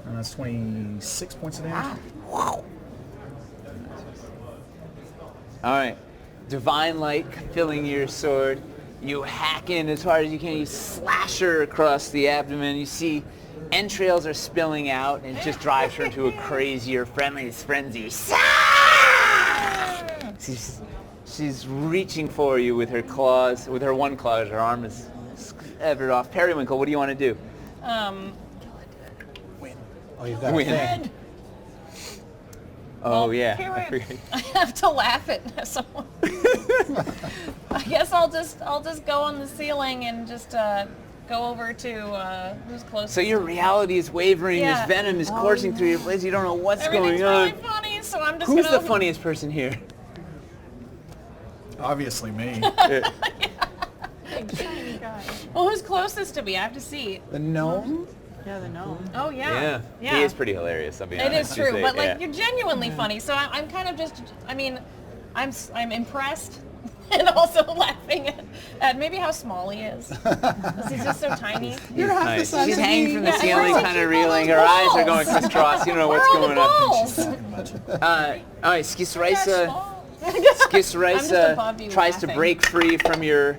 that's 26 points of damage. All right. Divine light filling your sword. You hack in as hard as you can. You slash her across the abdomen. You see entrails are spilling out, and it just drives her into a crazier frenzy. She's reaching for you with her claws, with her one claw. Her arm is severed off. Periwinkle, what do you want to do? Oh, you've got a Win. thing. Oh yeah. Here I forget. I have to laugh at someone. I guess I'll just go on the ceiling and just go over to who's close. So your reality is wavering. Yeah. This venom is coursing through your blades. You don't know what's Everything's going on. really funny, so I'm just Who's gonna. the funniest person here? Obviously me. Big shiny guy. Well, who's closest to me? I have to see. The gnome? Yeah, the gnome. Oh yeah. He is pretty hilarious. I'll be It honest. is true, He's but like yeah. you're genuinely funny, so I'm kind of just. I mean, I'm impressed. And also laughing at maybe how small he is. 'Cause he's just so tiny. He's nice. She's of hanging me. from the Yeah, ceiling, right. kind of reeling. Her eyes are going crisscross. You don't know what's Where are going on. the balls? All right, Skisraisa above you tries to laughing. break free from your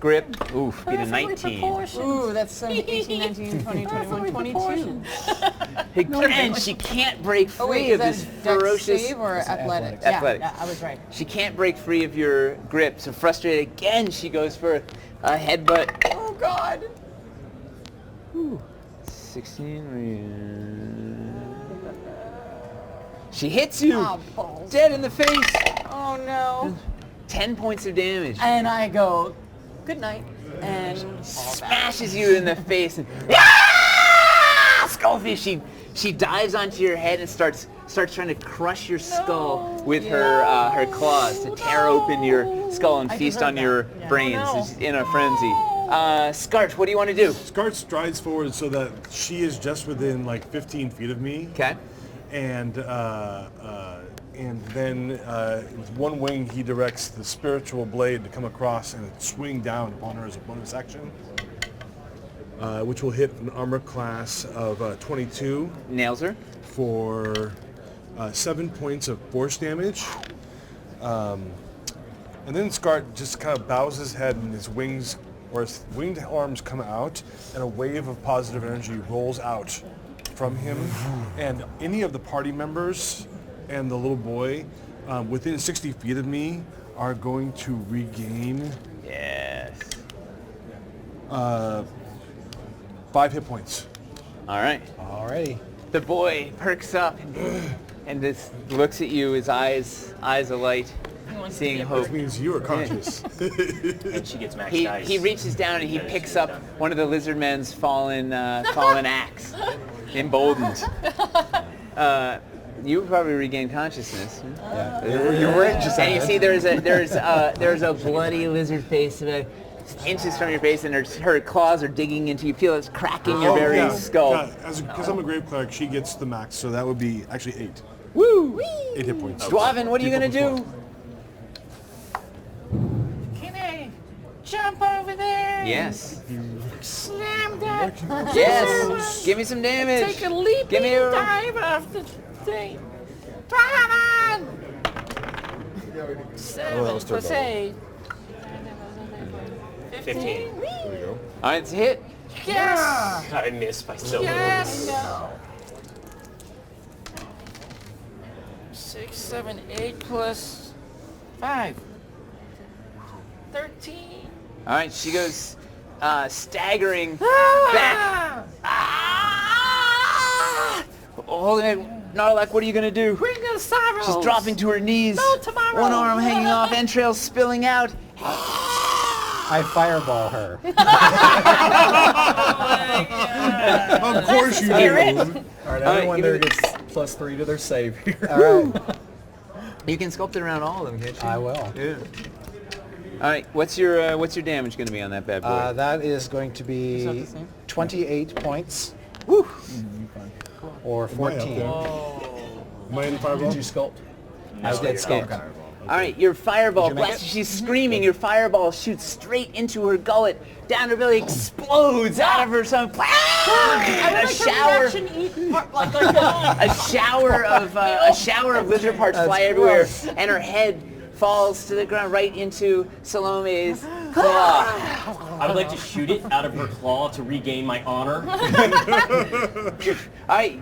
grip. Oof, beat a 19. Ooh, that's 18, 19, 20, 21, 22. And she can't break free Oh wait, of is this that dex ferocious... save or athletics? Athletics. Yeah, I was right. She can't break free of your grip, so frustrated again, she goes for a headbutt. Oh God. 16. She hits you, Oh, balls. dead in the face. Oh no. 10 points of damage. And I go, good night, and Smashes you in the face. And, ah! Skullfish. She dives onto your head and starts trying to crush your skull with her claws to tear open your skull and I feast deserve on that. your Yeah. brains. Oh, no. She's in a frenzy. Scarch, what do you want to do? Scart strides forward so that she is just within like 15 feet of me. Okay. And then with one wing he directs the spiritual blade to come across and swing down upon her as a bonus action, which will hit an armor class of 22 Nails her. for 7 points of force damage. And then Scart just kind of bows his head and his wings or his winged arms come out and a wave of positive energy rolls out from him, and any of the party members and the little boy within 60 feet of me are going to regain Yes. 5 hit points. All right. Alrighty. The boy perks up and just looks at you, his eyes alight, seeing hope. Which means you are conscious. And she gets max He dice. reaches down and he picks up one of the lizard men's fallen axe, emboldened. You probably regain consciousness. You weren't just And you see there's a bloody lizard face about inches from your face, and her claws are digging into you. Feel it's cracking your very skull. Because I'm a grave cleric, she gets the max, so that would be actually 8. Woo! 8 hit points. Dwarven, what are you gonna do? Can I jump over there? Yes. Slam that. Yes. Give me some damage. Take a leaping Give me a dive off the thing. Come on! 7 plus 8. 15. All right, it's a hit. Yes! I missed by so Yes! 6, 7, 8 plus 5. 13. All right, she goes staggering Ah! back. Ah! Holding it. Narlak, what are you gonna do? Ring of sorrows. She's dropping to her knees. No tomorrow. One arm hanging off, entrails spilling out. I fireball her. Of course you do. All right, right, everyone give there me the- gets +3 to their save here. All right. You can sculpt it around all of them, can't you? I will. Yeah. All right, what's your damage gonna be on that bad boy? That is going to be the same? 28 points. Woo! Or 14. Am I in fireball? Did you sculpt? I did sculpt. Okay. All right, your fireball Did you make blasts. She's screaming. Your fireball shoots straight into her gullet. Down her belly, explodes out of her stomach. A shower, a shower of lizard parts fly everywhere, and her head falls to the ground right into Salome's claw. I would like to shoot it out of her claw to regain my honor. All right.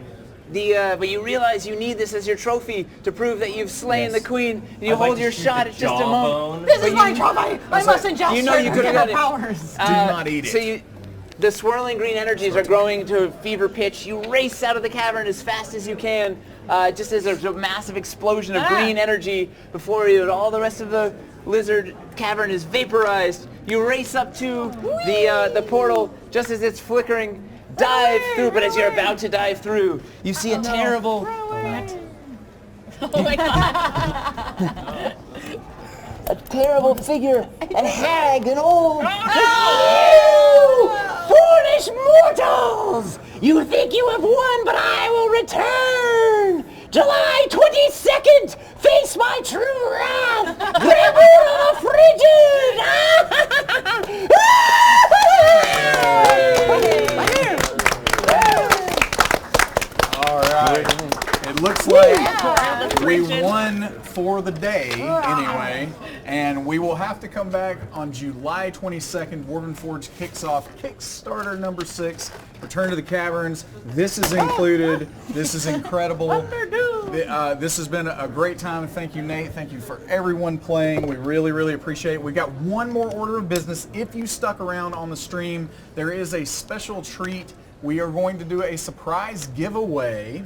But you realize you need this as your trophy to prove that you've slain the queen. And you I'd like hold to your shoot shot the at just a moment. jawbone. This is my trophy! I must ingest You know you her could have her got it. powers. Do not eat it. So the swirling green energies are growing to a fever pitch. You race out of the cavern as fast as you can, just as there's a massive explosion of green energy before you, and all the rest of the lizard cavern is vaporized. You race up to the portal just as it's flickering. Dive through, but as you're about to dive through, you see a terrible... Oh my god. A terrible figure, a hag, an old... Foolish mortals! You think you have won, but I will return! July 22nd! Face my true wrath! River of Frigid! All right. It looks like we won for the day anyway, and we will have to come back on July 22nd. Dwarven Forge kicks off Kickstarter number 6, Return to the Caverns. This is included. This is incredible. This has been a great time. Thank you, Nate. Thank you for everyone playing. We really, really appreciate it. We've got one more order of business. If you stuck around on the stream, there is a special treat. We are going to do a surprise giveaway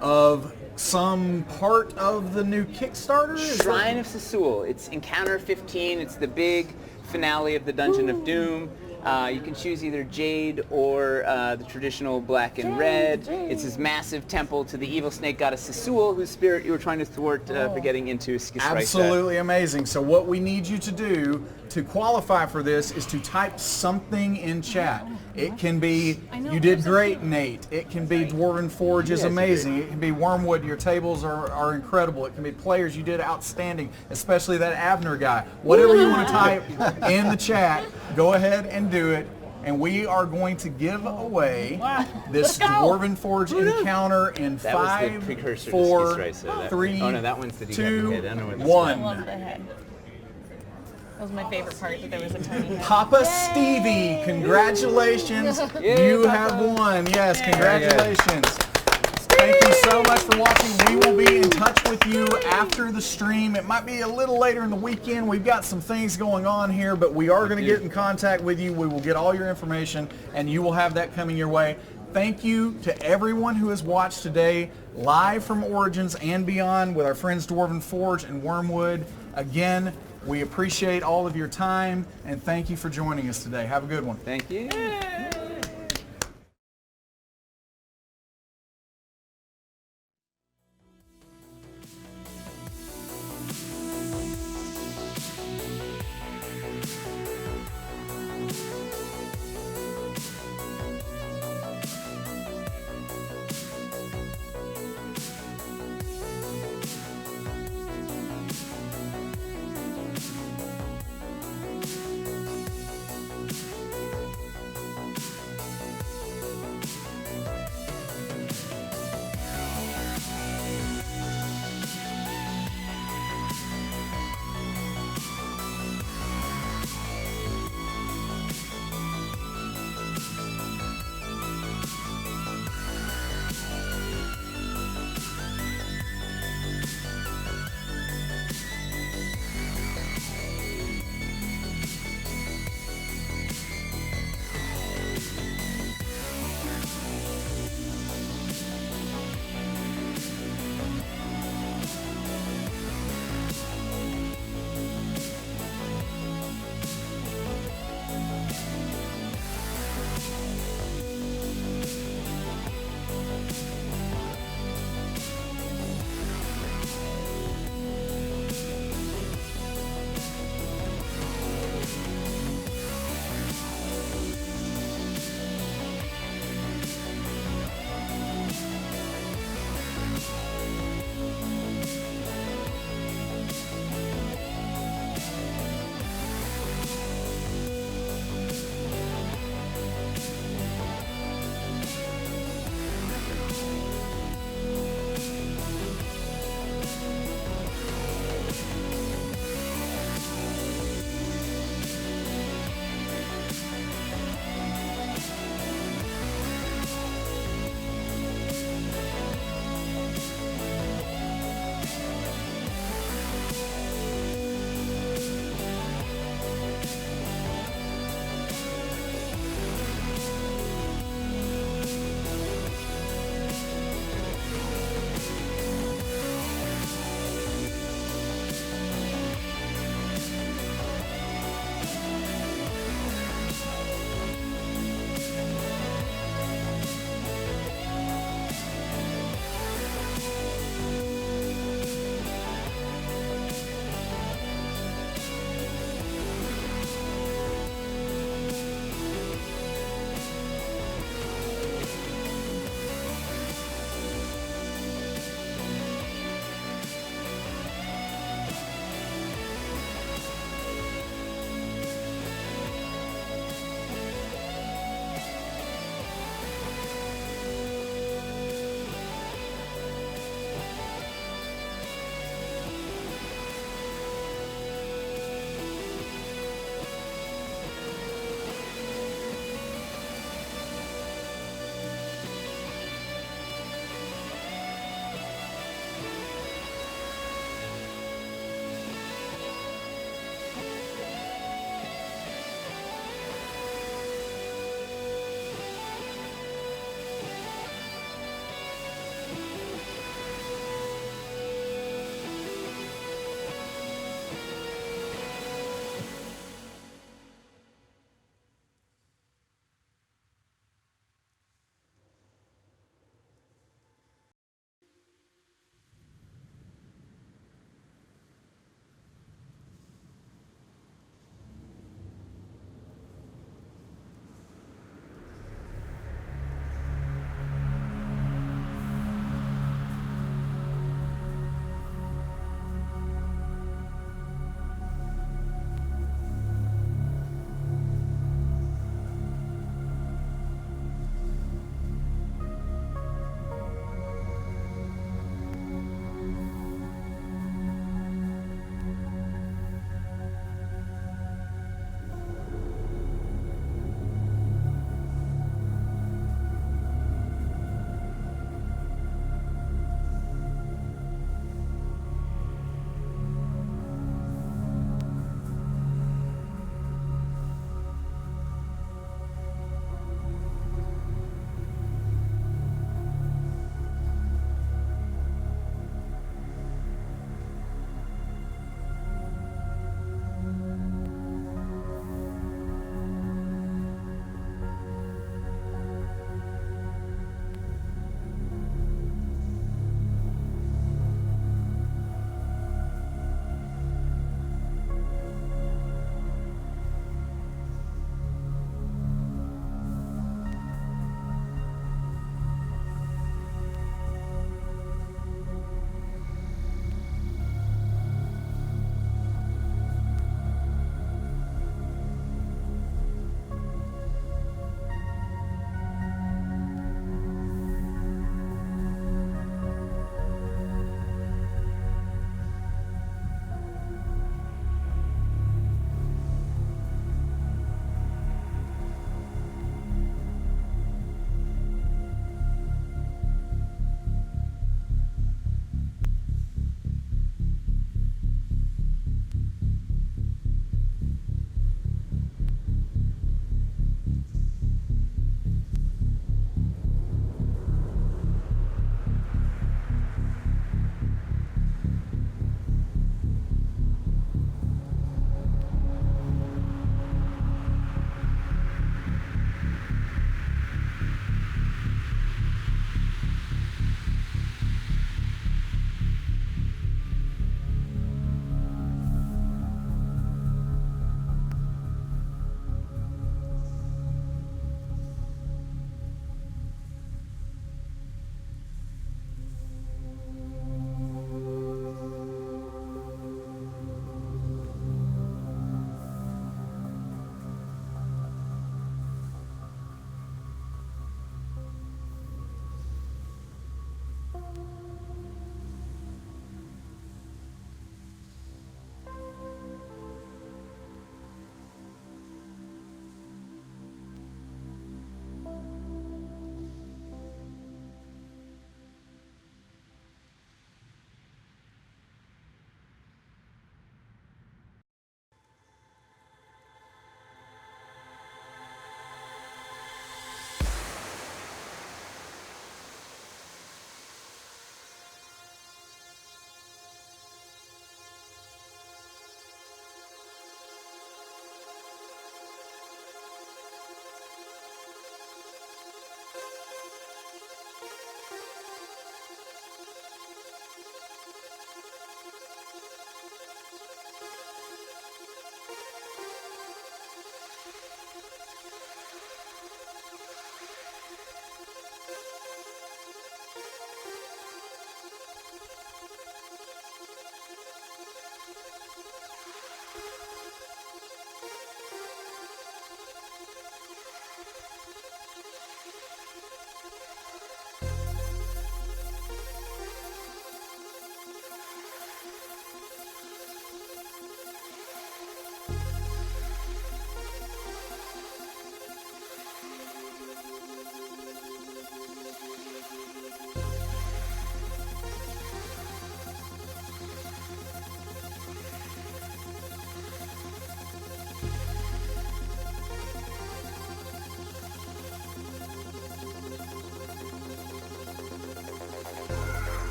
of some part of the new Kickstarter. Shrine of Sassul. It's Encounter 15. It's the big finale of the Dungeon of Doom. You can choose either Jade or the traditional black and red. It's this massive temple to the evil snake goddess Sassul, whose spirit you were trying to thwart for getting into Skisraisa. Absolutely amazing. So what we need you to do to qualify for this is to type something in chat. It can be, you did great, Nate. It can be Dwarven Forge is amazing. It can be Wormwood, your tables are incredible. It can be players, you did outstanding, especially that Abner guy. Whatever you want to type in the chat, go ahead and do it. And we are going to give away this Dwarven Forge encounter in That 5, was the precursor 4, to Skisraisa. 3, Oh no, that one's the 2, head. I don't know what this 1. I love the head. That was my favorite part, that there was a tiny head. Papa Stevie, congratulations. You have won. Yes, congratulations. Thank you so much for watching. We will be in touch with you after the stream. It might be a little later in the weekend. We've got some things going on here, but we are going to get in contact with you. We will get all your information, and you will have that coming your way. Thank you to everyone who has watched today, live from Origins and beyond with our friends Dwarven Forge and Wormwood. Again, we appreciate all of your time, and thank you for joining us today. Have a good one. Thank you.